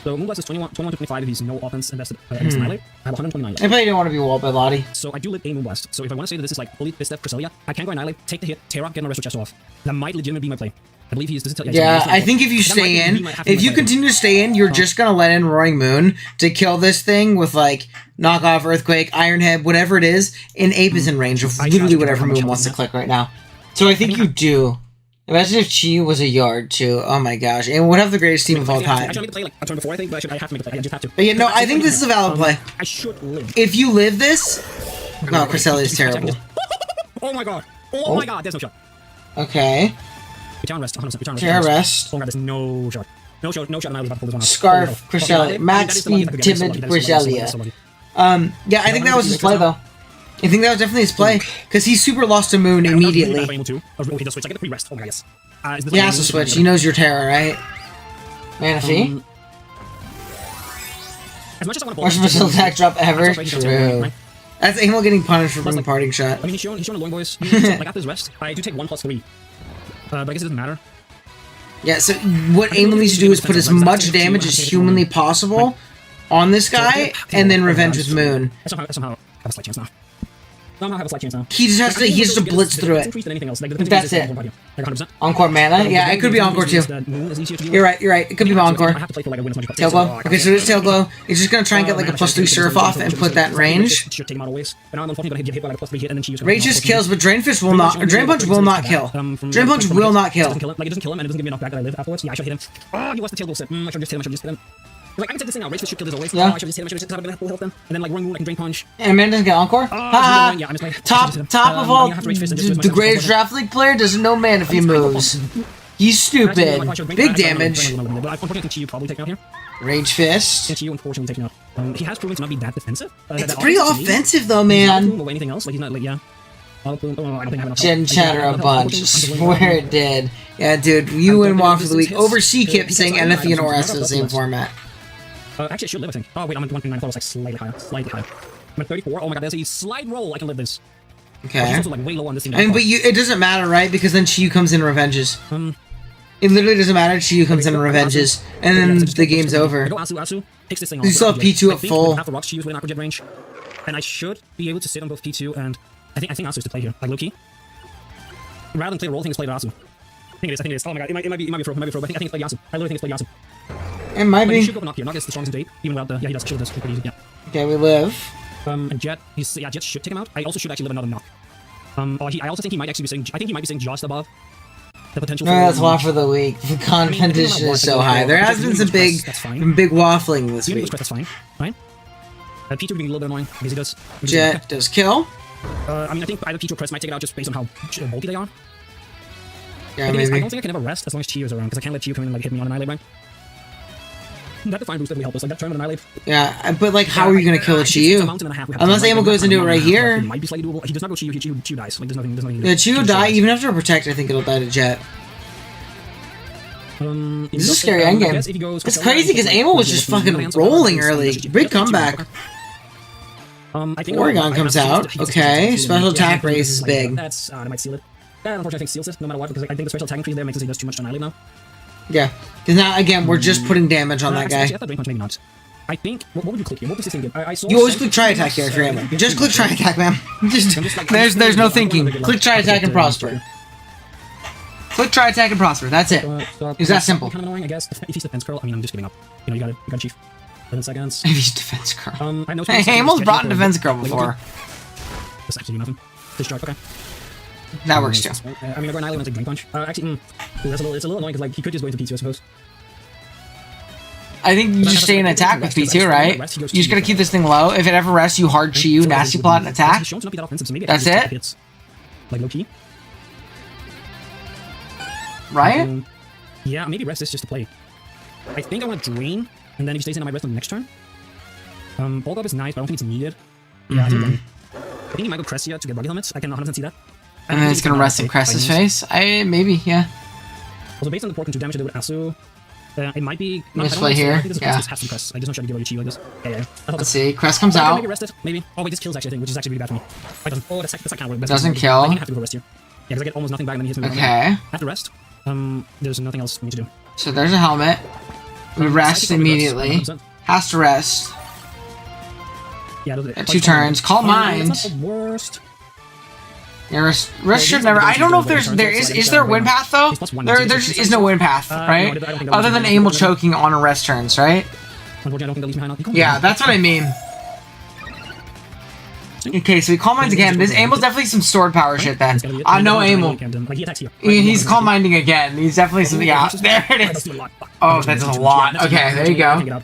So Moonblast is 21 to 25 if he's no offense invested against Annihilate. I have 129 left. I probably don't want to be walled by Lottie. So I do live a Moonblast. So if I want to say that this is like fully pissed at Cresselia, I can go Annihilate, take the hit, Terra, get my Resto Chest off. That might legitimately be my play. I believe he's... Yeah, I think if you stay in, if you continue to stay in, you're just going to let in Roaring Moon to kill this thing with, like, Knockoff, Earthquake, Iron Head, whatever it is, and Ape is in range of literally whatever Moon wants to click right now. So I think you do. Imagine if Chi was a yard, too. Oh my gosh. And would have the greatest team of all time. I should make the play, like, a turn before, I think, but I have to make the play. I just have to. But yeah, no, I think this is a valid play. I should live. If you live this... No, Cresselia is terrible. Oh my god. Oh my god, there's no shot. Okay. Return rest, 100%. Terra rest. Oh my god, there's no shot. No shot, and I was about to pull this one out. Scarf, Cresselia. Max speed, timid, Cresselia. Yeah, I think that was his play, though. I think that was definitely his play, because he super lost to Moon immediately. He does switch. I get the pre-rest. Oh my god, yes. He has to switch. He knows your Terra, right? Manaphy? As much as I want to Worst missile attack drop ever? True. That's Amel getting punished for bringing Parting Shot. I mean, he's shown a Loin Voice. Like, after his rest, I do take 1+3. But I guess it doesn't matter. Yeah, so what Amel needs to do is put as much damage as humanly possible on this guy, and then revenge with Moon. I somehow have a slight chance now. I have a slight chance now. He just has to blitz through it. That's it. Like 100%. Encore mana? Yeah, it could be Encore too. You're right. It could be Encore. Tail Glow. Okay, so it's Tail Glow. It's just gonna try and get like a +3 Surf off and put that in range. Rage just kills, but Drain Fist will not. Drain Punch will not kill. Drain Punch will not kill. Like it doesn't kill him and it doesn't give me enough back that I live afterwards. Yeah, I should hit him. Oh, he lost the Tail Glow set. I should just hit him. Like, I can take this thing out. Rage should kill this always. Yeah. I should just hit him. I should just have a full health then. And then, like, Roaring Moon, I can Drain Punch. And man doesn't get Encore? Haha! Yeah, I'm just like, Top of all, the greatest Draft League player doesn't know man if he moves. He's stupid. Big damage. But unfortunately, I think Chi probably taken out here. Rage Fist. Yeah, Chi unfortunately taken out. He has proven to not be that defensive. It's pretty offensive though, man. Or anything else. Like, he's not, like, yeah. I don't think I have enough. Didn't chatter a bunch. Swear it did. Yeah, dude, you win Walk for the Week. Over C-Kip saying NFE and ORS are the same format. Actually, I should live, I think. Oh, wait, I'm at 129. I thought it was like slightly higher. I'm at 34. Oh my god, there's a slide roll. I can live this. Okay. Also, like, way low on this thing. I mean, but it doesn't matter, right? Because then Chiyu comes in and revenges. It literally doesn't matter. Chiyu comes in and revenges. And then the game's over. Asu takes this thing off. You still have P2 at full. Half the rocks Chiyu's with an Aqua Jet range. And I should be able to sit on both P2 and... I think Asu's to play here. Like, low-key. Rather than play a roll, I think it's played Asu. I think it is. Oh my god, it might be a throw. But I think it's played Asu. I literally think it's played Asu. It might be. He should go knock here. Knock is the strongest in 8, even without the... Yeah, he does. Shield does. Pretty easy, yeah. Okay, we live. And Jet, Jet should take him out. I also should actually live another knock. I also think he might actually be saying... I think he might be saying just above the potential for... that's Walk for the Week. The competition is so high. There has been some big waffling this week. That's fine. Right? P2 would be a little bit annoying, because he does... Jet does kill. I mean, I think either P2 or Crest might take it out just based on how bulky they are. Yeah, maybe. I don't maybe. think I can ever rest as long as Chiyu is around, because I can't let Chiyu come in and like hit me on an Annihilate, right? That Defiant boost definitely help us. Like that turn with Annihilate. Yeah, but like, how are you gonna kill a Chiyu? Unless Amo goes into it right here. It might be slightly doable. He does not go Chiyu. Chiyu dies. Like there's nothing. Yeah, Chiyu will die even after Protect. I think it'll die to Jet. This is a scary endgame. It's crazy because Amo was just fucking rolling early. Big comeback. Oregon comes out. Okay, special attack raise is big. That's I might seal it. Unfortunately, I think seals it no matter what because I think the special attacking tree there makes it so he does too much to Annihilate now. Yeah, because now again we're just putting damage on that guy. Actually, I thought Drain Punch maybe not. I think. What would you click here? What does this thing give? I saw You always click try attack here if you're Amo. Just click try attack, man. There's no thinking. Click try attack and prosper. Click try attack and prosper. That's it. It's that simple. Kind of annoying, I guess. If he's defense curl, I mean, I'm just giving up. You got it, Chief. 11 seconds. If he's defense curl. I know. Hey, Amo's brought in defense curl before. This actually do nothing. Discharge. Okay. That works too. I mean, I go Annihilate and take Drain Punch. Actually, it's a little annoying because like he could just go into P2, I suppose. I think you just stay in attack with P2, right? You just gotta keep this thing low. If it ever rests, you hard Chiyu, nasty plot, and attack. That's it? Like low key. Right? Yeah, maybe rest this just to play. I think I want to Drain, and then if he stays in, I might rest on the next turn. Bulk up is nice, but I don't think it's needed. Yeah, I think he might go Cressia to get buggy helmets. I can 100% see that. And then it's gonna rest in Cress's face? Maybe, yeah. Also, based on the pork and 2 damage I did with Asu, it might be... Misplay here, yeah. I just don't try to give away Chi like this. Yeah. Let's see, Cress comes out. Maybe rest it, maybe. Oh wait, this kills actually, I think, which is actually really bad for me. Oh, that's kind of work. Doesn't kill. I think I have to go rest here. Yeah, because I get almost nothing back and then he hits me. Okay. I have to rest. There's nothing else for me to do. So there's a helmet. We rest immediately. Has to rest. Yeah, 2 turns. Call Mind. That's not the worst. Yeah, rest should never. I don't know if is there a win path though? There just is no win path, right? Other than Amo choking on a rest turns, right? Yeah, that's what I mean. Okay, so we Calm Minds again. This Amo's definitely some stored power shit then. No Amo. He's Calm Minding again. He's definitely some. Yeah, there it is. Oh, that's a lot. Okay, there you go.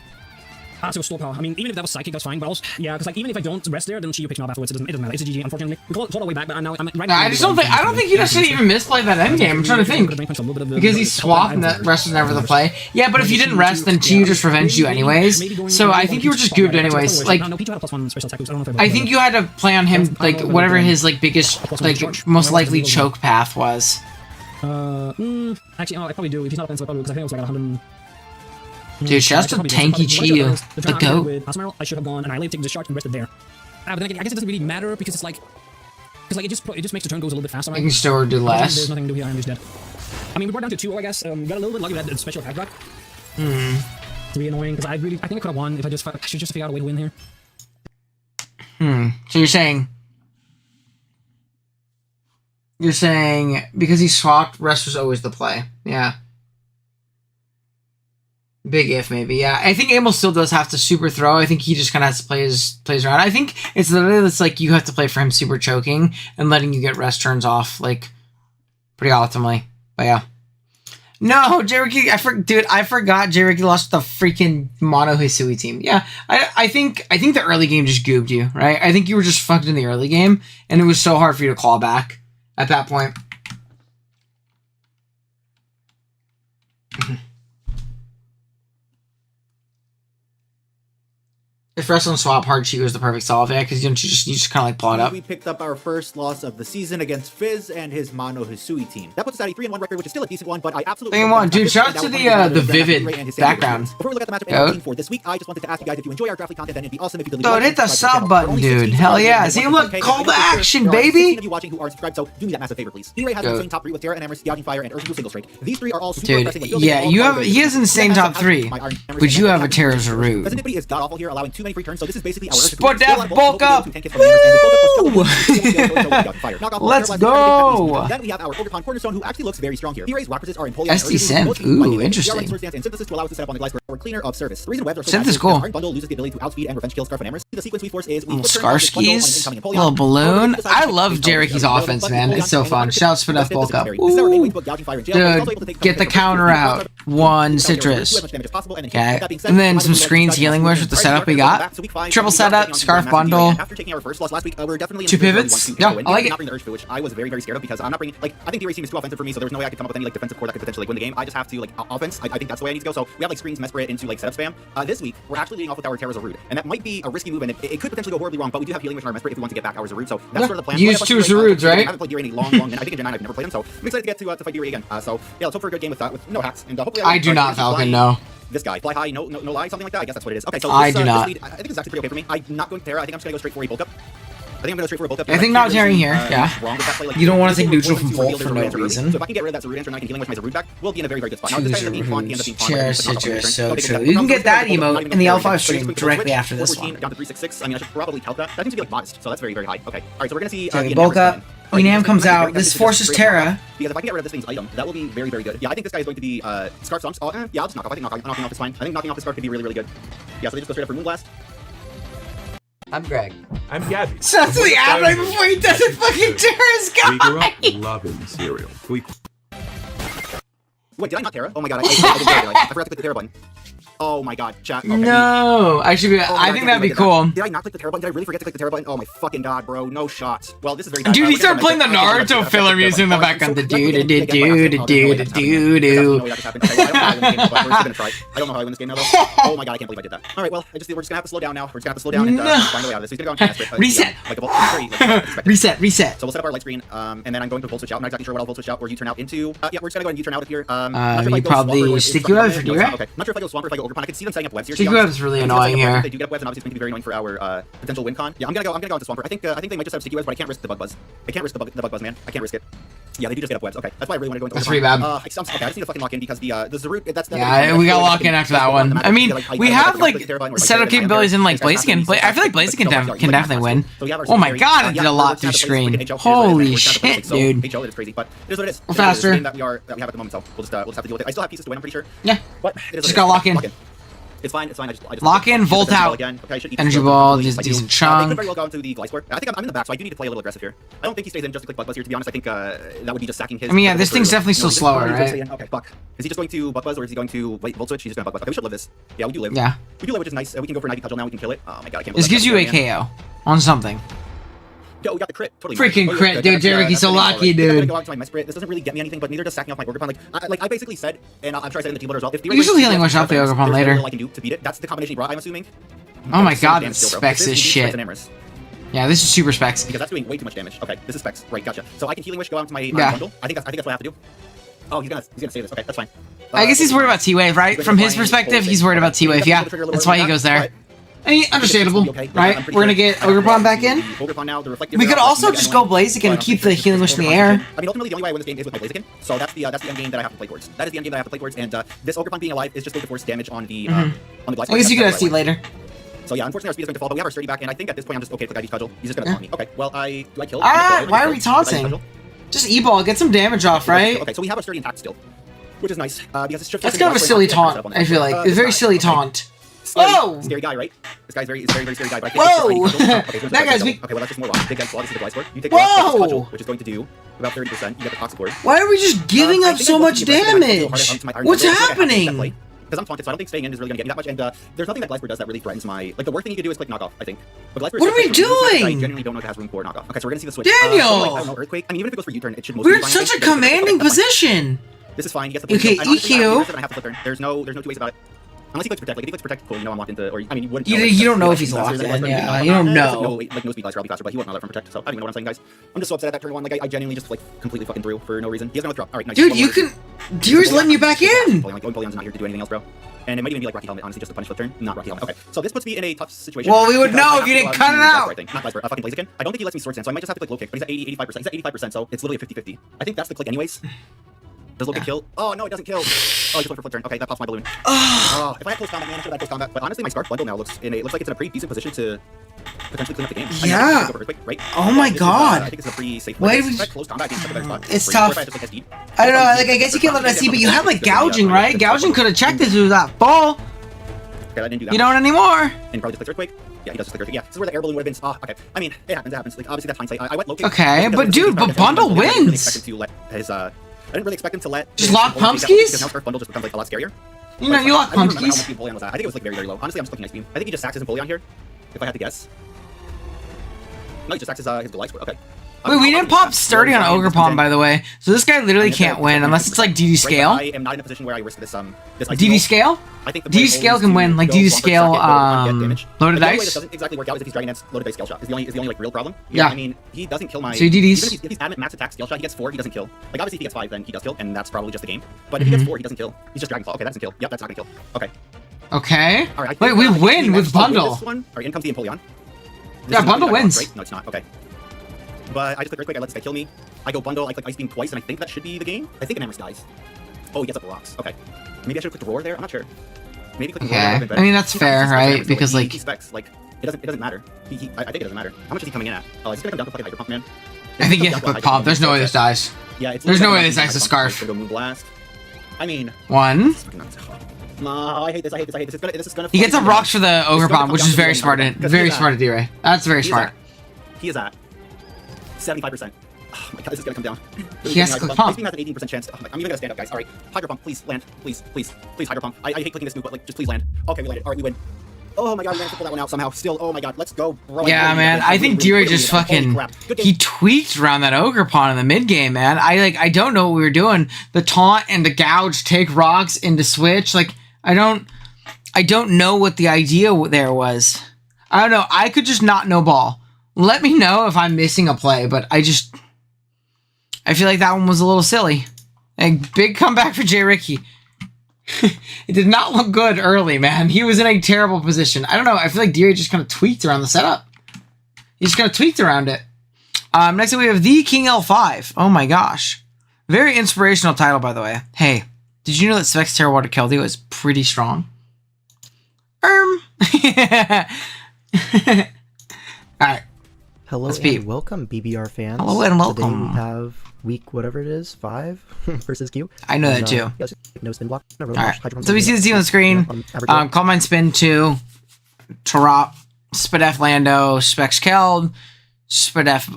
So store power. I mean, even if that was psychic, that's fine. But also, yeah, because like even if I don't rest there, then Chiyu picks me up afterwards. It doesn't matter. It's a GG. Unfortunately, we call it all the way back. But I'm right now. I just don't think. I don't think he should even misplay that endgame. I'm trying to think because he swapped and that rest was never the play. Yeah, but if you didn't rest, then Chiyu just revenged you anyways. So I think you were just goobed anyways. Like, I think you had to play on him like whatever his like biggest like most likely choke path was. Actually, I probably do. If he's not offensive, I probably because I think it was like 100. Dude, shouts to tanky Chiyu, the goat. I should have gone and I take discharge and rested there. But then I guess it doesn't really matter because it's like, it just makes the turn goes a little bit faster. I can still do less. There's nothing to do here. I'm just dead. I mean, we brought down to 2, I guess. We got a little bit lucky with that special attack back. It's really annoying because I think I could have won if I should just figure out a way to win here. So you're saying because he swapped, rest was always the play. Yeah. Big if, maybe. Yeah, I think Amo still does have to super throw. I think he just kind of has to plays around. I think it's literally it's like you have to play for him super choking and letting you get rest turns off like pretty optimally. But yeah. No, J-Ricky, I forgot J-Ricky lost the freaking Mono Hisui team. Yeah, I think the early game just goobed you, right? I think you were just fucked in the early game, and it was so hard for you to claw back at that point. If wrestle and swap, hard Chiyu is the perfect solve, yeah, because you just kind of like plot up. We picked up our first loss of the season against Fizz and his Mono Hisui team. That puts us at a 3-1 record, which is still a decent one, but I absolutely... 3-1, dude, shout out to the Vivid background. Before we look at the matchup for this week, I just wanted to ask you guys if you enjoy our Draftly content, then it'd be awesome if you could leave hit the sub button, dude. Hell yeah. See, look, call to action, baby. Of you watching who are subscribed, so do me that massive favor, please. B-Ray has insane top 3 with Terra and Emrys, Gouging Fire, and Urgent Single Strike. These 3 are all super impressive. Yeah, he has insane top 3, but you have a Terra's Root. Presentivity is god awful here, allowing too many free turns, so this is basically Spot that bulk up! Woo! Let's go! Then we have our Overcon Cornerstone, who actually looks very strong here. B-Ray's Wapperses are in Poly. SD Synth, ooh, interesting. Synthesis to allow us to set up on the Glyce for cleaner of service. The reason webs are so Synth is cool. Bundle loses the ability to outspeed and revenge kill Scarf and Emrys. The sequence we force is little Skarskis, little balloon. I love J-Ricky's offense, man. It's so fun. Shouts for enough bulk up. Ooh. Dude, get the counter out. 1 citrus. Okay, and then some screens healing wish with the setup we got. back to week 5. triple setup, scarf bundle. After taking our first loss last week, we're definitely in 2 pivots. Yeah, I like it. Not bring the urge to, which I was very, very scared of because I'm not bringing, like, I think BBR team is too offensive for me, so there's no way I could come up with any, like, defensive core that could potentially, like, win the game. I just have to, like, offense. I think that's the way I need to go. So we have, like, screens, Mesprit into, like, setup spam. This week, we're actually leading off with our Terra's Root, and that might be a risky move, and it could potentially go horribly wrong, but we do have healing wish on our Mesprit if we want to get back ours Root, so that's sort of the plan. Use 2 Zaruds, right? I haven't played BBR in a long, and I think in Gen 9 I've never played him, so I'm excited to get to fight BBR again. So yeah, let's hope for a good game with that, with no hacks, and hopefully I do not Falcon, no. This guy, fly high, no lie, something like that. I guess that's what it is. Okay, so I this, do not. lead, I think it's actually pretty okay for me. I'm not going Terra. I think I'm just gonna go straight for a bulk up. I think I'm gonna go straight for a bulk up. I think not tearing here. Yeah. You don't want to take neutral from Volt for no reason. So if I can get rid of that Zarude answer and I can healing with my Zarude back, we'll be in a very, very good spot. Now, So true. You can get that emote in the L5 stream directly after this one. Down to 366. I mean, I should probably tout that. That seems to be like modest, so that's very, very high. Okay. All right, so we're gonna see. Okay, bulk up. Enam comes out. This forces Terra. Because if I can get rid of this thing's item, that will be very, very good. Yeah, I think this guy is going to be Scarf Stomps. Oh, yeah, I'll just knock off. I think knocking off is fine. I think knocking off the Scarf could be really, really good. Yeah, so they just go straight up for Moonblast. I'm Greg. I'm Gabby. So that's the ad right before he does it. Fucking Terra's guy. We grew up loving cereal. Wait, did I not Terra? Oh my god, I forgot to click the Terra button. Oh my god, chat. Okay. No, I think that'd be cool. Did I not click the Terra button? Did I really forget to click the Terra button? Oh my fucking god, bro. No shot. Well, this is very bad. Dude, he started playing the Naruto filler music in the background. The do. I don't know how I win this game now, though. Oh my god, I can't believe I did that. Alright, well, we're just gonna have to slow down now. We're just gonna have to slow down and find a way out of this. He's gonna go on Cast, Reset. Reset. So we'll set up our light screen, and then I'm going to volt switch out. I'm not exactly sure what I'll volt switch out or U-turn out into. Yeah, we're just gonna go and U-turn out of here. You probably stick you out for right? Okay. Not sure if I go Swamp or if I go Overpon. I can see them setting up webs here. Stick web is really annoying here. They do get up webs, and obviously it's going to be very annoying for our potential win con. Yeah, I'm gonna go into Swamper. I think they might just have sticky webs, but I can't risk the bug buzz. I can't risk the bug buzz, man. I can't risk it. Yeah, they do just get up webs. Okay, that's why I really want to go into. That's pretty bad. Okay, I just need to fucking lock in because the Zarude. That's yeah, we got lock in after that one. I mean, we have like setup capabilities in like Blaziken. I feel like Blaziken can definitely win. Oh my god, I did a lot through screen. Holy shit, dude. It's crazy, but it is what it is. Faster. That we have at the moment, so we'll just have to deal with it. I still have pieces to win, I'm pretty sure. Yeah. But just gotta lock in. It's fine. I just lock in, volt out. Again. Okay, Energy ball, just decent chunk. They could very well go into the Gliscor. I think I'm in the back, so I do need to play a little aggressive here. I don't think he stays in just to click Bug Buzz here, to be honest. I think that would be just sacking his. I mean, yeah, this thing's definitely still slower, right? Okay, fuck. Is he just going to Bug Buzz or is he going to Volt Switch? He's just going to Bug Buzz. Okay, we should live this. Yeah, we do live. Yeah. We do live, which is nice. We can go for an IV Cudgel now. We can kill it. Oh my god, I can't believe this gives you a KO on something. Yo, we got the crit. Totally freaking crit, dude. Jerick's so lucky, dude. I'm gonna go out to my Mesprit. This doesn't really get me anything, but neither does sacking off my Ogre Pond. Like I basically said, and I'm sure I said in the team leader as well. If usually healing wish off the Ogre Pond later. I can do to beat it. That's the combination he brought, I'm assuming. Oh my god, that specs is shit. Yeah, this is super specs. Because that's doing way too much damage. Okay, this is specs. Right, gotcha. So I can healing wish go out to my bundle. I think that's what I have to do. Oh, he's gonna say this. Okay, that's fine. I guess he's worried about T-Wave, right? From his perspective, he's worried about T-Wave. Yeah, that's why he goes there. Understandable, right? We're gonna get Ogre Pond back in. We could also just go Blaziken and keep the healing wish in the air. I mean, ultimately, the only way I win this game is with my Blaziken. So that's the end game that I have to play towards. That is the end game that I have to play towards, and this Ogre Pond being alive is just going to force damage on the Gliscor. I guess you can see later. So yeah, unfortunately our speed is going to fall, but we have our sturdy back, and I think at this point I'm just okay to click IV Cudgel. He's just going to taunt me. Okay, well do I kill? Why are we taunting? Just E-ball, get some damage off, right? Okay, so we have our sturdy intact still, which is nice because it's just. That's kind of a silly taunt. I feel like it's a very silly taunt. Whoa! Scary guy, right? This guy's very scary guy. But whoa! That guy's weak. Okay, well that's just more loss. Big guy's this is the Gliscor. You take Cudgel, which is going to do about 30%. You get the Toxic Ward. Why are we just giving up so much damage? What's happening? Because I'm taunted, so I don't think staying in is really going to get me that much, and there's nothing that Gliscor does that really threatens my... Like, the worst thing you can do is click knockoff, I think. But Gliscor what are we doing? I genuinely don't know if it has room for knockoff. Okay, so we're going to see the switch. Daniel! I don't know, Earthquake. I mean, even if it goes for U-turn, it should mostly be fine. We're in such a commanding position! This is fine, he gets the okay, EQ. I have to flip turn. There's no two ways about it. Unless he clicks protect. Like, if he clicks protect, cool, you know I'm locked into... Or, I mean, you wouldn't know. You don't know if he's locked in, yeah. You don't know. Like, no speed Gliscor, I'll be faster, but he wouldn't know that from protect, so I don't even know what I'm saying, guys. I'm just so upset at that turn one. Like, I genuinely just, like, completely fucking threw for no reason. He has no throw. Alright, nice. Dude, you can... Deer's letting you back in! Like, Empoleon's not here to do anything else, bro. And it might even be like Rocky Helmet, honestly, just to punish flip turn. Not Rocky Helmet. Okay, so this puts me in a tough situation. Well, we would know if you didn't cut it out. Not Gliscor, fucking Blaziken. I don't think he lets me sword stand, so I might just have to click low kick. But he's at 80, 85%. He's at 85%, so it's literally a 50-50. I think that's the click anyways. Does low kick kill? Oh no, it doesn't kill. Oh, I just went for flip turn. Okay, that pops my balloon. Oh, if I had close combat, man, I should have close combat. But honestly, my Scarf bundle now looks like it's in a pretty decent position to potentially clean up the game. Yeah. Right? Oh my god. I think it's a pretty safe. Wait, close combat being such a better spot. It's tough. I don't know. Like, I guess you can't let us see, but you have like gouging, right? Gouging could have checked this with that ball. Okay, I didn't do that. You don't anymore. And probably just click Earthquake. Yeah, he does just click Earthquake. Yeah, this is where the air balloon would have been. Oh, okay. I mean, it happens. Like, obviously that's hindsight. I went low kick. Okay, but dude, but bundle wins. I didn't really expect him to let his just lock Pumpskis? Because now Scarf bundle just becomes like a lot scarier. You know, you lock I don't remember how Pumpkins. much the Empoleon was at. I think it was like very, very low. Honestly, I'm just looking Ice Beam. I think he just sacks his Empoleon here, if I had to guess. No, he just sacks his Goliath Square. Okay. Wait, we didn't pop Sturdy on Ogerpon, by the way. So this guy literally can't win unless it's like DD Scale. I am not in a position where I risk this DD Scale? I think the DD Scale can win, like DD Scale, loaded dice. This doesn't exactly work out is if he's Dragon Dance loaded dice Scale Shot. Is the only like real problem. Yeah. I mean, he doesn't kill my. So he DDs. Even if he's adamant max attack Scale Shot, he gets 4. He doesn't kill. Like obviously, if he gets 5, then he does kill, and that's probably just the game. But if he gets 4, he doesn't kill. He's just Dragonfall. Okay, that doesn't kill. Yep, that's not gonna kill. Okay. Okay. All right. Wait, we win with Bundle. This one. All right, in comes the Empoleon. Yeah, Bundle wins. Right? No, it's not. Okay. But I just click Earthquake, I let this guy kill me. I go Bundle, I click Ice Beam twice, and I think that should be the game. I think an Emrys dies. Oh, he gets up the rocks. Okay. Maybe I should have clicked Roar there? I'm not sure. Maybe click Roar would have been better. I mean, that's fair, right? Because, like... He specs, like, it doesn't matter. I think it doesn't matter. How much is he coming in at? Oh, is this gonna come down to fucking Hyper Pump, man? I think he has to click Pump. There's no way this dies. Yeah, it's There's no way this dies to Scarf. Go Moonblast. I mean... 1. I hate this. This is gonna... He gets up rocks for the Ogre Bomb, which is very smart. Very smart of D-Ray. That's very smart. He is at 75%. Oh my god, this is gonna come down. He has to click Pump. Ice Beam has an 18% chance. Oh my, I'm even gonna stand up, guys. Alright. Hydro Pump, please land. Please Hydro Pump. I hate clicking this move, but like, just please land. Okay, we landed. Alright, we win. Oh my god, we managed to pull that one out somehow. Still, oh my god, let's go, bro. Yeah, man, I think D-Ray just fucking... He tweaked around that Ogre Pawn in the mid-game, man. I don't know what we were doing. The taunt and the gouge, take rocks into switch. Like, I don't know what the idea there was. I don't know. I could just not know ball. Let me know if I'm missing a play, but I feel like that one was a little silly. A big comeback for Jay Ricky. It did not look good early, man. He was in a terrible position. I don't know. I feel like D-Ray just kind of tweaked around the setup. He just kind of tweaked around it. Next up, we have the King L5. Oh my gosh. Very inspirational title, by the way. Hey, did you know that Specs Terra Water Keldeo is pretty strong? Alright. Hello and welcome, BBR fans. Hello and welcome. Today we have week whatever it is, 5 versus Q. I know that too. Yes, no spin block. No Alright. So we see the team on the screen. Calm Mind Spin 2. Tarop. Spadef Lando. Specs Keld. Spadef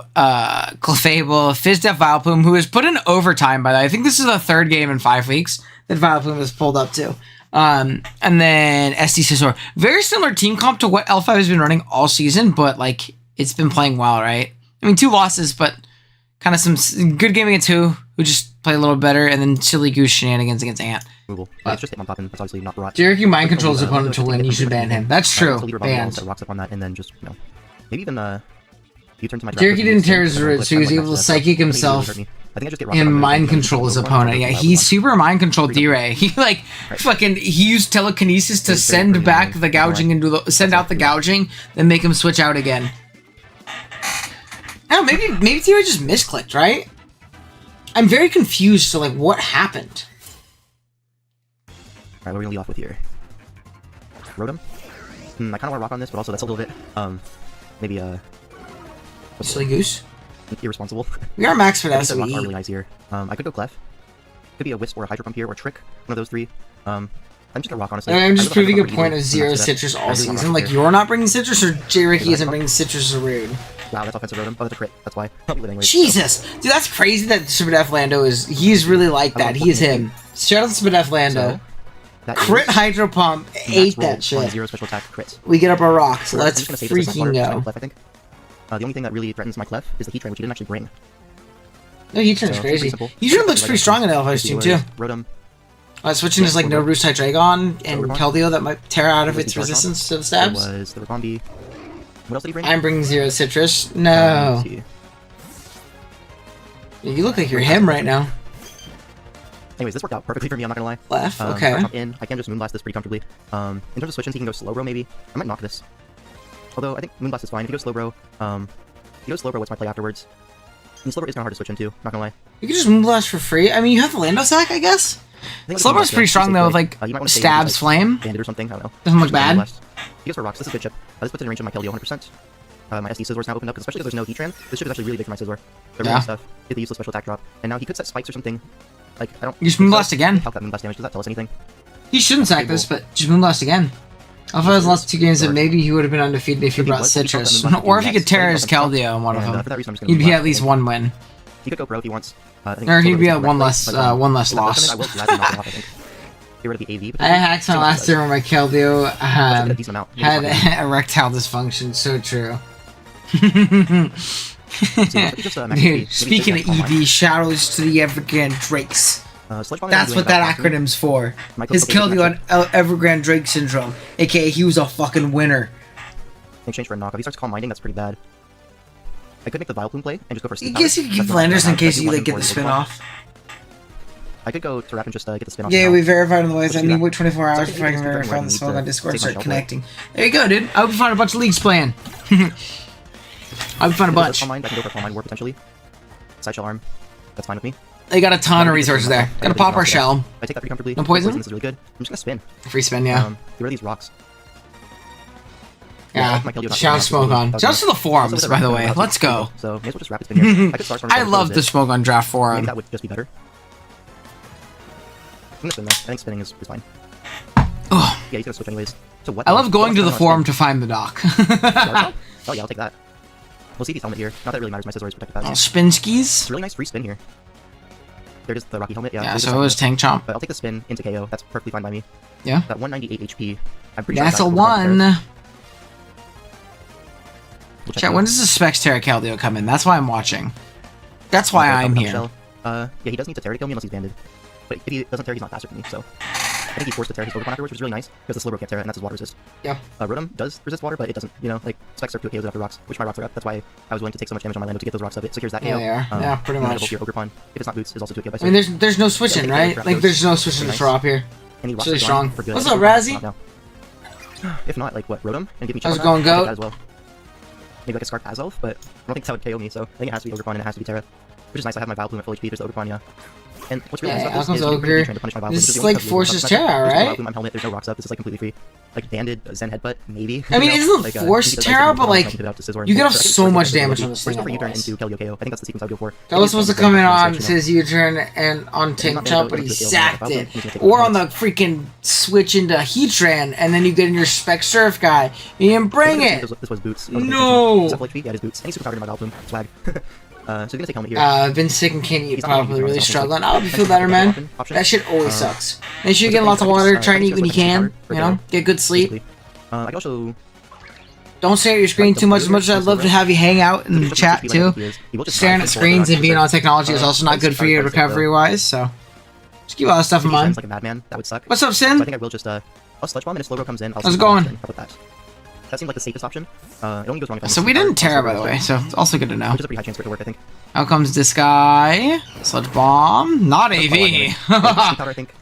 Clefable. Fizdef Vileplume, who has put in overtime, by the way. I think this is the 3rd game in 5 weeks that Vileplume has pulled up to. And then SD Scizor. Very similar team comp to what L5 has been running all season, but like it's been playing well, right? I mean, 2 losses, but kind of some good game against who just play a little better, and then silly goose shenanigans against Ant. It's just Hitmon popping. That's obviously not right. Jericho mind controls his opponent to win. You should ban him. That's true. Banned. Rocks up on that, and then just maybe even you turn to my. Jericho didn't tear his root, so he was able to psychic himself and mind control his opponent. Yeah, he super mind controlled D-Ray. He like fucking he used telekinesis to send back the gouging send out the gouging, then make him switch out again. Oh, maybe D-Ray just misclicked, right? I'm very confused. So like, what happened? Alright, what are we gonna lead off with here? Rotom? I kinda wanna rock on this, but also that's a little bit maybe silly goose? Irresponsible. We are max for that, so we really nice here. I could go Clef. Could be a Wisp or a Hydro Pump here, or Trick. One of those 3. I'm just gonna rock, honestly. I'm just proving a point of 0 citrus all season. Like, you're not bringing citrus, or Jay Ricky isn't bringing citrus, or rude. Wow, that's offensive Rotom. Oh, that's a crit. That's why. Jesus! Dude, that's crazy that Spadef Lando he's really like that. He is him. Shout out to Spadef Lando. Crit Hydro Pump, ate that shit. 0 special attack crit. We get up our rocks. Let's freaking go. I think. The only thing that really threatens my Clef is the Heat Train, which he didn't actually bring. No, Heat Train's crazy. Heat Train looks pretty strong in L5's team, too. Rotom. Switching is like no Roost Type Dragon and Keldeo that might tear out of its resistance to the stabs. There was the Ribombee. What else did he bring? I'm bringing 0 citrus. No. You look like you're him right now. Anyways, this worked out perfectly for me, I'm not gonna lie. Left, okay. I can just Moonblast this pretty comfortably. In terms of switching, he can go Slowbro maybe. I might knock this. Although, I think Moonblast is fine. If he goes Slowbro, what's my play afterwards? And Slowbro is kinda hard to switch into, not gonna lie. You can just Moonblast for free? I mean, you have the Lando sack, I guess? Slowbro's pretty strong though, with like, stabs, flame. Bandit or something, I don't know. Doesn't look bad. He goes for rocks, this is a good chip. This puts it in range of my Keldeo 100%. My SD Scizor's now opened up, especially if there's no Heat Tran. This chip is actually really big for my Scizor. The real stuff. Get the useless special attack drop. And now he could set spikes or something. Like, I don't... You just Moonblast again. Calc that Moonblast damage, does that tell us anything? He shouldn't sack this, but just Moonblast again. If I was lost 2 games, then maybe he would have been undefeated if he brought Citrus. Or if he could tear his Keldeo in one of them. He'd be at least 1 win. He could go pro if he wants. Or he'd be at one less loss. get rid of the AV. I hacked my last year when my Keldeo Get a decent amount. had erectile dysfunction. So true. Dude, speaking of EV, shoutouts to the Evergrande Drakes. That's what that acronym's for. His Keldeo had Evergrande Drake syndrome, aka he was a fucking winner. In exchange for a knock, if he starts calm minding, that's pretty bad. I could make the Vileplume play and just go for. I guess you could give Flanders in case you like get the spin off. I could go to Rap and just get the spin off. Yeah, we verified on the ways. I need to wait 24 hours before I can verify on the smoke on Discord and start connecting. There you go, dude. I hope you find a bunch of leagues playing. I would find a bunch. I can go for Calm Mind War potentially. Sideshell Arm. That's fine with me. They got a ton of resources there. Gotta pop our shell. I take that pretty comfortably. No poison? This is really good. I'm just gonna spin. Free spin, yeah. Get rid of these rocks. Yeah. Shout smoke on. Shout to the forums, by the way. Let's go. So may as well just wrap it spin here. I could start I love the smoke on draft forum. Maybe that would just be better. I'm gonna spin though. I think spinning is fine. Oh. Yeah, he's gonna switch anyways. So what? I love going to the forum to find the dock. Oh yeah, I'll take that. We'll see if he's helmet here. Not that it really matters. My Scizor is protected by that. Oh, spin skis. It's a really nice free spin here. There is the Rocky helmet. Yeah. Yeah. So it was Tank Chomp. But I'll take the spin into KO. That's perfectly fine by me. Yeah. That 198 HP. I'm pretty That's sure a one. Chat, when does the Specs Terra Keldeo come in? That's why I'm watching. That's why I'm here. Yeah, he does need to Terra to kill me unless he's banded. But if he doesn't Terra, he's not faster than me, so... I think he forced to Terra his Pokemon afterwards, which is really nice, because the Slowbro can't Terra, and that's his water resist. Yeah. Rotom does resist water, but it doesn't, you know, like, Specs are 2 KOs after rocks, which my rocks are up. That's why I was willing to take so much damage on my Lando to get those rocks up. It secures that KO. Yeah, they are. Yeah, pretty much. Your Ogre Pawn, if it's not Boots, is also 2 KO by I mean, there's no switching, right? Like, there's no switching to throw up here. It's really strong. What's up, Razzie? If not, like, what, Rotom? And give me How's it going, Goat? As well. Maybe like a Scarf Azelf, but I don't think that would KO me, so I think it has to be Ogre Pawn and it has to be Terra. Which is nice, I have my Vileplume at full HP, there's the Ogre Pawn, yeah. And what's really nice about this is Ogre. This is like forces Terra, right? I'm helmet, there's no rocks up, this is like completely free. Like banded Zen Headbutt, maybe. I mean, isn't like, force Terra, but like, you get off so much damage on this thing. I think that's the sequence I would go for. That was supposed to come in on his U-turn and on Tank Chomp, but he sacked it. Or on the freaking switch into Heatran, and then you get in your Spec Surf guy. You didn't bring it. This was Boots. No! Yeah, it is Boots. And he's super powered in my Vileplume. Swag. So he's gonna take helmet here. I've been sick and can't eat, probably really struggling. I hope you feel better, man. That shit always sucks. Make sure you get lots of water, try and eat when you can, you know, get good sleep. I can also... Don't stare at your screen too much. As much as I'd love to have you hang out in the chat too. Staring at screens and being on technology is also not good for you recovery-wise, so just keep all that stuff in mind. Like a madman, that would suck. What's up, Sin? So I think I will just I'll Sludge Bomb and if Slowbro comes in, I'll How's it going? That seemed like the safest option. It only goes wrong if I So we didn't Terra, by the way, so it's also good to know. Which is a pretty high chance for it to work, I think. Out comes this guy. Sludge Bomb. Not AV.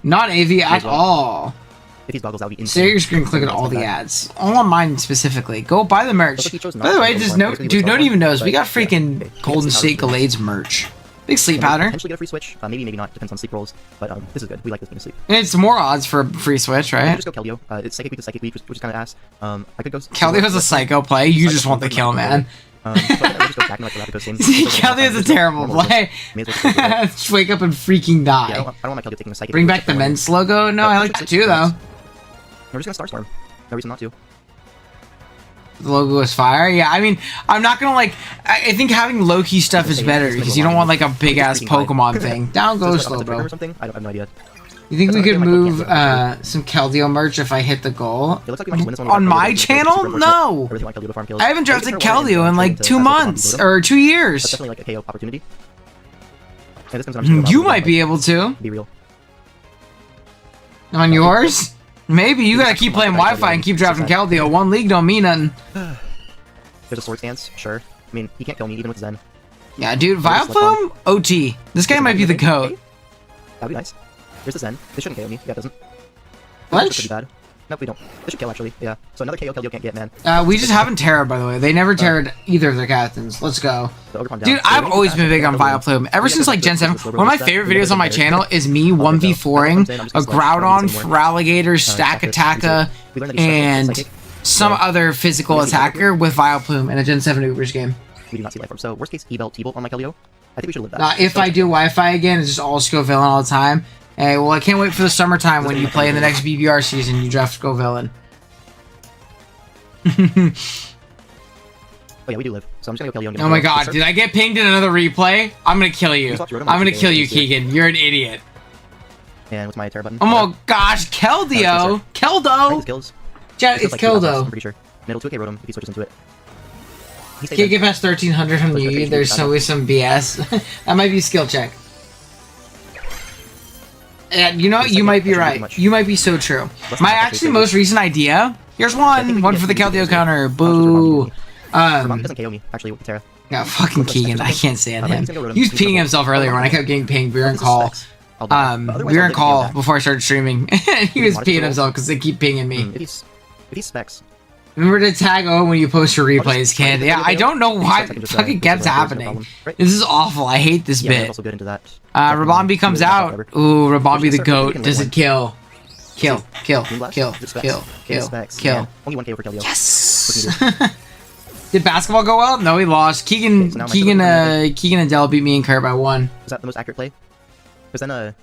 Not AV at all. If he's goggles, that would be insane. Stare at your screen, click on all the ads. All on mine specifically. Go buy the merch. By the way, just note, dude, nobody even knows. We got freaking Golden State Gallades merch. Big sleep powder. Potentially get a free switch. Maybe, maybe not. Depends on sleep rolls. But this is good. We like this being a sleep. It's more odds for a free switch, right? Just go Keldeo. It's Psychic Week to Psychic Week, which is kind of ass. I could go. Keldeo is a psycho play. You just want the kill, man. Keldeo is a terrible play. Just wake up and freaking die. I don't want my Keldeo taking a Psychic. Bring back the Men's logo. No, I like that too, though. We're just gonna Starstorm. No reason not to. The logo is fire. Yeah, I mean, I'm not gonna like. I think having low-key stuff is better because you don't want like a big ass Pokemon thing. Down goes Slowbro. I have no idea. You think we could move some Keldeo merch if I hit the goal? On my channel? No! I haven't drafted Keldeo in like 2 months or 2 years. That's definitely like a KO opportunity. You might be able to. Be real. On yours? Maybe. You gotta keep playing Wi-Fi and keep drafting Keldeo. 1 league don't mean nothing. There's a Sword Stance, sure. I mean, he can't kill me even with Zen. Yeah, dude. Vileplume? OT. This guy might be the GOAT. That'd be nice. There's the Zen. This shouldn't KO me. Yeah, it doesn't. Flinch? Pretty bad. Nope, we don't. This should kill, actually. Yeah. So another KO Keldeo can't get, man. We just haven't Terra, by the way. They never Terra'd either of their captains. Let's go. Dude, I've always been big on Vileplume. Ever since, like, Gen 7. One of my favorite videos on my channel is me 1v4ing a Groudon, Feraligatr, Stack Attacka, and some other physical attacker with Vileplume in a Gen 7 Ubers game. We do not see life form. So, worst case, E-Belt, T-Bolt on my Keldeo. I think we should live that. If I do Wi-Fi again, it's just all Scovillain all the time. Hey, well, I can't wait for the summertime when you play in the next BBR season. You draft Scovillain. Oh yeah, we do live. So I'm just gonna go Keldeo. Oh my god, did I get pinged in another replay? I'm gonna kill you. I'm gonna kill you, Keegan. You're an idiot. And with my Terra button. Oh my gosh, Keldeo! Keldo! Skills. Chat, it's like Keldo. I'm pretty sure. And it'll 2K Rotom if he switches into it. Can't get past 1300 from you. There's always some BS. That might be skill check. And you know, you might be right. You might be so true. My actually most recent idea. Here's one for the Keldeo counter. Boo. doesn't KO me actually with Terra. Yeah, fucking Keegan. I can't stand him. He was peeing himself earlier when I kept getting pinged. We were in call. We were in call before I started streaming. He was peeing himself because they keep pinging me. If he's specs. Remember to tag O when you post your replays, kid. Yeah, I don't know why it fucking keeps happening. This is awful. I hate this bit. Rabombi comes out. Ooh, Rabombi the goat. Does it kill? Kill. Only 1K over Keldeo. Yes! Did basketball go well? No, he lost. Keegan and Dell beat me in Kurt by 1. Is that the most accurate play? Because then,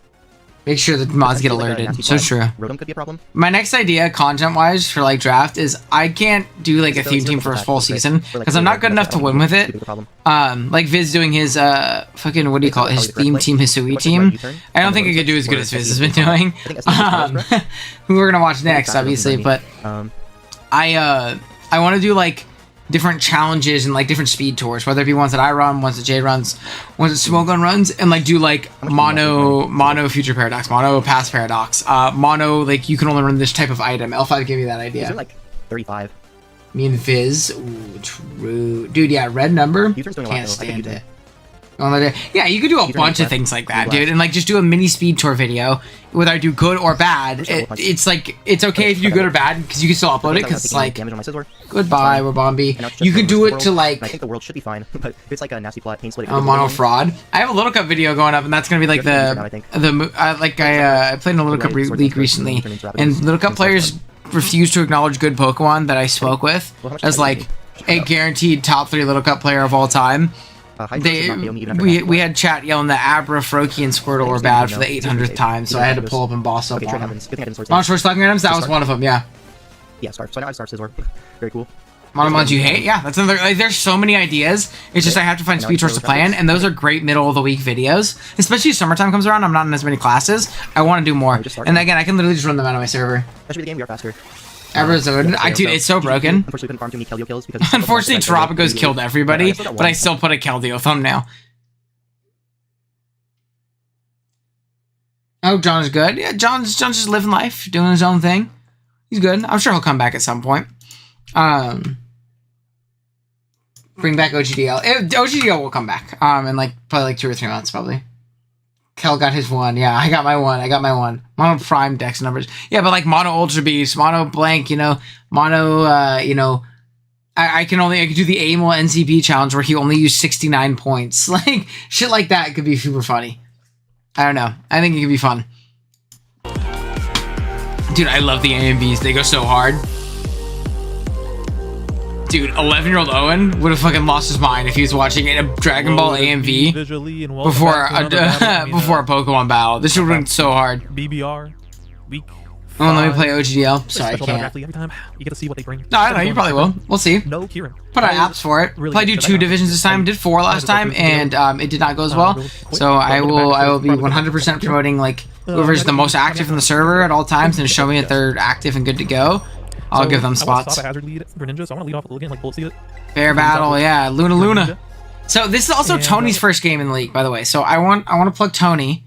make sure the mods get alerted. So true. Rotom could be a problem. My next idea, content-wise, for like draft is I can't do like a theme team for a full season because I'm not good enough to win with it. Like Viz doing his fucking what do you call it? His theme team, Hisui team. I don't think I could do as good as Viz has been doing. Who we're gonna watch next, obviously, but I want to do like different challenges and like different speed tours, whether it be ones that I run, ones that Jade runs, ones that Smogon runs, and like do like mono future paradox, mono past paradox, mono like you can only run this type of item. L5 gave me that idea. These are like 35. Me and Viz, ooh, true, dude. Yeah, red number. Can't stand it. Yeah, you could do a bunch of things like that, dude, and like just do a mini speed tour video, whether I do good or bad. It's like it's okay if you do good or bad because you can still upload it because it's like goodbye, Rabombi. You could do it to like. I think the world should be fine, but it's like a nasty plot. Mono fraud. I have a Little Cup video going up, and that's gonna be like I played in a Little Cup league recently, and Little Cup players refuse to acknowledge good Pokemon that I spoke with as like a guaranteed top 3 Little Cup player of all time. We had chat yelling that Abra, Froakie, and Squirtle were bad for the 800th time, so I had to pull up and boss up on them. Launch stocking items, that was one of them, yeah. Yeah, Scarf. So now I have Scarf Scizor. Very cool. Monomons you hate? Yeah, that's another. Like, there's so many ideas. It's just I have to find speed tours to plan, and those are great middle of the week videos. Especially if summertime comes around, I'm not in as many classes. I want to do more. And again, I can literally just run them out of my server. Especially the game, we are faster. Dude, it's so broken. Unfortunately, couldn't farm too many Keldeo kills because. Unfortunately, Tropico's killed everybody, but I still put a Keldeo thumbnail. Oh, John is good. Yeah, John's just living life, doing his own thing. He's good. I'm sure he'll come back at some point. Bring back OGDL. OGDL will come back. In like probably like 2 or 3 months, probably. Kel got his 1. Yeah, I got my 1. Mono Prime Dex numbers. Yeah, but like Mono Ultra Beast, Mono Blank, Mono, I could do the Amel NCP challenge where he only used 69 points. Like, shit like that could be super funny. I don't know. I think it could be fun. Dude, I love the AMVs. They go so hard. Dude, 11-year-old Owen would have fucking lost his mind if he was watching a Dragon Ball AMV before a Pokemon battle. This would have been so hard. BBR week. Oh, let me play OGDL. Sorry, I can't. Every time you get to see what they bring. No, I don't know. You probably will. We'll see. No, Kieran. Put out apps for it. Probably do 2 divisions this time. Did 4 last time, and it did not go as well. So I will be 100% promoting like whoever's the most active in the server at all times and show me that they're active and good to go. I'll give them spots. Hazard lead for Ninja, so I want to lead off with Logan, like Bullet Seed. Fair battle, yeah. Luna. So this is also Tony's first game in the league, by the way. So I want to plug Tony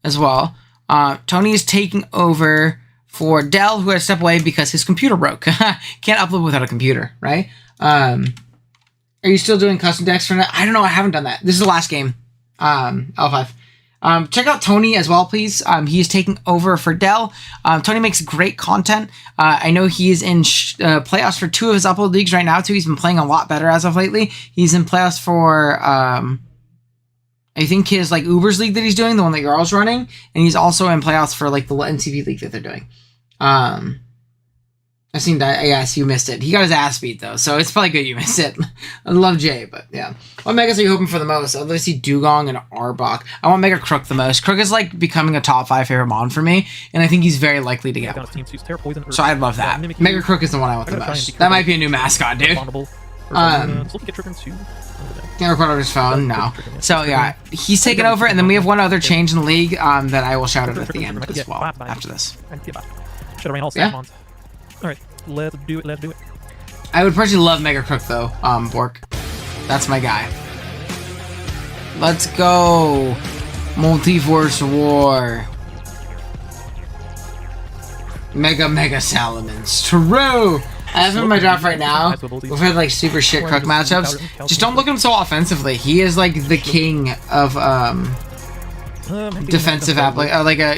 as well. Tony is taking over for Dell, who had to step away because his computer broke. Can't upload without a computer, right? Are you still doing custom decks for that? I don't know. I haven't done that. This is the last game. L5. Check out Tony as well, please. He is taking over for Dell. Tony makes great content. I know he is in playoffs for 2 of his upload leagues right now, too. He's been playing a lot better as of lately. He's in playoffs for, I think his, like, Uber's league that he's doing, the one that Garl's running. And he's also in playoffs for, like, the NCV league that they're doing. I've seen that. Yes, you missed it. He got his ass beat, though, so it's probably good you missed it. I love Jay, but yeah. What Megas are you hoping for the most? I'd love to see Dugong and Arbok. I want Mega Crook the most. Crook is, like, becoming a top 5 favorite mon for me, and I think he's very likely to get one. So I'd love that. Mega Crook is the one I want the most. That might be a new mascot, dude. Can't record on his phone, no. So yeah, he's taken over, and then we have one other change in the league that I will shout out at the end as well after this. Should have ran all Yeah. 6 months. Alright, let's do it, let's do it. I would personally love Mega Crook though, Bork. That's my guy. Let's go! Multiverse War. Mega Salamence. True! I have him in my draft right now. We've had like super shit Crook matchups. Just don't look at him so offensively. He is like the king of defensive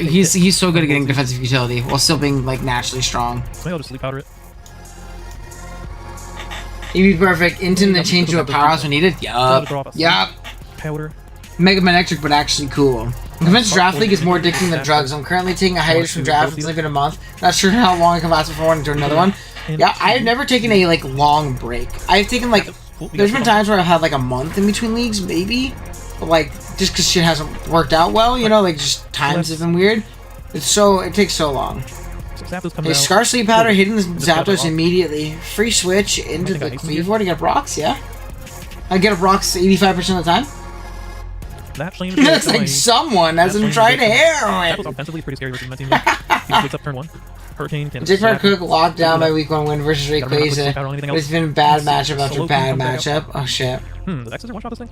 he's so good at getting defensive utility while still being like naturally strong. Maybe I'll just sleep powder it. He'd be perfect. Into the change to a powerhouse when needed. Yup. Powder. Mega Man Electric, but actually cool. Convention Draft League is more addicting than drugs. I'm currently taking a hiatus from draft. It's only been a month. Not sure how long I can last before I want to do another one. Yeah, I've never taken a like long break. I've taken like there's been times where I've had like a month in between leagues, maybe. But like just because shit hasn't worked out well, you know, like just times have been weird. It takes so long. Hey, Scar Sleep Powder hitting the Zapdos immediately. Free switch into the Cleaveboard to get Brox, yeah. I get a Brox 85% of the time. That change That's like someone hasn't tried heroin. That was offensively pretty scary versus my team. He wakes up turn 1. Hurricane can J-Part Cook locked down by week 1 win versus Rayquaza. But it's been bad matchup after bad matchup. Oh shit. Does X's one shot this thing?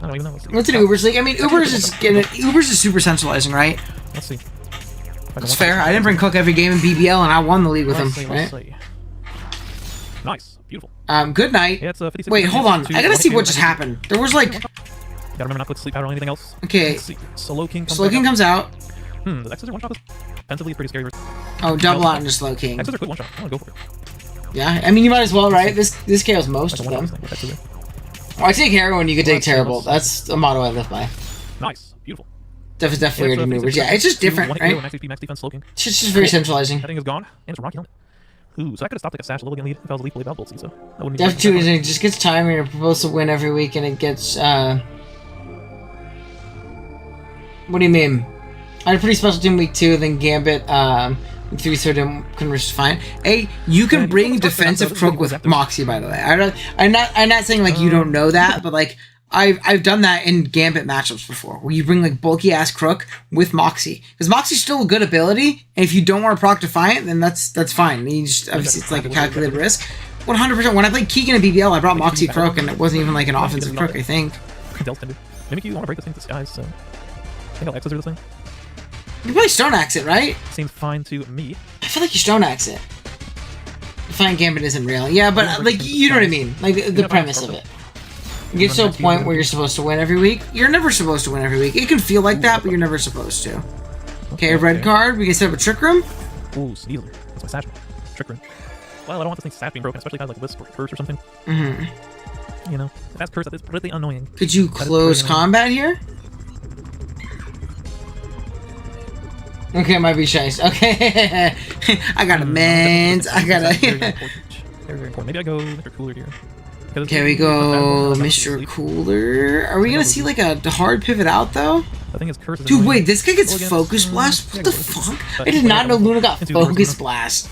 I don't even know. What's an Uber's league? I mean, Uber's is super centralizing, right? Let's see. That's fair. I didn't bring Cook every game in BBL, and I won the league with him. Right? Nice, beautiful. Good night. Yeah, it's 56 Wait, hold on. I gotta see what just happened. There was like. Gotta remember not to put sleep powder on anything else. Okay. Slow King comes out. Does X's one shot this? Defensively, pretty scary. Oh, double out into Slow King. X's are quick one shot. I wanna go for it. Yeah, I mean you might as well, right? This KOs most of them. I take heroin, you could take terrible. That's a motto I live by. Nice, beautiful. Definitely weird maneuvers. Yeah, it's just different, right? Max HP, max defense, Slow King. It's just very centralizing. That thing is gone, and it's Rocky Helmet. Ooh, so I could have stopped like a Sash Lilligan lead if I was lethally about Bolt, so that wouldn't be. Def 2 is it just gets timed and you're supposed to win every week, and it gets What do you mean? I had a pretty special team week 2, then Gambit, 3/3 couldn't reach fine. Hey, you can bring defensive Crook with Moxie, by the way. I'm not saying like you don't know that, but like I've done that in Gambit matchups before, where you bring like bulky ass Crook with Moxie, because Moxie's still a good ability, and if you don't want to proc Defiant, then that's fine. You just obviously it's like a calculated risk. 100%. When I played Keegan in BBL, I brought Moxie Crook, and it wasn't even like an offensive Crook, I think. Mimic, you want to break this thing to skies, so I think I'll X's this thing. You probably Stone Axe it, right? Seems fine to me. I feel like you Stone Axe it. Defiant Gambit isn't real. Yeah, but like you know what I mean. Like the premise of it. You get to a point where you're supposed to win every week. You're never supposed to win every week. It can feel like that, but you're never supposed to. Okay, red card. We can set up a Trick Room. Ooh, Steeler. That's my Sash. Trick Room. Well, I don't want this thing Sash being broken, especially if it has like Wisp or Curse or something. Mm-hmm. You know, if that's Curse, that's pretty annoying. Could you close combat here? Okay, it might be shice. Okay. I got a mans. I got a. Very important. Maybe I go Mr. Cooler here. Okay, we go Mr. Cooler. Are we gonna see like a hard pivot out though? I think it's Curse. Dude, wait, this guy gets Focus Blast? What the fuck? I did not know Luna got Focus Blast.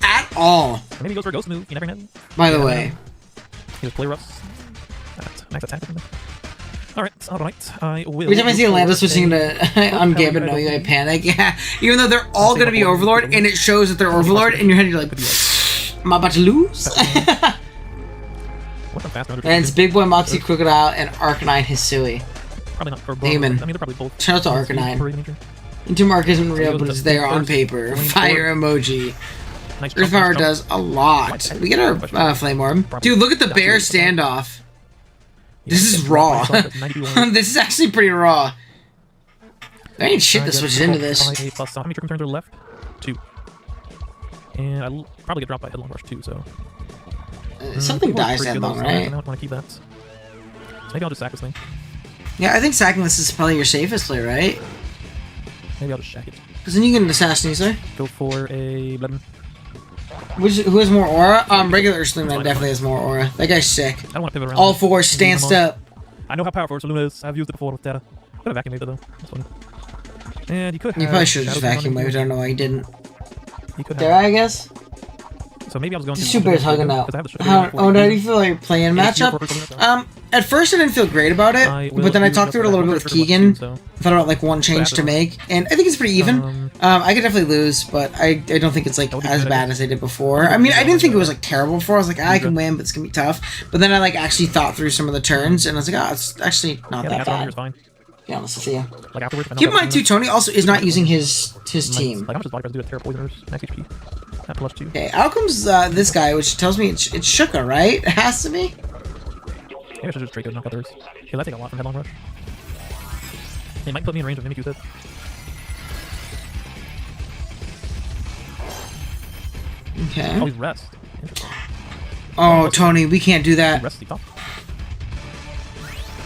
At all. Maybe he goes for a Ghost move. You never know. By the way. He was play rough. Nice attack. Alright, I will. Every time I see Atlanta switching to on Gambit, no, I panic. Yeah, even though they're all gonna be Overlord, and it shows that they're Overlord, in your head you're like, am I about to lose? And it's Big Boy, Moxie, Crocodile, and Arcanine Hisui. Probably not for Damon. I mean, they're probably both. Shout out to Arcanine. Into Mark isn't real, but it's there on paper. Fire emoji. Earth Power does a lot. We get our Flame Orb. Dude, look at the bear standoff. This is raw. This is actually pretty raw. There ain't shit that switches into this. How many Trick Turns are left? 2. And I'll probably get dropped by Headlong Rush too, so. Something dies Headlong, right? I don't want to keep that. So maybe I'll just sack this thing. Yeah, I think sacking this is probably your safest play, right? Maybe I'll just shack it. Because then you can assassin easily. Go for a Bloodman. Who has more aura? Regular Ursaluna definitely has more aura. That guy's sick. I don't want to pivot around. All 4 stanced up. I know how powerful Ursaluna is. I've used it before with Data. Could have vacuum waved it though. That's fun. And you could have. You probably should have just vacuum waved. I don't know why you didn't. Dare I guess? So maybe I was going to. Super is hugging out. How do you feel like playing matchup? At first, I didn't feel great about it, but then I talked through it a little bit with Keegan. I thought about like one change to make, and I think it's pretty even. I could definitely lose, but I don't think it's like as bad as I did before. I mean, I didn't think it was like terrible before. I was like, I can win, but it's gonna be tough. But then I like actually thought through some of the turns, and I was like, oh, it's actually not that bad. Be honest with you. Like afterwards, Keep in mind too, Tony also is not using his team. Like, how much does body press do to Terra Poisoners? Max HP. At +2. Okay, out comes this guy, which tells me it's Shuka, right? It has to be. Maybe I should just Draco knock out theirs. Okay, that take a lot from Headlong Rush. It might put me in range of Mimikyu's head. Okay. Oh, he's rest. Oh, Tony, we can't do that. Rest, top.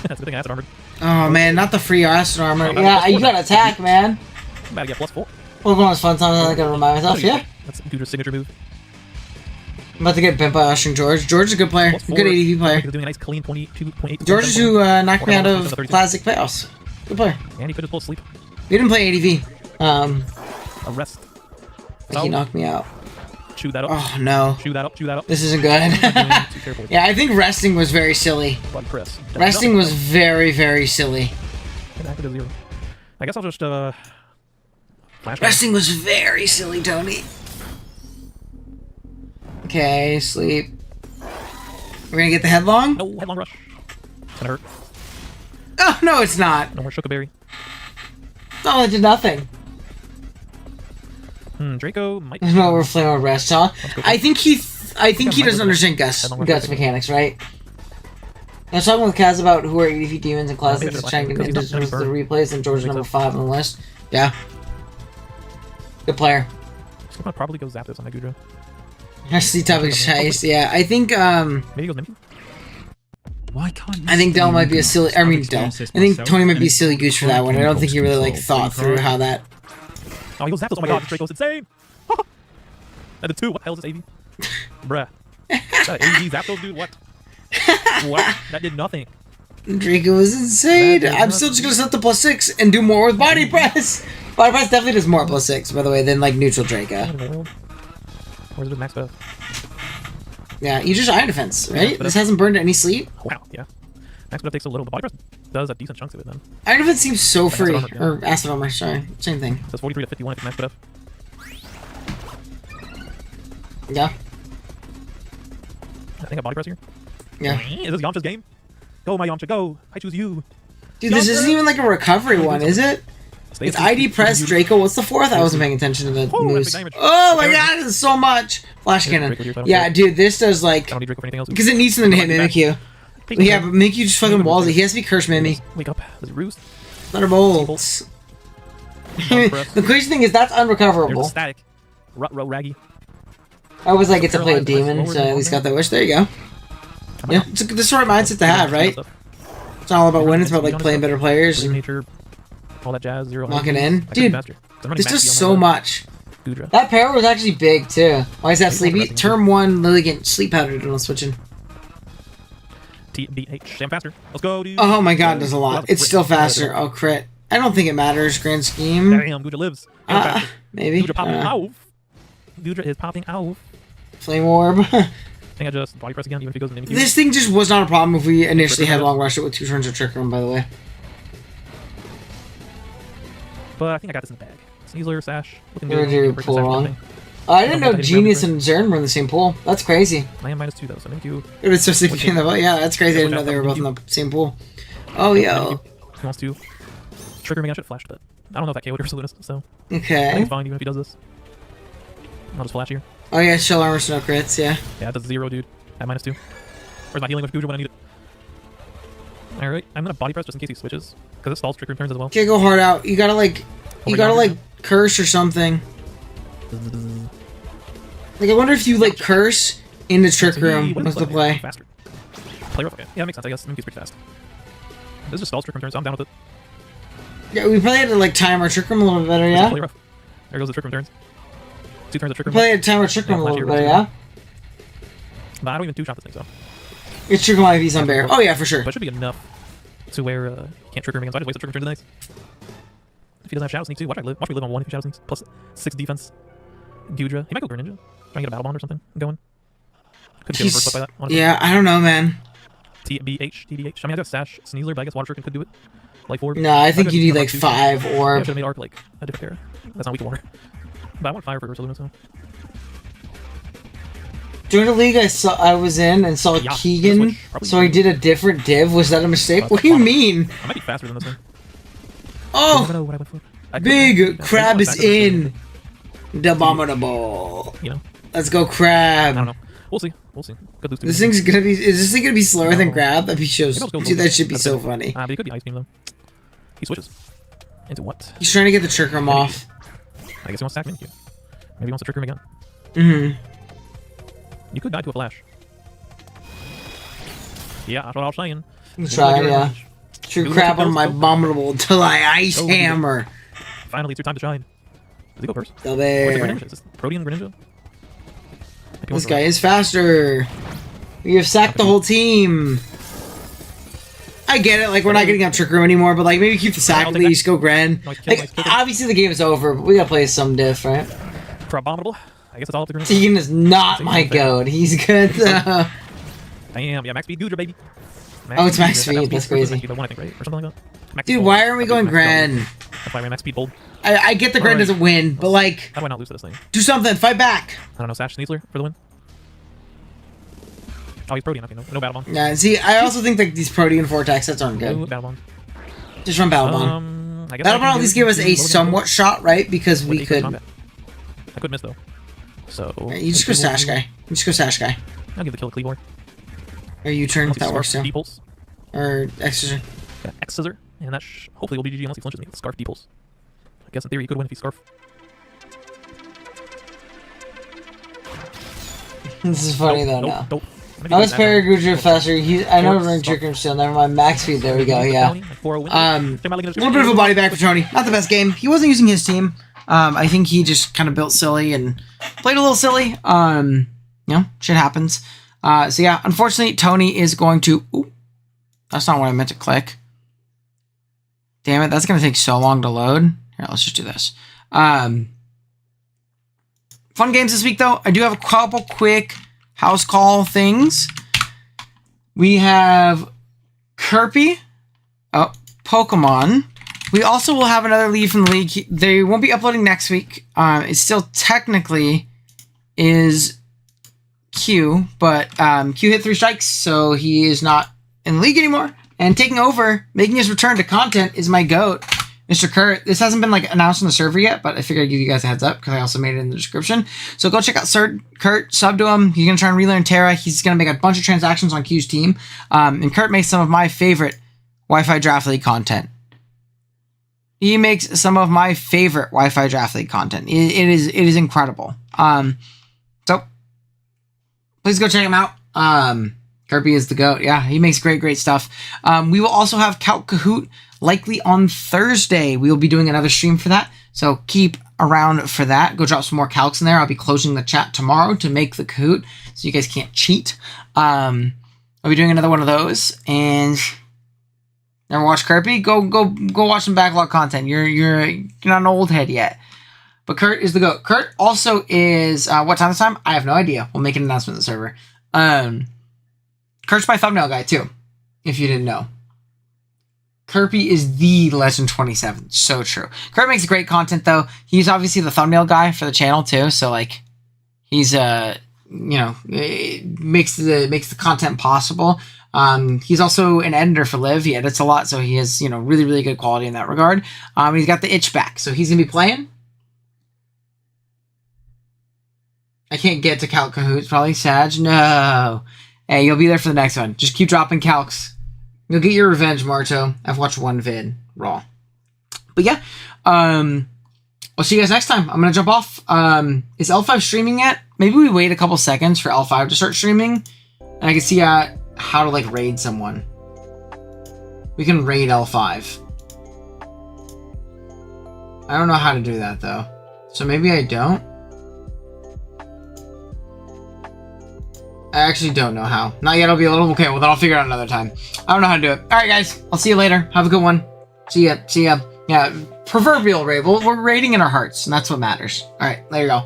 That's a good thing I acid armored. Oh man, not the free acid armor. Yeah, you gotta attack, man. I'm about to get +4. Well, one of those fun times I gotta remind myself, yeah. That's Gudra's signature move. I'm about to get bent by Ushering George. George is a good player. Good ADV player. He's doing a nice clean 22.8. George is who knocked me out of Classic Playoffs. Good player. And he could just pull sleep. We didn't play ADV. A rest. He knocked me out. Chew that up. Oh no. Chew that up. Chew that up. This isn't good. Yeah, I think resting was very silly. Resting was very, very silly. I guess I'll just flash. Resting was very silly, Tony. Okay, sleep. We're gonna get the headlong? No, headlong rush. It's gonna hurt. Oh no, it's not. No more Shukaberry. No, it did nothing. Draco might. There's no flame of rest, huh? I think he doesn't understand Guts mechanics, right? I was talking with Kaz about who are EDV demons and classics and trying to get into the replays, and George number 5 on the list. Yeah. Good player. He's gonna probably go Zapdos on my Gudra. I see topic chase. Yeah, I think maybe he goes Mimikyu. Why can't I think Del might be a silly. I mean, Del. I think Tony might be a silly goose for that one. I don't think he really like thought through how that. Oh, he goes Zapdos. Oh my god, this Draco's insane. At the 2, what the hell is this AV? Bruh. That AV Zapdos, dude, what? What? That did nothing. Draco is insane. I'm still just gonna set the +6 and do more with body press. Body press definitely does more +6, by the way, than like neutral Draco. Where's the max buff? Yeah, you just iron defense, right? This hasn't burned any sleep. Wow, yeah. Max buff takes a little, but body press does a decent chunk of it then. Iron defense seems so free. Or acid armor, sorry. Same thing. So it's 43 to 51 if it's max buff. Yeah. I think I body press here. Yeah. Is this Yamcha's game? Go, my Yamcha, go! I choose you! Dude, this isn't even like a recovery one, is it? It's ID press Draco. What's the 4th? I wasn't paying attention to the moves. Oh my god, this is so much! Flash cannon. Yeah, dude, this does like... Because it needs something to hit Mimikyu. Yeah, but Mimikyu just fucking walls it. He has to be cursed Mimi. Wake up. Does it roost? Thunderbolts. The crazy thing is that's unrecoverable. Static. Raggy. I was like, it's a play a demon, so I at least got that wish. There you go. Yeah, it's the sort of mindset to have, right? It's not all about winning, it's about like playing better players. Nature, all that jazz, zero. Locking in. Dude, this does so much. That power was actually big, too. Why is that sleepy? Turn 1, Lilligant, sleep powder, don't switching. TBH, damn faster. Let's go, dude. Oh my god, there's a lot. It's still faster. Oh, crit. I don't think it matters, grand scheme. Damn, Gudra lives. Maybe. Gudra popping off. Gudra is popping off. Flame Orb. I think I just body press again, even if he goes in Mimikyu. This thing just was not a problem if we initially had long rush it with 2 turns of Trick Room, by the way. But I think I got this in the bag. Sneasler, Sash. Looking good. Pull wrong. I didn't know Genius and Zern were in the same pool. That's crazy. I am -2 though, so Mimikyu. It was so sleepy in the boat. Yeah, that's crazy. I didn't know they were both in the same pool. Oh, yo. He wants to trigger me. I should have flashed, but I don't know if that KO'd or Salutis, so. Okay. I think it's fine even if he does this. I'll just flash here. Oh, yeah, Shell Armor, Snow Crits, yeah. Yeah, that's 0, dude. At -2. Where's my healing with Gudra when I need it? Alright, I'm gonna body press just in case he switches. Because it stalls Trick Room turns as well. Okay, go hard out. You gotta, like, curse or something. Like, I wonder if you, like, curse in the Trick Room with the play. Faster. Play rough, okay. Yeah, that makes sense, I guess. Mimikyu's pretty fast. This just stalls Trick Room turns, so I'm down with it. Yeah, we probably had to, like, time our Trick Room a little bit better, yeah? Play rough. There goes the Trick Room turns. 2 turns of Trick Room. We probably had to time our Trick Room a little bit better, yeah? But I don't even 2-shot this thing, so. It's Trick Room IVs on Bear. Oh, yeah, for sure. But it should be enough to where can't Trick Room again, so I just wasted Trick Room turn tonight. If he doesn't have Shadow Sneak too, watch me live on 1 if he Shadow Sneaks. Plus 6 defense. Gudra. He might go Greninja. Try and get a Battle Bond or something going. Could get first by that, honestly. Yeah, I don't know, man. TBH. I mean, I got Sash, Sneasler, but I guess Water Shuriken could do it. Like 4. No, I think you need like 5 or... I should have made Arc like a different character. That's not weak to water. But I want Fire for Ursa Luna, so... During the league I was in and saw Keegan, so I did a different div. Was that a mistake? What do you mean? I might be faster than this thing. Oh! I never know what I went for. Big Crab is in. The Abominable. You know? Let's go, Crab. I don't know. We'll see. We'll see. Could lose to This thing's gonna be... Is this thing gonna be slower than Crab? That'd be so... Dude, that should be so funny. But he could be Ice Beam, though. He switches. Into what? He's trying to get the Trick Room off. I guess he wants to stack Minikyu. Maybe he wants to Trick Room again. Mm-hmm. You could die to a Flash. Yeah, that's what I was saying. Try, yeah. True Crab on my Abominable till I Ice Hammer. Finally, it's your time to shine. Does he go first? Still there. Is this Protean Greninja? This guy is faster. We have sacked the whole team. I get it, like, we're not getting up Trick Room anymore, but, like, maybe keep the sack at least, go Gren. Like, obviously the game is over, but we gotta play some diff, right? For Abominable, I guess it's all up to Greninja. Tegan is not my goat. He's good, though. Damn, yeah, Max Speed Goodra, baby. Oh, it's Max Speed, that's crazy. Dude, why aren't we going Gren? That's why we Max Speed Bold. I get the Gren doesn't win, but, like... How do I not lose to this thing? Do something, fight back! I don't know, Sash Sneasler for the win. Oh, he's Protean, okay, no Battle Bond. Yeah, see, I also think that these Protean Vortex sets aren't good. Battle Bond. Just run Battle Bond. I guess Battle Bond at least gave us a somewhat shot, right? Because we could... I could miss, though. So... Right, you just go Sash Guy. You just go Sash Guy. I'll give the kill to Cleavor. Or U-turn, that works too. D-pulse. Or X-Scissor. Yeah, X-Scissor. And that hopefully will be GG unless he flinches me. Scarf D-pulse. I guess in theory he could win if he Scarf. This is funny though now. Nope. How is Paraguja faster? I know Ring Trick Room still. Never mind. Max speed. There we go. Yeah. A little bit of a body back for Tony. Not the best game. He wasn't using his team. I think he just kind of built silly and played a little silly. You know, shit happens. So yeah, unfortunately, Tony is going to... Ooh, that's not what I meant to click. Damn it, that's going to take so long to load. Here, let's just do this. Fun games this week, though. I do have a couple quick house call things. We have Kirby. Oh, Pokemon. We also will have another lead from the league. They won't be uploading next week. It still technically is Q, but Q hit 3 strikes, so he is not in the league anymore. And taking over, making his return to content, is my GOAT, Mr. Kurt. This hasn't been like announced on the server yet, but I figured I'd give you guys a heads up because I also made it in the description. So go check out Kurt, sub to him. He's going to try and relearn Terra. He's going to make a bunch of transactions on Q's team. And Kurt makes some of my favorite Wi-Fi Draft League content. He makes some of my favorite Wi-Fi Draft League content. It is incredible. So please go check him out. Kirby is the GOAT. Yeah, he makes great stuff. We will also have Calc Kahoot likely on Thursday. We will be doing another stream for that. So keep around for that. Go drop some more calcs in there. I'll be closing the chat tomorrow to make the Kahoot so you guys can't cheat. I'll be doing another one of those. And never watched Kirby? Go watch some backlog content. You're not an old head yet. But Kurt is the GOAT. Kurt also is what time this time? I have no idea. We'll make an announcement on the server. Kurt's my thumbnail guy, too, if you didn't know. Kirby is the Legend 27. So true. Kurt makes great content, though. He's obviously the thumbnail guy for the channel, too. So, like, he's, you know, it makes the content possible. He's also an editor for Liv. He edits a lot, so he has, you know, really good quality in that regard. He's got the itch back, so he's going to be playing. I can't get to Calc Kahoot. Probably Sag. No. Hey, you'll be there for the next one. Just keep dropping calcs. You'll get your revenge, Marto. I've watched one vid. Raw. But yeah. I'll see you guys next time. I'm going to jump off. Is L5 streaming yet? Maybe we wait a couple seconds for L5 to start streaming. And I can see how to, like, raid someone. We can raid L5. I don't know how to do that, though. So maybe I don't. I actually don't know how. Not yet, I'll be a little... Okay, well then I'll figure it out another time. I don't know how to do it. Alright guys, I'll see you later. Have a good one. See ya. Yeah, proverbial raid. We're raiding in our hearts, and that's what matters. Alright, there you go.